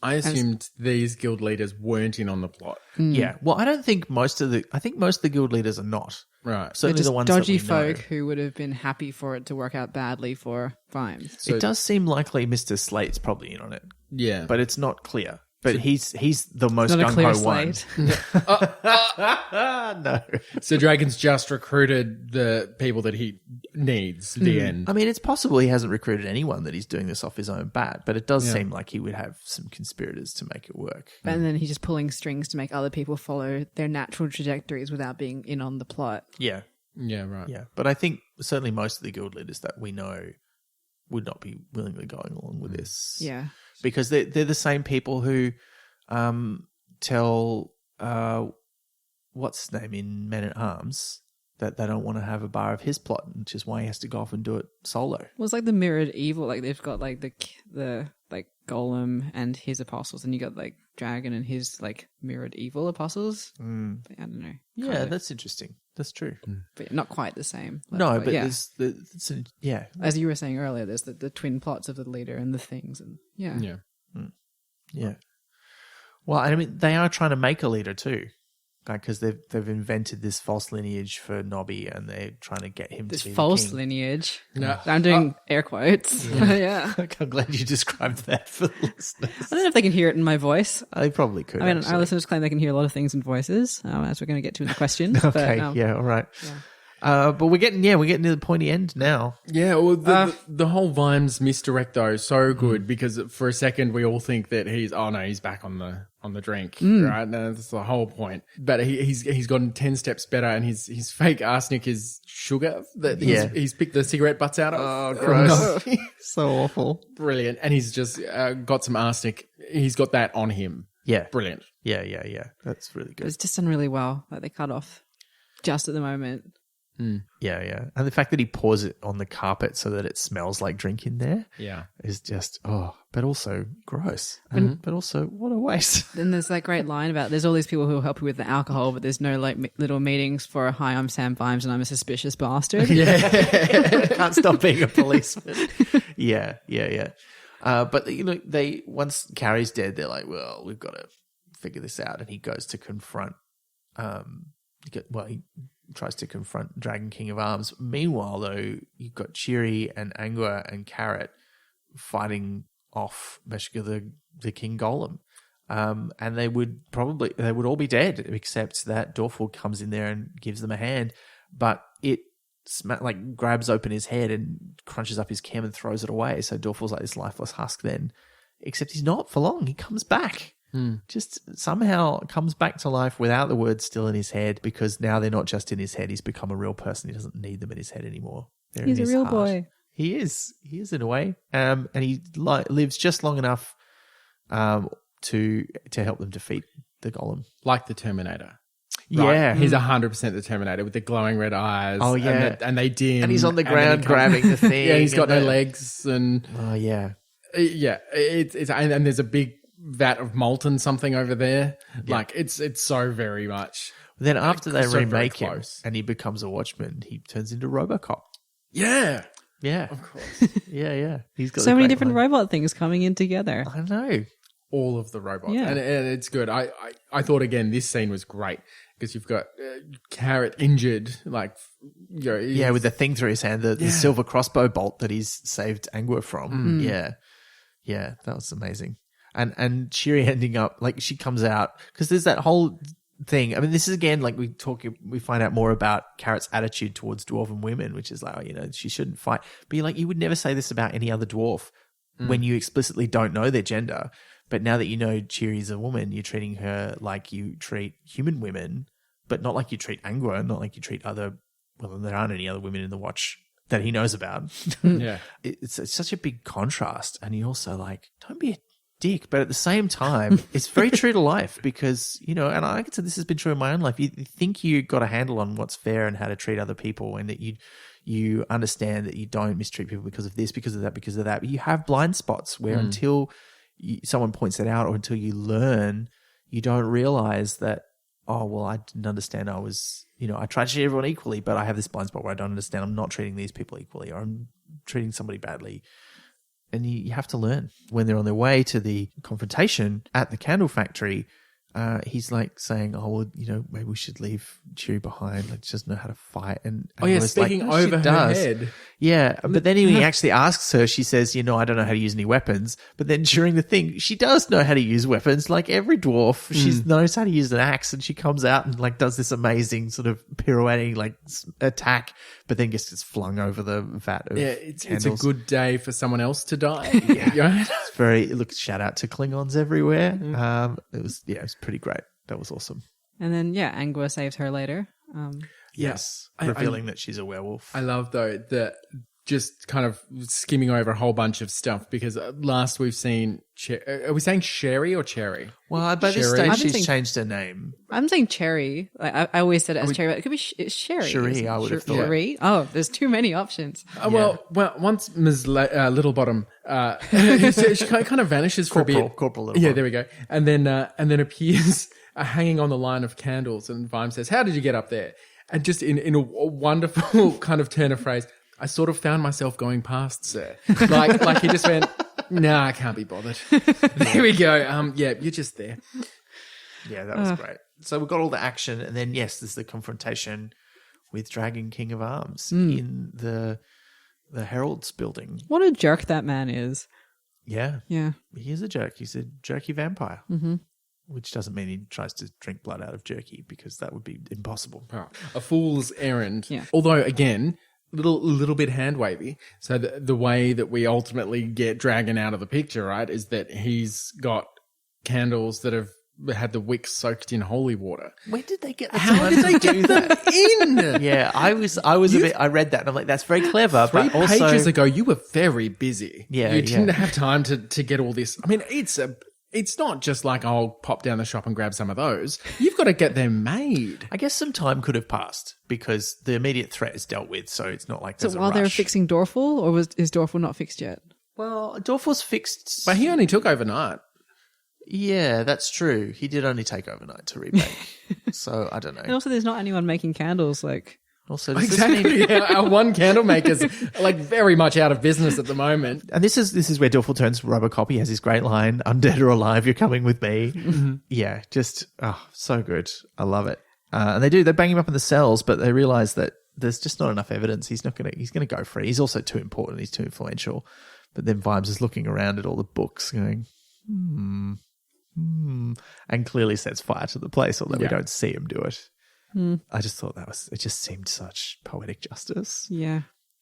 Speaker 3: I assumed these guild leaders weren't in on the plot.
Speaker 2: Yeah. Well, I think most of the guild leaders are not.
Speaker 3: Right.
Speaker 1: They're
Speaker 2: Certainly
Speaker 1: just
Speaker 2: the ones
Speaker 1: dodgy
Speaker 2: that we know.
Speaker 1: folk who would have been happy for it to work out badly for Vimes.
Speaker 2: It does seem likely Mr. Slate's probably in on it,
Speaker 3: Yeah.
Speaker 2: but it's not clear. But he's the most
Speaker 1: Not a clear
Speaker 2: gung-ho one.
Speaker 1: slate.
Speaker 2: No.
Speaker 3: So Dragon's just recruited the people that he needs, the end.
Speaker 2: I mean, it's possible he hasn't recruited anyone, that he's doing this off his own bat, but it does seem like he would have some conspirators to make it work.
Speaker 1: And then he's just pulling strings to make other people follow their natural trajectories without being in on the plot.
Speaker 2: Yeah.
Speaker 3: Yeah, right.
Speaker 2: Yeah. But I think certainly most of the guild leaders that we know would not be willingly going along with this.
Speaker 1: Yeah.
Speaker 2: Because they're the same people who tell what's his name in Men at Arms that they don't want to have a bar of his plot, which is why he has to go off and do it solo.
Speaker 1: Well, it's like the mirrored evil. Like they've got like the like Golem and his apostles, and you got like Dragon and his like mirrored evil apostles. I don't know.
Speaker 2: Yeah,
Speaker 1: Kind of.
Speaker 2: that's interesting. That's true.
Speaker 1: But not quite the same.
Speaker 2: No, but
Speaker 1: yeah.
Speaker 2: yeah.
Speaker 1: As you were saying earlier, there's the twin plots of the leader and the things, and yeah.
Speaker 2: Yeah. Well, I mean, they are trying to make a leader too, because they've invented this false lineage for Nobby, and they're trying to get him
Speaker 1: This
Speaker 2: to be
Speaker 1: false
Speaker 2: the king.
Speaker 1: lineage.
Speaker 3: No.
Speaker 1: I'm doing air quotes. Yeah.
Speaker 2: I'm glad you described that for the listeners.
Speaker 1: I don't know if they can hear it in my voice.
Speaker 2: They probably could.
Speaker 1: I mean,
Speaker 2: actually.
Speaker 1: our listeners claim they can hear a lot of things in voices, as we're going to get to in the question.
Speaker 2: Okay,
Speaker 1: but,
Speaker 2: yeah, all right. But we're getting to the pointy end now.
Speaker 3: Yeah, well, the whole Vimes misdirect though is so good because for a second we all think that he's back on the drink, right? No, that's the whole point. But he's gotten 10 steps better, and his fake arsenic is sugar that he's picked the cigarette butts out of.
Speaker 2: Oh, gross!
Speaker 3: No.
Speaker 2: So awful.
Speaker 3: Brilliant, and he's just got some arsenic. He's got that on him.
Speaker 2: Yeah,
Speaker 3: Brilliant.
Speaker 2: Yeah. That's really good.
Speaker 1: It's just done really well. Like they cut off just at the moment.
Speaker 2: Yeah. And the fact that he pours it on the carpet so that it smells like drink in there
Speaker 3: Yeah.
Speaker 2: is just, but also gross. But also, what a waste.
Speaker 1: Then there's that great line about there's all these people who will help you with the alcohol, but there's no like little meetings for, hi, I'm Sam Vimes and I'm a suspicious bastard.
Speaker 2: Can't stop being a policeman. Yeah. But, once Carrie's dead, they're like, well, we've got to figure this out. And he goes to confront, he tries to confront Dragon King of Arms. Meanwhile, though, you've got Cheery and Angua and Carrot fighting off Meshka the King Golem. And they would all be dead, except that Dorful comes in there and gives them a hand. But it grabs open his head and crunches up his chem and throws it away. So Dorful's like this lifeless husk then. Except he's not for long. He comes back. Just somehow comes back to life without the words still in his head, because now they're not just in his head. He's become a real person. He doesn't need them in his head anymore. They're
Speaker 1: He's
Speaker 2: in
Speaker 1: a
Speaker 2: his
Speaker 1: real
Speaker 2: heart.
Speaker 1: boy.
Speaker 2: He is in a way. And he lives just long enough to help them defeat the golem.
Speaker 3: Like the Terminator.
Speaker 2: Yeah.
Speaker 3: Right? He's 100% the Terminator with the glowing red eyes.
Speaker 2: Oh, yeah.
Speaker 3: And they dim.
Speaker 2: And he's on the
Speaker 3: and then
Speaker 2: ground
Speaker 3: he comes-
Speaker 2: grabbing the thing.
Speaker 3: Yeah, he's got no
Speaker 2: and
Speaker 3: legs. And
Speaker 2: Oh, yeah.
Speaker 3: yeah, it's and there's a big vat of molten something over there. Like it's so very much.
Speaker 2: Then after they
Speaker 3: So very
Speaker 2: remake him
Speaker 3: close.
Speaker 2: and he becomes a watchman, he turns into RoboCop.
Speaker 3: Yeah.
Speaker 2: Yeah.
Speaker 3: Of course.
Speaker 2: Yeah. He's got
Speaker 1: So
Speaker 2: a
Speaker 1: many
Speaker 2: great
Speaker 1: different
Speaker 2: line.
Speaker 1: robot things coming in together.
Speaker 2: I know.
Speaker 3: all of the robots.
Speaker 1: Yeah.
Speaker 3: And it's good. I thought, again, this scene was great because you've got Carrot injured, like, you know,
Speaker 2: Yeah, with the thing through his hand, the silver crossbow bolt that he's saved Angua from. Yeah, that was amazing. And Cheery ending up, like, she comes out, because there's that whole thing. I mean, this is, again, like, we find out more about Carrot's attitude towards dwarven women, which is like, oh, you know, she shouldn't fight. But you're like, you would never say this about any other dwarf when you explicitly don't know their gender. But now that you know Cheery's a woman, you're treating her like you treat human women, but not like you treat Angua, not like you treat other, well, there aren't any other women in the Watch that he knows about.
Speaker 3: Yeah.
Speaker 2: It's such a big contrast. And you also, like, don't be a dick. But at the same time, it's very true to life because, you know, and I can say this has been true in my own life. You think you got a handle on what's fair and how to treat other people, and that you understand that you don't mistreat people because of this, because of that, because of that. But you have blind spots where until someone points it out or until you learn, you don't realize that, oh, well, I didn't understand. I was, you know, I try to treat everyone equally, but I have this blind spot where I don't understand. I'm not treating these people equally, or I'm treating somebody badly. And you have to learn. When they're on their way to the confrontation at the candle factory, he's like saying, oh, well, you know, maybe we should leave Cheery behind. Like, she doesn't know how to fight. And
Speaker 3: speaking
Speaker 2: like,
Speaker 3: over her head.
Speaker 2: Yeah, but then he actually asks her, she says, you know, I don't know how to use any weapons. But then during the thing, she does know how to use weapons. Like every dwarf, she knows how to use an axe, and she comes out and like does this amazing sort of pirouetting like attack, but then gets flung over the vat of
Speaker 3: It's a
Speaker 2: candles.
Speaker 3: good day for someone else to die.
Speaker 2: It's very, look, shout out to Klingons everywhere. It was pretty great. That was awesome.
Speaker 1: And then, Angua saves her later.
Speaker 2: Yes. Revealing that she's a werewolf.
Speaker 3: I love, though, that just kind of skimming over a whole bunch of stuff, because last we've seen, are we saying Sherry or Cherry?
Speaker 2: Well, by this
Speaker 3: Sherry?
Speaker 2: stage, she's changed her name.
Speaker 1: I'm saying Cherry. Like, I always said it as Cherry, but it could be it's Sherry.
Speaker 2: Cheery, I would have thought.
Speaker 1: Sherry? Oh, there's too many options.
Speaker 3: Well, once Ms. Littlebottom, she kind of vanishes for a bit.
Speaker 2: Corporal Littlebottom.
Speaker 3: Yeah, there we go. And then appears hanging on the line of candles, and Vimes says, "How did you get up there?" And just in a wonderful kind of turn of phrase, I sort of found myself going past, sir. Like he just went, nah, I can't be bothered. There we go. You're just there.
Speaker 2: Yeah, that was great. So we've got all the action, and then, yes, there's the confrontation with Dragon King of Arms in the Herald's building.
Speaker 1: What a jerk that man is.
Speaker 2: Yeah.
Speaker 1: Yeah.
Speaker 2: He is a jerk. He's a jerky vampire. Mm-hmm. Which doesn't mean he tries to drink blood out of jerky, because that would be impossible.
Speaker 3: A fool's errand.
Speaker 1: Yeah.
Speaker 3: Although, again, little bit hand wavy. So the way that we ultimately get Dragon out of the picture, right, is that he's got candles that have had the wicks soaked in holy water.
Speaker 2: Where did they get the
Speaker 3: How
Speaker 2: time
Speaker 3: did
Speaker 2: to
Speaker 3: they
Speaker 2: do
Speaker 3: get
Speaker 2: that?
Speaker 3: them in?
Speaker 2: Yeah, I was a bit. I read that and I'm like, that's very clever.
Speaker 3: Three
Speaker 2: but also,
Speaker 3: pages ago, you were very busy.
Speaker 2: Yeah,
Speaker 3: you didn't have time to get all this. I mean, it's not just like, I'll pop down the shop and grab some of those. You've got to get them made.
Speaker 2: I guess some time could have passed because the immediate threat is dealt with, so it's not like there's
Speaker 1: So
Speaker 2: a
Speaker 1: while they were
Speaker 2: rush.
Speaker 1: fixing Dorful, or is Dorful not fixed yet?
Speaker 2: Well, Dorf was fixed.
Speaker 3: But he only took overnight.
Speaker 2: Yeah, that's true. He did only take overnight to remake. So I don't
Speaker 1: And
Speaker 2: know.
Speaker 1: also, there's not anyone making candles. Like,
Speaker 2: Also, does this mean-
Speaker 3: Exactly. Yeah, our one candle maker's like very much out of business at the moment.
Speaker 2: and this is where Dorfel turns Robocop. He has his great line, "Undead or alive, you're coming with me." Yeah, just so good. I love it. And they bang him up in the cells, but they realize that there's just not enough evidence. He's gonna go free. He's also too important. He's too influential. But then Vimes is looking around at all the books, going, and clearly sets fire to the place, although we don't see him do it. I just thought it just seemed such poetic justice.
Speaker 1: yeah.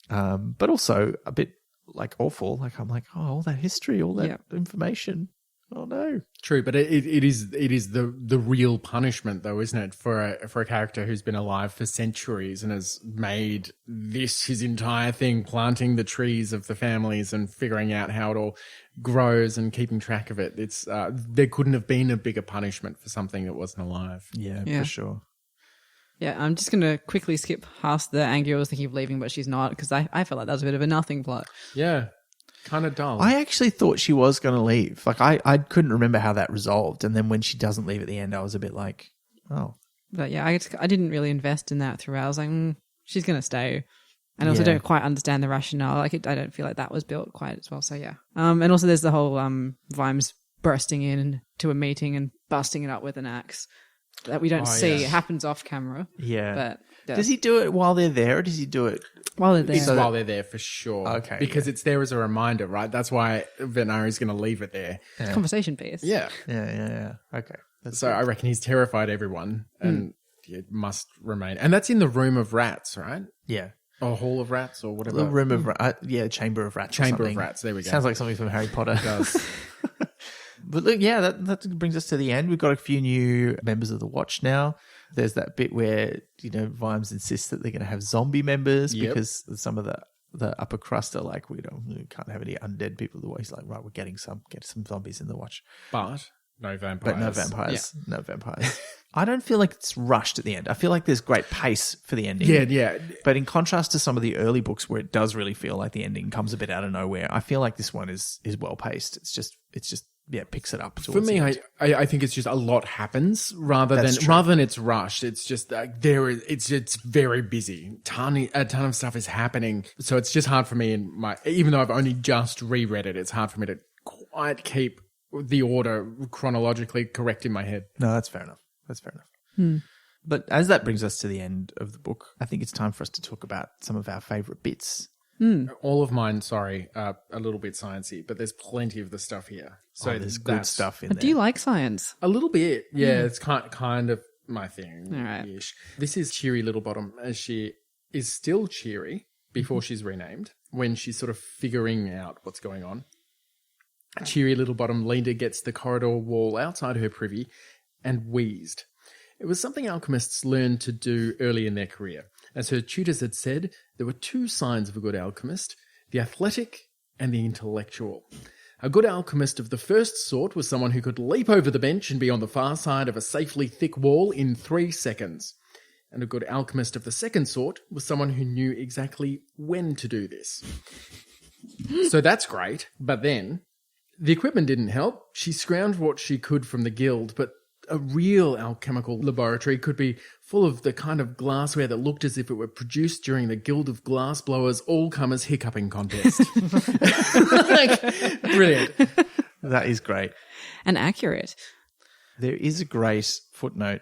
Speaker 2: But also a bit like awful. Like, I'm like, oh, all that history, all that information. Oh no.
Speaker 3: True, but it is the real punishment, though, isn't it, for a character who's been alive for centuries and has made this his entire thing, planting the trees of the families and figuring out how it all grows and keeping track of it. It's there couldn't have been a bigger punishment for something that wasn't alive.
Speaker 2: Yeah,
Speaker 1: Yeah.
Speaker 2: for sure.
Speaker 1: Yeah, I'm just going to quickly skip past the Angua was thinking of leaving, but she's not, because I felt like that was a bit of a nothing plot.
Speaker 3: Yeah, kind of dull.
Speaker 2: I actually thought she was going to leave. Like, I couldn't remember how that resolved. And then when she doesn't leave at the end, I was a bit like, oh.
Speaker 1: But yeah, I didn't really invest in that throughout. I was like, she's going to stay. And I also
Speaker 2: Yeah.
Speaker 1: don't quite understand the rationale. I don't feel like that was built quite as well. So yeah. And also there's the whole Vimes bursting in to a meeting and busting it up with an axe that we don't see.
Speaker 3: yeah.
Speaker 1: It happens off camera.
Speaker 2: Yeah.
Speaker 1: But
Speaker 2: Does he do it while they're there, or does he do it?
Speaker 1: while they're there?
Speaker 3: It's while they're there for sure.
Speaker 2: Okay,
Speaker 3: Because it's there as a reminder, right? That's why Veterinari's going to leave it there.
Speaker 1: Conversation piece.
Speaker 3: Yeah.
Speaker 2: Yeah. Okay. That's
Speaker 3: So I reckon he's terrified everyone and it must remain. And that's in the room of rats, right?
Speaker 2: yeah.
Speaker 3: Or hall of rats or whatever.
Speaker 2: The room of chamber of rats. or
Speaker 3: Chamber of
Speaker 2: something.
Speaker 3: rats. There we go.
Speaker 2: Sounds like something from Harry Potter.
Speaker 3: It does.
Speaker 2: But look, yeah, that brings us to the end. We've got a few new members of the Watch now. There's that bit where, Vimes insists that they're going to have zombie members
Speaker 3: Yep.
Speaker 2: because some of the upper crust are like, we can't have any undead people. The Watch. He's like, right, we're get some zombies in the Watch.
Speaker 3: But no vampires.
Speaker 2: But no vampires. No vampires. I don't feel like it's rushed at the end. I feel like there's great pace for the ending.
Speaker 3: Yeah.
Speaker 2: But in contrast to some of the early books where it does really feel like the ending comes a bit out of nowhere, I feel like this one is well paced. It's just picks it up.
Speaker 3: For me, I think it's just a lot happens rather than it's rushed. It's just like it's very busy. A ton of stuff is happening. So it's just hard for me even though I've only just reread it, it's hard for me to quite keep the order chronologically correct in my head.
Speaker 2: No, that's fair enough. But as that brings us to the end of the book, I think it's time for us to talk about some of our favourite bits.
Speaker 3: All of mine, a little bit sciencey, but there's plenty of the stuff here. So
Speaker 2: There's good stuff in there.
Speaker 1: Do you like science?
Speaker 3: A little bit, yeah. It's kind of my thing.
Speaker 1: All right.
Speaker 3: Ish. This is Cheery Littlebottom, as she is still Cheery before she's renamed, when she's sort of figuring out what's going on. Cheery Littlebottom leader gets the corridor wall outside her privy and wheezed. It was something alchemists learned to do early in their career. As her tutors had said, there were two signs of a good alchemist, the athletic and the intellectual. A good alchemist of the first sort was someone who could leap over the bench and be on the far side of a safely thick wall in 3 seconds. And a good alchemist of the second sort was someone who knew exactly when to do this. So that's great, but then the equipment didn't help. She scrounged what she could from the guild, but a real alchemical laboratory could be full of the kind of glassware that looked as if it were produced during the Guild of Glassblowers All-Comers Hiccuping Contest. Brilliant.
Speaker 2: That is great.
Speaker 1: And accurate.
Speaker 2: There is a great footnote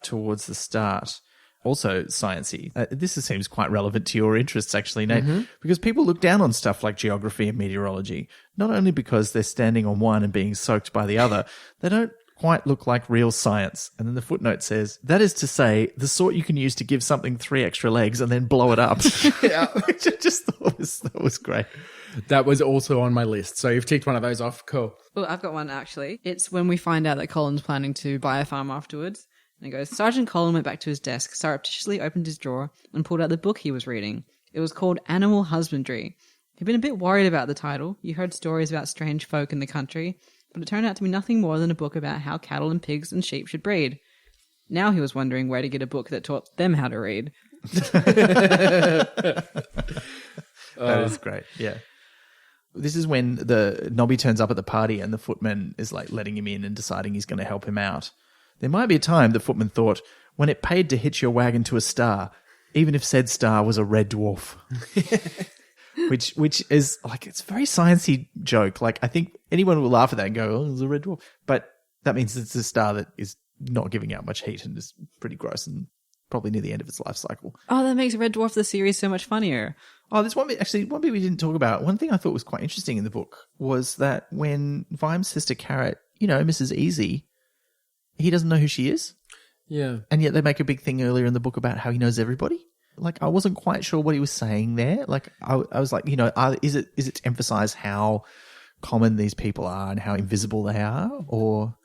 Speaker 2: towards the start, also sciencey. This seems quite relevant to your interests, actually, Nate, because people look down on stuff like geography and meteorology, not only because they're standing on one and being soaked by the other, they don't quite look like real science. And then the footnote says, that is to say, the sort you can use to give something 3 extra legs and then blow it up.
Speaker 3: Yeah.
Speaker 2: Which I just thought that was great.
Speaker 3: That was also on my list. So you've ticked one of those off. Cool.
Speaker 1: Well, I've got one, actually. It's when we find out that Colin's planning to buy a farm afterwards. And it goes, Sergeant Colin went back to his desk, surreptitiously opened his drawer, and pulled out the book he was reading. It was called Animal Husbandry. He'd been a bit worried about the title. You heard stories about strange folk in the country, but it turned out to be nothing more than a book about how cattle and pigs and sheep should breed. Now he was wondering where to get a book that taught them how to read.
Speaker 2: That is great, yeah. This is when the Nobby turns up at the party and the footman is like letting him in and deciding he's going to help him out. There might be a time, the footman thought, when it paid to hitch your wagon to a star, even if said star was a red dwarf. Which is like, it's a very sciencey joke. Like, I think anyone will laugh at that and go, oh, it's a red dwarf. But that means it's a star that is not giving out much heat and is pretty gross and probably near the end of its life cycle.
Speaker 1: Oh, that makes Red Dwarf the series so much funnier.
Speaker 2: Oh, there's one bit we didn't talk about. One thing I thought was quite interesting in the book was that when Vimes says to Carrot, Mrs. Easy, he doesn't know who she is.
Speaker 3: Yeah.
Speaker 2: And yet they make a big thing earlier in the book about how he knows everybody. Like, I wasn't quite sure what he was saying there. Like, I was like, is it to emphasize how common these people are and how invisible they are? Or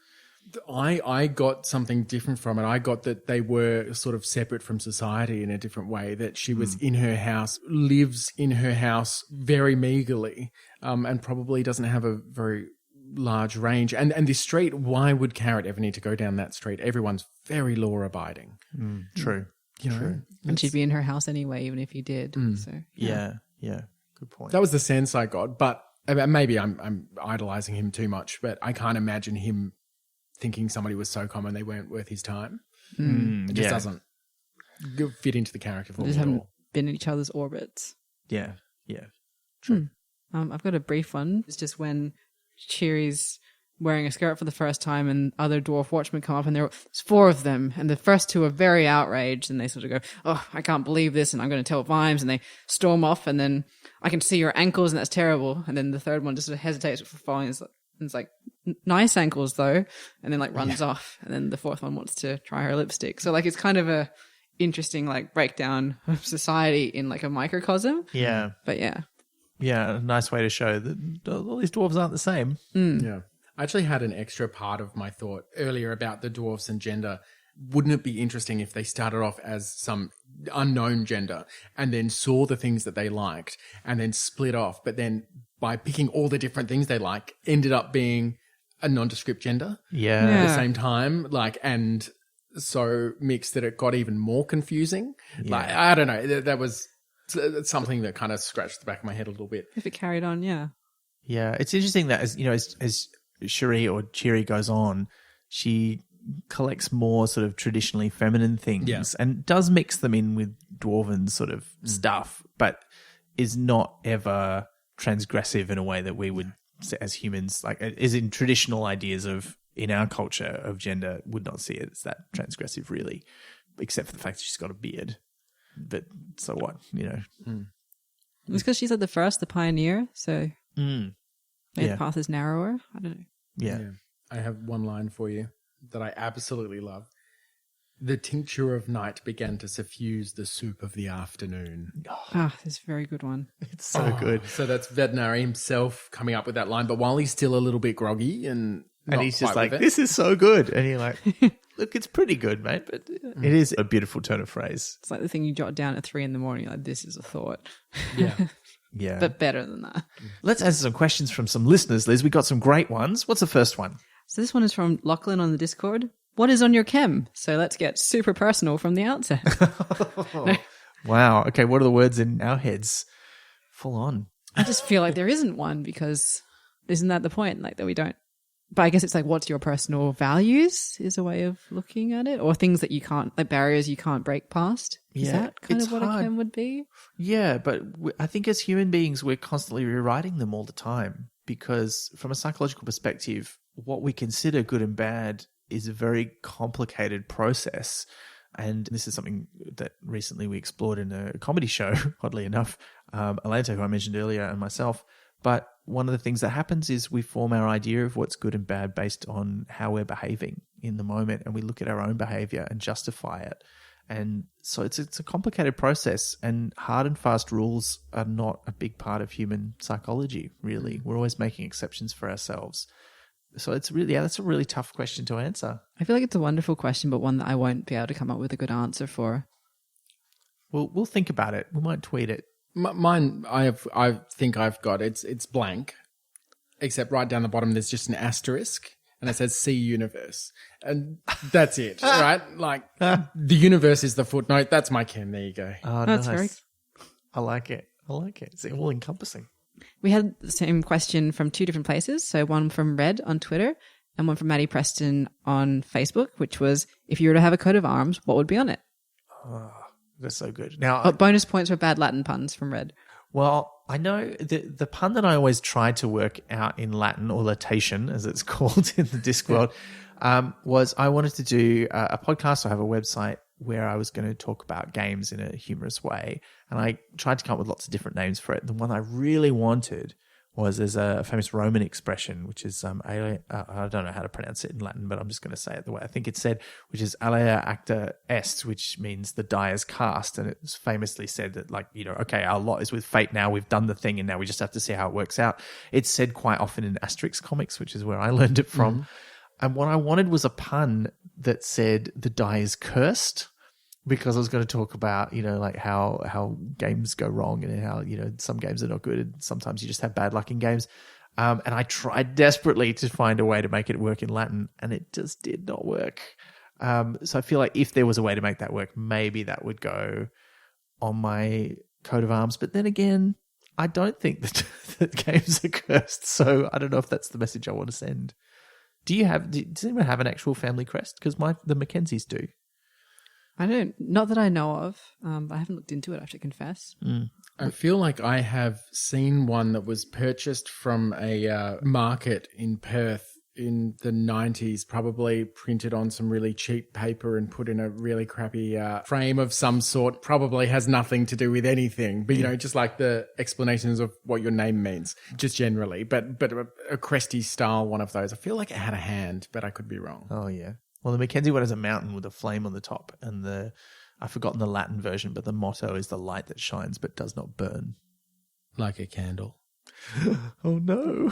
Speaker 3: I got something different from it. I got that they were sort of separate from society in a different way, that she was in her house, lives in her house very meagerly, and probably doesn't have a very large range. And this street, why would Carrot ever need to go down that street? Everyone's very law-abiding.
Speaker 2: True.
Speaker 3: True.
Speaker 1: And she'd be in her house anyway, even if he did. So
Speaker 2: Yeah. Good point.
Speaker 3: That was the sense I got. But maybe I'm idolizing him too much, but I can't imagine him thinking somebody was so common they weren't worth his time. It just doesn't fit into the character for
Speaker 1: They
Speaker 3: me
Speaker 1: just
Speaker 3: at
Speaker 1: haven't
Speaker 3: all.
Speaker 1: been in each other's orbits.
Speaker 2: Yeah.
Speaker 1: I've got a brief one. It's just when Cheery's wearing a skirt for the first time, and other dwarf watchmen come up, and there's 4 of them, and the first 2 are very outraged, and they sort of go, "Oh, I can't believe this," and I'm going to tell Vimes, and they storm off, and then I can see your ankles, and that's terrible. And then the third one just sort of hesitates before falling. It's like, nice ankles though, and then like runs off, and then the fourth one wants to try her lipstick. So like it's kind of a interesting like breakdown of society in like a microcosm.
Speaker 2: Yeah.
Speaker 1: But yeah.
Speaker 2: Yeah, a nice way to show that all these dwarves aren't the same.
Speaker 3: Yeah. I actually had an extra part of my thought earlier about the dwarves and gender. Wouldn't it be interesting if they started off as some unknown gender and then saw the things that they liked and then split off, but then by picking all the different things they like, ended up being a nondescript gender
Speaker 2: Yeah.
Speaker 3: at the same time, like, and so mixed that it got even more confusing. Like, I don't know, that was something that kind of scratched the back of my head a little bit.
Speaker 1: If it carried on, yeah.
Speaker 2: Yeah, it's interesting that as Cheery or Cheery goes on, she collects more sort of traditionally feminine things and does mix them in with dwarven sort of stuff, but is not ever transgressive in a way that we would, as humans, like is in traditional ideas of in our culture of gender, would not see it as that transgressive really, except for the fact that she's got a beard. But so what,
Speaker 1: It's because she's like the first, the pioneer, so maybe the path is narrower. I don't know.
Speaker 2: Yeah.
Speaker 3: I have one line for you that I absolutely love. The tincture of night began to suffuse the soup of the afternoon.
Speaker 1: That's a very good one.
Speaker 2: It's so good.
Speaker 3: So that's Veterinary himself coming up with that line, but while he's still a little bit groggy and
Speaker 2: he's just
Speaker 3: quite
Speaker 2: like,
Speaker 3: with it.
Speaker 2: this is so good. And you're like, look, it's pretty good, mate. But it is a beautiful turn of phrase.
Speaker 1: It's like the thing you jot down at 3 a.m. You're like, this is a thought.
Speaker 3: Yeah.
Speaker 2: Yeah.
Speaker 1: But better than that.
Speaker 2: Let's answer some questions from some listeners, Liz. We got some great ones. What's the first one?
Speaker 1: So this one is from Lachlan on the Discord. What is on your chem? So let's get super personal from the outset.
Speaker 2: Wow. Okay, what are the words in our heads? Full on.
Speaker 1: I just feel like there isn't one because isn't that the point? Like that we don't. But I guess it's like what's your personal values is a way of looking at it, or things that you can't, like barriers you can't break past. Is
Speaker 2: Yeah,
Speaker 1: that kind
Speaker 2: it's
Speaker 1: of what
Speaker 2: hard.
Speaker 1: a chem would be?
Speaker 2: Yeah, but I think as human beings, we're constantly rewriting them all the time because from a psychological perspective, what we consider good and bad is a very complicated process. And this is something that recently we explored in a comedy show, oddly enough, Atlanta, who I mentioned earlier, and myself. But one of the things that happens is we form our idea of what's good and bad based on how we're behaving in the moment, and we look at our own behavior and justify it. And so it's a complicated process, and hard and fast rules are not a big part of human psychology, really. We're always making exceptions for ourselves. So it's really, that's a really tough question to answer.
Speaker 1: I feel like it's a wonderful question, but one that I won't be able to come up with a good answer for.
Speaker 2: We'll think about it. We might tweet it.
Speaker 3: Mine, I think I've got it's blank, except right down the bottom there's just an asterisk, and it says "See universe," and that's it, right? Like the universe is the footnote. That's my chem. There you go.
Speaker 2: Oh,
Speaker 1: That's
Speaker 2: nice.
Speaker 1: very.
Speaker 2: I like it. It's all encompassing.
Speaker 1: We had the same question from 2 different places. So one from Red on Twitter and one from Maddie Preston on Facebook, which was, if you were to have a coat of arms, what would be on it?
Speaker 2: Oh, that's so good. Now,
Speaker 1: Oh, bonus points for bad Latin puns from Red.
Speaker 2: well, I know the pun that I always try to work out in Latin, or latation, as it's called in the Discworld, was I wanted to do a podcast. I have a website where I was going to talk about games in a humorous way. And I tried to come up with lots of different names for it. The one I really wanted was, there's a famous Roman expression, which is, I don't know how to pronounce it in Latin, but I'm just going to say it the way I think it's said, which is alea acta est, which means the die is cast. And it was famously said that, like, okay, our lot is with fate now. We've done the thing and now we just have to see how it works out. It's said quite often in Asterix comics, which is where I learned it from. And what I wanted was a pun that said the die is cursed, because I was going to talk about, like how games go wrong and how, some games are not good and sometimes you just have bad luck in games. And I tried desperately to find a way to make it work in Latin, and it just did not work. So I feel like if there was a way to make that work, maybe that would go on my coat of arms. But then again, I don't think that games are cursed. So I don't know if that's the message I want to send. Does anyone have an actual family crest? Because the Mackenzies do.
Speaker 1: I don't, not that I know of. I haven't looked into it, I have to confess.
Speaker 3: I feel like I have seen one that was purchased from a market in Perth in the 90s, probably printed on some really cheap paper and put in a really crappy frame of some sort. Probably has nothing to do with anything, but just like the explanations of what your name means, just generally. But a Cresty style one of those. I feel like it had a hand, but I could be wrong.
Speaker 2: Oh yeah. Well, the Mackenzie one is a mountain with a flame on the top, and I've forgotten the Latin version, but the motto is the light that shines but does not burn.
Speaker 3: Like a candle.
Speaker 2: Oh no.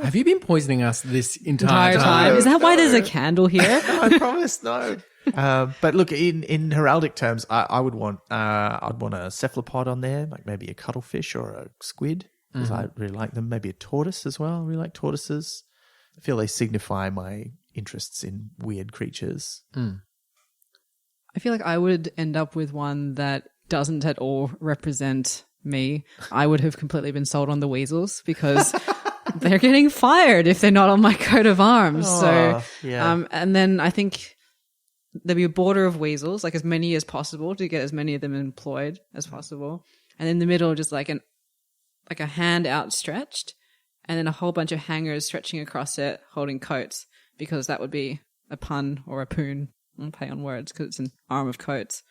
Speaker 3: Have you been poisoning us this entire time?
Speaker 1: Is that why there's a candle here?
Speaker 2: No, I promise, no. But look, in heraldic terms, I'd want a cephalopod on there, like maybe a cuttlefish or a squid, because I really like them. Maybe a tortoise as well. I really like tortoises. I feel they signify my interests in weird creatures.
Speaker 1: I feel like I would end up with one that doesn't at all represent me. I would have completely been sold on the weasels because they're getting fired if they're not on my coat of arms. And then I think there'll be a border of weasels, like as many as possible to get as many of them employed as possible. And in the middle, just like a hand outstretched, and then a whole bunch of hangers stretching across it, holding coats, because that would be a pun or a poon. I'll play on words because it's an arm of coats.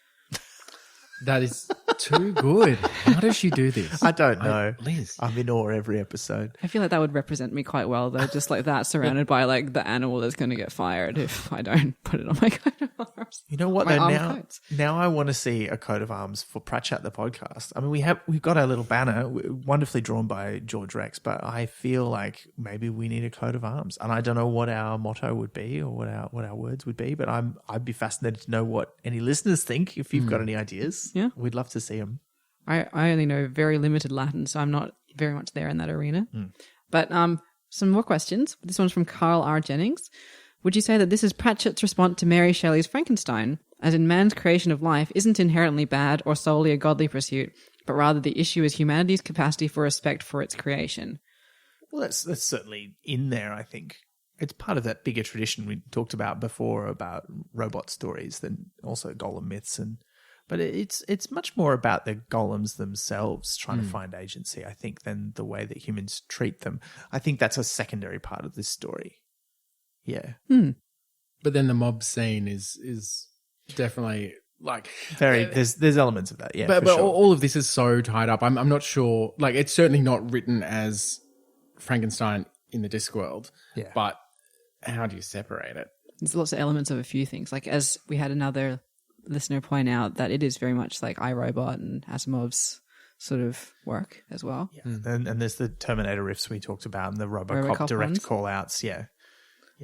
Speaker 3: That is too good. How does she do this?
Speaker 2: I don't know.
Speaker 3: Liz.
Speaker 2: I'm in awe every episode.
Speaker 1: I feel like that would represent me quite well, though, just like that, surrounded by like the animal that's going to get fired if I don't put it on my coat of arms.
Speaker 2: You know what?
Speaker 1: My
Speaker 2: Though,
Speaker 1: arm coats.
Speaker 2: now I want to see a coat of arms for Pratchett the podcast. I mean, we've got our little banner, wonderfully drawn by George Rex, but I feel like maybe we need a coat of arms, and I don't know what our motto would be or what our words would be. But I'd be fascinated to know what any listeners think. If you've got any ideas,
Speaker 1: Yeah.
Speaker 2: we'd love to see them.
Speaker 1: I only know very limited Latin, so I'm not very much there in that arena. But some more questions. This one's from Carl R. Jennings. Would you say that this is Pratchett's response to Mary Shelley's Frankenstein, as in man's creation of life isn't inherently bad or solely a godly pursuit, but rather the issue is humanity's capacity for respect for its creation?
Speaker 2: Well, that's certainly in there, I think. It's part of that bigger tradition we talked about before about robot stories, then also golem myths but it's much more about the golems themselves trying to find agency, I think, than the way that humans treat them. I think that's a secondary part of this story. Yeah.
Speaker 3: But then the mob scene is definitely like
Speaker 2: there's elements of that, yeah.
Speaker 3: But
Speaker 2: sure.
Speaker 3: all of this is so tied up. I'm not sure. Like, it's certainly not written as Frankenstein in the Discworld.
Speaker 2: Yeah.
Speaker 3: But how do you separate it?
Speaker 1: There's lots of elements of a few things. Like, as we had another listener point out, that it is very much like iRobot and Asimov's sort of work as well.
Speaker 2: Yeah. And there's the Terminator riffs we talked about and the Robocop direct
Speaker 1: ones.
Speaker 2: call-outs, yeah.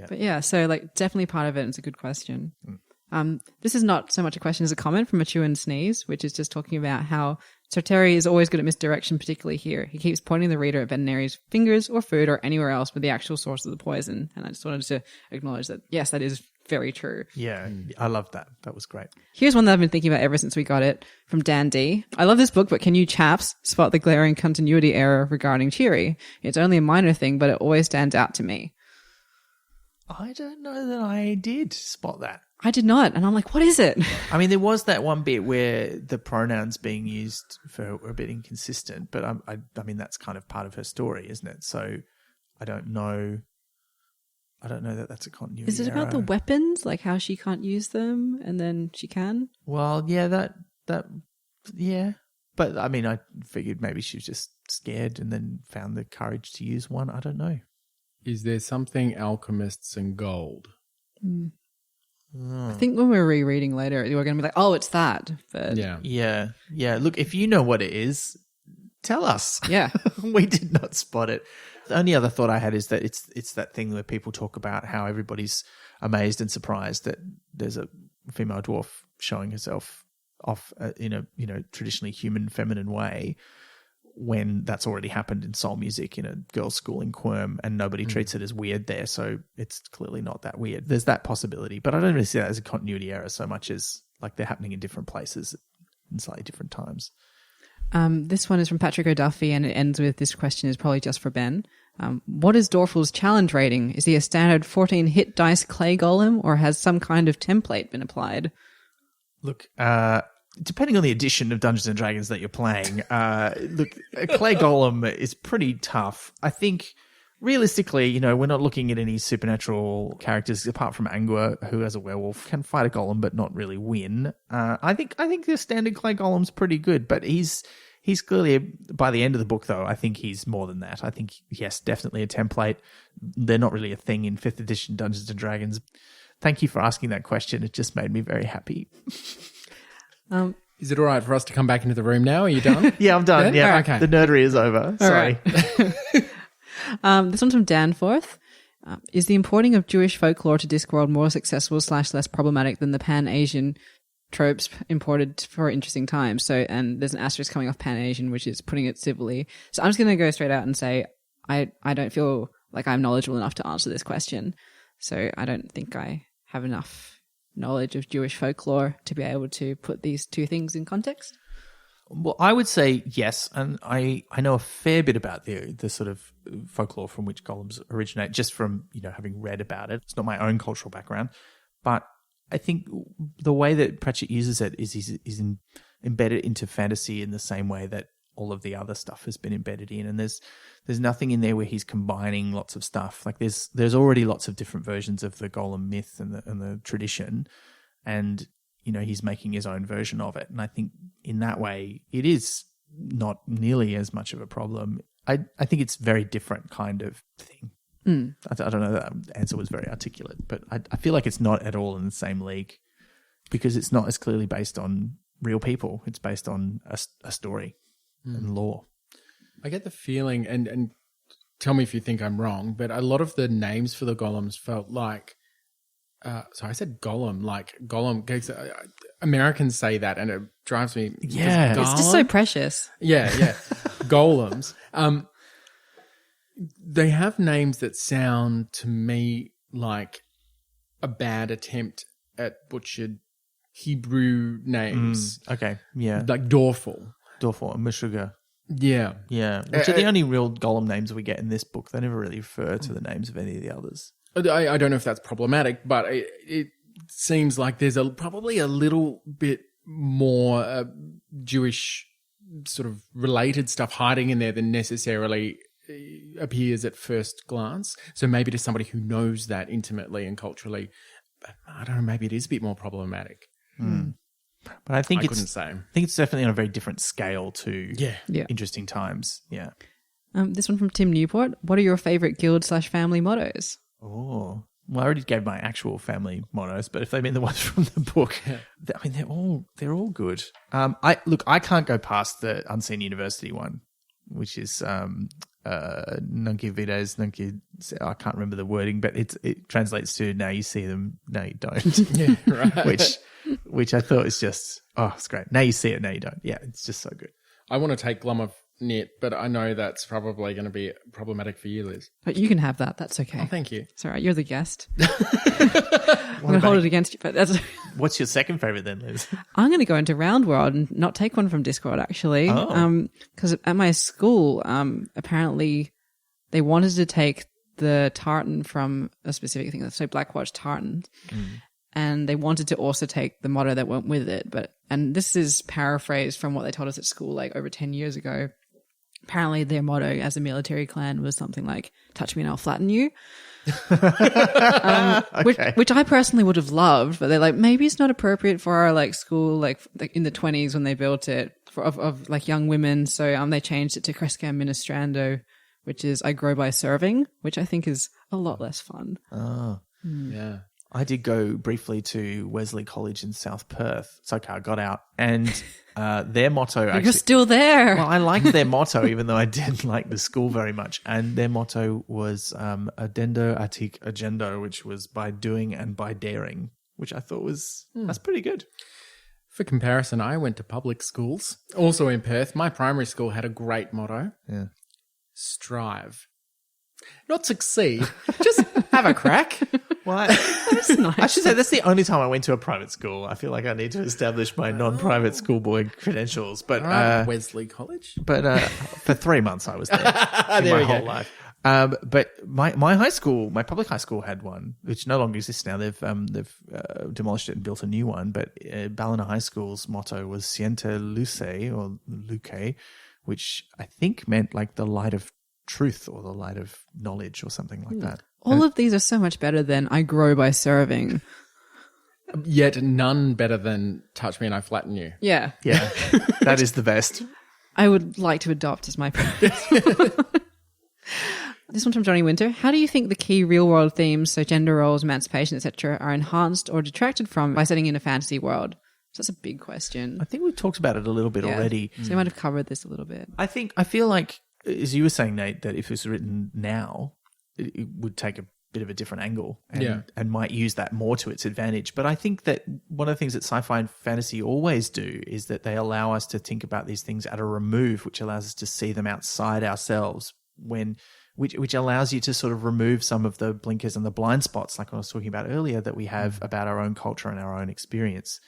Speaker 1: But yeah, so like definitely part of it. It's a good question. This is not so much a question as a comment from a Chew and Sneeze, which is just talking about how Sir Terry is always good at misdirection, particularly here. He keeps pointing the reader at veterinary's fingers or food or anywhere else with the actual source of the poison. And I just wanted to acknowledge that, yes, that is very true.
Speaker 2: Yeah, I love that. That was great.
Speaker 1: Here's one that I've been thinking about ever since we got it from Dan D. I love this book, but can you chaps spot the glaring continuity error regarding Cheery? It's only a minor thing, but it always stands out to me.
Speaker 2: I don't know that I did spot that.
Speaker 1: I did not. And I'm like, what is it?
Speaker 2: I mean, there was that one bit where the pronouns being used were a bit inconsistent, but I mean, that's kind of part of her story, isn't it? So I don't know that that's a continuity
Speaker 1: Is it about the weapons, like how she can't use them and then she can?
Speaker 2: Well, yeah, yeah. But I mean, I figured maybe she was just scared and then found the courage to use one. I don't know.
Speaker 3: Is there something alchemists and gold?
Speaker 1: I think when we're rereading later, we're going to be like, oh, it's that. But
Speaker 2: Yeah. Look, if you know what it is, tell us.
Speaker 1: Yeah.
Speaker 2: We did not spot it. The only other thought I had is that it's that thing where people talk about how everybody's amazed and surprised that there's a female dwarf showing herself off in a traditionally human feminine way, when that's already happened in soul music in a girls' school in Quirm, and nobody treats it as weird there, so it's clearly not that weird. There's that possibility, but I don't really see that as a continuity error so much as like they're happening in different places in slightly different times.
Speaker 1: This one is from Patrick O'Duffy, and it ends with, this question is probably just for Ben. What is Dorful's challenge rating? Is he a standard 14 hit dice clay golem, or has some kind of template been applied?
Speaker 2: Look, depending on the edition of Dungeons & Dragons that you're playing, look, a clay golem is pretty tough. I think realistically, we're not looking at any supernatural characters apart from Angua, who as a werewolf can fight a golem but not really win. I think the standard clay golem's pretty good, but he's clearly, by the end of the book, though, I think he's more than that. I think, yes, definitely a template. They're not really a thing in 5th edition Dungeons & Dragons. Thank you for asking that question. It just made me very happy.
Speaker 3: Is it all right for us to come back into the room now? Are you done?
Speaker 2: Yeah, I'm done. Yeah,
Speaker 3: Okay.
Speaker 2: The nerdery is over. Sorry.
Speaker 1: This one's from Danforth. Is the importing of Jewish folklore to Discworld more successful / less problematic than the Pan-Asian tropes imported for interesting times? So, and there's an asterisk coming off Pan-Asian, which is putting it civilly. So I'm just going to go straight out and say I don't feel like I'm knowledgeable enough to answer this question. So I don't think I have enough knowledge of Jewish folklore to be able to put these two things in context.
Speaker 2: Well, I would say yes, and I know a fair bit about the sort of folklore from which golems originate, just from having read about it. It's not my own cultural background, but I think the way that Pratchett uses it is embedded into fantasy in the same way that all of the other stuff has been embedded in, and there's nothing in there where he's combining lots of stuff. Like there's already lots of different versions of the golem myth and the tradition, and he's making his own version of it. And I think in that way, it is not nearly as much of a problem. I think it's a very different kind of thing. I don't know, that answer was very articulate, but I feel like it's not at all in the same league because it's not as clearly based on real people. It's based on a story and lore.
Speaker 3: I get the feeling, and tell me if you think I'm wrong, but a lot of the names for the golems felt like so I said golem, like golem. Americans say that, and it drives me.
Speaker 2: Yeah,
Speaker 1: it's just so precious.
Speaker 3: Yeah. Golems. They have names that sound to me like a bad attempt at butchered Hebrew names.
Speaker 2: Okay, yeah,
Speaker 3: like Dorful
Speaker 2: and Meshuggah.
Speaker 3: Yeah.
Speaker 2: Which are the only real golem names we get in this book. They never really refer to the names of any of the others.
Speaker 3: I don't know if that's problematic, but it seems like there's probably a little bit more Jewish sort of related stuff hiding in there than necessarily appears at first glance. So maybe to somebody who knows that intimately and culturally, I don't know, maybe it is a bit more problematic.
Speaker 2: But I think
Speaker 3: couldn't say.
Speaker 2: I think it's definitely on a very different scale to
Speaker 1: Yeah.
Speaker 2: interesting times. Yeah.
Speaker 1: This one from Tim Newport. What are your favorite guild / family mottos?
Speaker 2: Oh, well, I already gave my actual family mottos, but if they mean the ones from the book, I mean, they're all good. I can't go past the Unseen University one, which is Nunci Vides, Nunci. I can't remember the wording, but it translates to "Now you see them, now you don't."
Speaker 3: Yeah, right.
Speaker 2: which I thought is just it's great. Now you see it, now you don't. Yeah, it's just so good.
Speaker 3: I want to take glum of knit, but I know that's probably going to be problematic for you, Liz.
Speaker 1: But you can have that. That's okay.
Speaker 3: Oh, thank you.
Speaker 1: It's all right. You're the guest. I'm going to hold it against you, but that's.
Speaker 2: What's your second favorite then, Liz?
Speaker 1: I'm going to go into Round World and not take one from Discworld, actually. Because at my school, apparently they wanted to take the tartan from a specific thing, so Blackwatch tartan. And they wanted to also take the motto that went with it. And this is paraphrased from what they told us at school like over 10 years ago. Apparently their motto as a military clan was something like, touch me and I'll flatten you.
Speaker 2: Okay.
Speaker 1: Which I personally would have loved, but they're like, maybe it's not appropriate for our like school, like in the 20s when they built it of like young women. So they changed it to Crescam Ministrando, which is I grow by serving, which I think is a lot less fun.
Speaker 3: Yeah.
Speaker 2: I did go briefly to Wesley College in South Perth. It's okay, I got out. And their motto actually...
Speaker 1: You're still there.
Speaker 2: Well, I liked their motto, even though I didn't like the school very much. And their motto was Adendo Atik Agendo, which was by doing and by daring, which I thought was... That's pretty good.
Speaker 3: For comparison, I went to public schools, also in Perth. My primary school had a great motto.
Speaker 2: Yeah.
Speaker 3: Strive. Not succeed, just have a crack.
Speaker 2: Well,
Speaker 1: That's nice.
Speaker 2: I should say that's the only time I went to a private school. I feel like I need to establish my non-private schoolboy credentials. But
Speaker 3: Wesley College.
Speaker 2: But for 3 months I was there in
Speaker 3: There
Speaker 2: my
Speaker 3: we
Speaker 2: whole
Speaker 3: go.
Speaker 2: life. But my high school, my public high school had one, which no longer exists now. They've demolished it and built a new one. But Ballina High School's motto was Siente Luce or Luce, which I think meant like the light of truth or the light of knowledge or something like that.
Speaker 1: All of these are so much better than I grow by serving.
Speaker 3: Yet none better than touch me and I flatten you.
Speaker 1: Yeah.
Speaker 2: Yeah, that is the best.
Speaker 1: I would like to adopt as my This one from Johnny Winter. How do you think the key real-world themes, so gender roles, emancipation, etc., are enhanced or detracted from by setting in a fantasy world? So that's a big question.
Speaker 2: I think we've talked about it a little bit already.
Speaker 1: So we might have covered this a little bit.
Speaker 2: I feel like, as you were saying, Nate, that if it was written now, it would take a bit of a different angle and might use that more to its advantage. But I think that one of the things that sci-fi and fantasy always do is that they allow us to think about these things at a remove, which allows us to see them outside ourselves which allows you to sort of remove some of the blinkers and the blind spots, like I was talking about earlier, that we have about our own culture and our own experience.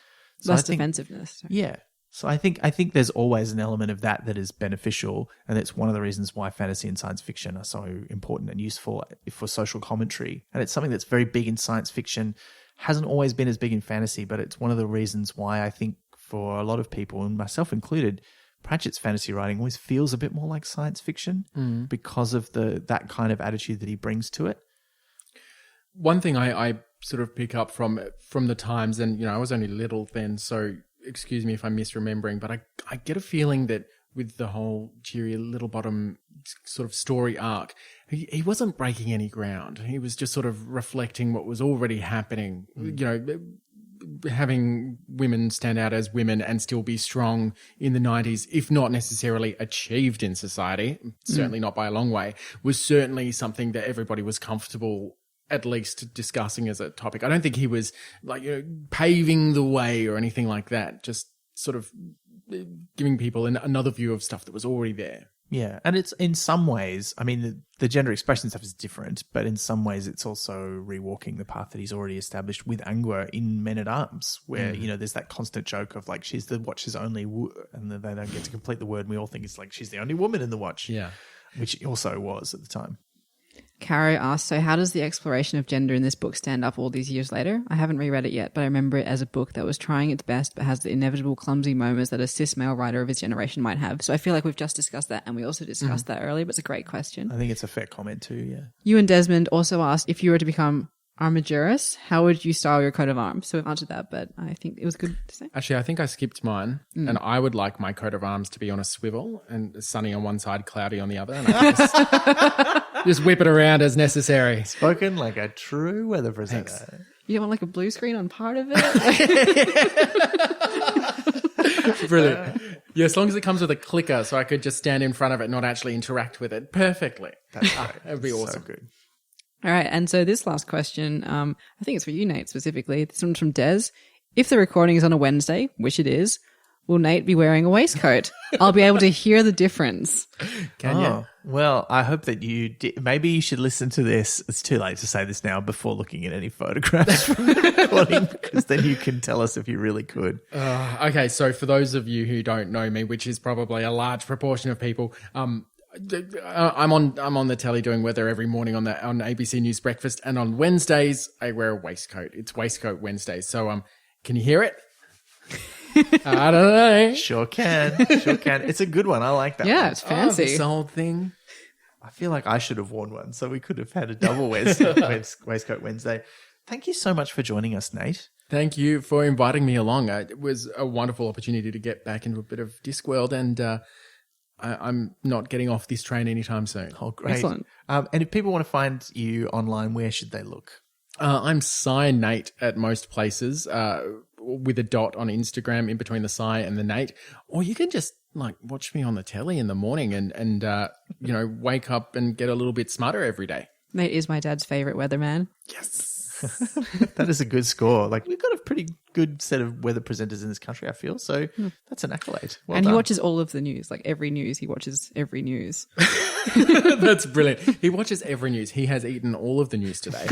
Speaker 2: So
Speaker 1: Less defensiveness. Sorry.
Speaker 2: Yeah. So I think there's always an element of that is beneficial, and it's one of the reasons why fantasy and science fiction are so important and useful for social commentary. And it's something that's very big in science fiction, hasn't always been as big in fantasy, but it's one of the reasons why I think for a lot of people, and myself included, Pratchett's fantasy writing always feels a bit more like science fiction because of that kind of attitude that he brings to it.
Speaker 3: One thing I sort of pick up from the times, and I was only little then, so excuse me if I'm misremembering, but I get a feeling that with the whole Cheery Littlebottom sort of story arc, he wasn't breaking any ground. He was just sort of reflecting what was already happening. Having women stand out as women and still be strong in the 90s, if not necessarily achieved in society, certainly not by a long way, was certainly something that everybody was comfortable at least discussing as a topic. I don't think he was paving the way or anything like that, just sort of giving people another view of stuff that was already there.
Speaker 2: Yeah, and it's in some ways, I mean, the gender expression stuff is different, but in some ways it's also rewalking the path that he's already established with Angua in Men-at-Arms, where, there's that constant joke of like, she's the Watch's only, and then they don't get to complete the word, and we all think it's like, she's the only woman in the Watch.
Speaker 3: Yeah.
Speaker 2: Which he also was at the time.
Speaker 1: Caro asks, so how does the exploration of gender in this book stand up all these years later? I haven't reread it yet, but I remember it as a book that was trying its best but has the inevitable clumsy moments that a cis male writer of his generation might have. So I feel like we've just discussed that, and we also discussed that earlier, but it's a great question.
Speaker 2: I think it's a fair comment too, yeah.
Speaker 1: You and Desmond also asked, if you were to become Armigerus, how would you style your coat of arms? So we've answered that, but I think it was good to say.
Speaker 3: Actually, I think I skipped mine, and I would like my coat of arms to be on a swivel and sunny on one side, cloudy on the other, and I just whip it around as necessary.
Speaker 2: Spoken like a true weather presenter.
Speaker 1: You don't want like a blue screen on part of it?
Speaker 3: Brilliant. Yeah, as long as it comes with a clicker so I could just stand in front of it and not actually interact with it perfectly.
Speaker 2: That's great.
Speaker 3: That would be awesome.
Speaker 2: So good.
Speaker 1: All right, and so this last question, I think it's for you, Nate, specifically. This one's from Des. If the recording is on a Wednesday, which it is, will Nate be wearing a waistcoat? I'll be able to hear the difference.
Speaker 2: Can you? Well, I hope that you did. Maybe you should listen to this. It's too late to say this now before looking at any photographs from the recording, because then you can tell us if you really could.
Speaker 3: Okay, so for those of you who don't know me, which is probably a large proportion of people, I'm on the telly doing weather every morning on ABC News Breakfast, and on Wednesdays I wear a waistcoat. It's Waistcoat Wednesdays. So can you hear it? I don't know.
Speaker 2: Sure can. It's a good one. I like that.
Speaker 1: Yeah,
Speaker 2: one.
Speaker 1: it's fancy.
Speaker 3: This whole thing.
Speaker 2: I feel like I should have worn one, so we could have had a double Waistcoat Wednesday. Thank you so much for joining us, Nate.
Speaker 3: Thank you for inviting me along. It was a wonderful opportunity to get back into a bit of Discworld, and I'm not getting off this train anytime soon.
Speaker 2: Oh, great.
Speaker 1: Excellent.
Speaker 2: And if people want to find you online, where should they look?
Speaker 3: I'm Sci Nate at most places, with a dot on Instagram in between the Sci and the Nate. Or you can just watch me on the telly in the morning and wake up and get a little bit smarter every day.
Speaker 1: Nate is my dad's favorite weatherman.
Speaker 3: Yes.
Speaker 2: That is a good score. We've got a pretty good set of weather presenters in this country, I feel. So that's an accolade. Well
Speaker 1: and
Speaker 2: done.
Speaker 1: he watches all of the news, every news. He watches every news.
Speaker 3: That's brilliant. He watches every news. He has eaten all of the news today.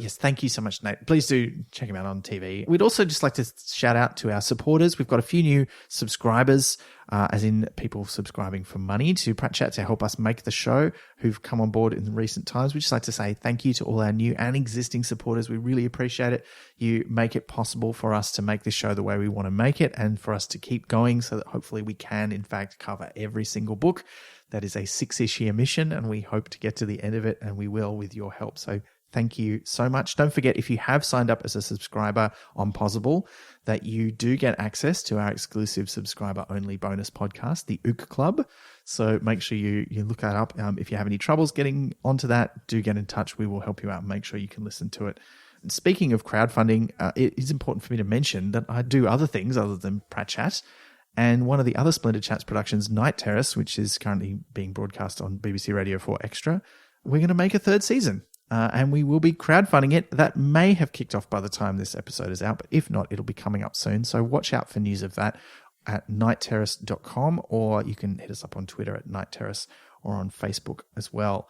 Speaker 2: Yes, thank you so much, Nate. Please do check him out on TV. We'd also just like to shout out to our supporters. We've got a few new subscribers, as in people subscribing for money to Pratchett to help us make the show, who've come on board in recent times. We'd just like to say thank you to all our new and existing supporters. We really appreciate it. You make it possible for us to make this show the way we want to make it and for us to keep going so that hopefully we can, in fact, cover every single book. That is a 6-ish year mission, and we hope to get to the end of it, and we will with your help. So thank you so much. Don't forget, if you have signed up as a subscriber on Pozible, that you do get access to our exclusive subscriber-only bonus podcast, the Ook Club. So make sure you look that up. If you have any troubles getting onto that, do get in touch. We will help you out and make sure you can listen to it. And speaking of crowdfunding, it is important for me to mention that I do other things other than Pratchett. And one of the other Splendid Chats productions, Night Terrace, which is currently being broadcast on BBC Radio 4 Extra, we're going to make a 3rd season. And we will be crowdfunding it. That may have kicked off by the time this episode is out, but if not, it'll be coming up soon. So watch out for news of that at nightterrace.com, or you can hit us up on Twitter at Night Terrace or on Facebook as well.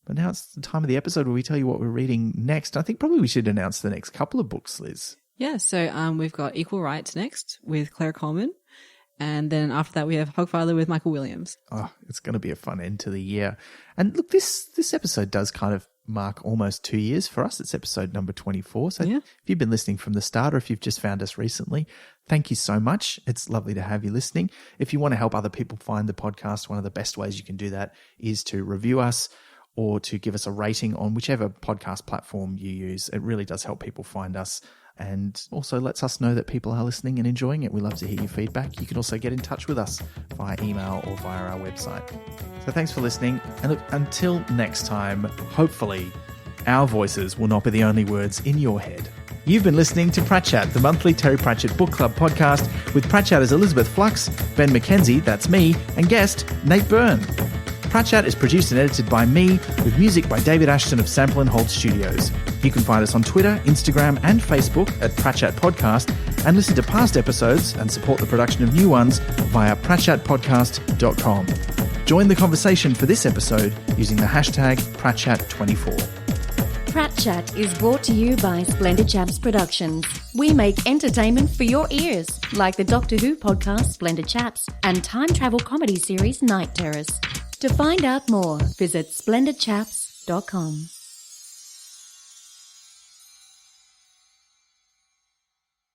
Speaker 2: But now it's the time of the episode where we tell you what we're reading next. I think probably we should announce the next couple of books, Liz.
Speaker 1: Yeah, so we've got Equal Rights next with Claire Coleman. And then after that, we have Hogfather with Michael Williams.
Speaker 2: Oh, it's going to be a fun end to the year. And look, this episode does kind of mark almost 2 years for us. It's episode number 24. So if you've been listening from the start or if you've just found us recently, thank you so much. It's lovely to have you listening. If you want to help other people find the podcast, one of the best ways you can do that is to review us or to give us a rating on whichever podcast platform you use. It really does help people find us. And also lets us know that people are listening and enjoying it. We love to hear your feedback. You can also get in touch with us via email or via our website. So thanks for listening. And look, until next time, hopefully our voices will not be the only words in your head. You've been listening to Pratchett, the monthly Terry Pratchett Book Club podcast with Pratchett as Elizabeth Flux, Ben McKenzie, that's me, and guest Nate Byrne. Pratchett is produced and edited by me, with music by David Ashton of Sample & Hold Studios. You can find us on Twitter, Instagram and Facebook at Pratchett Podcast, and listen to past episodes and support the production of new ones via pratchettpodcast.com. Join the conversation for this episode using the hashtag Pratchett24.
Speaker 7: Pratchett is brought to you by Splendid Chaps Productions. We make entertainment for your ears, like the Doctor Who podcast Splendid Chaps and time travel comedy series Night Terrace. To find out more, visit splendidchaps.com.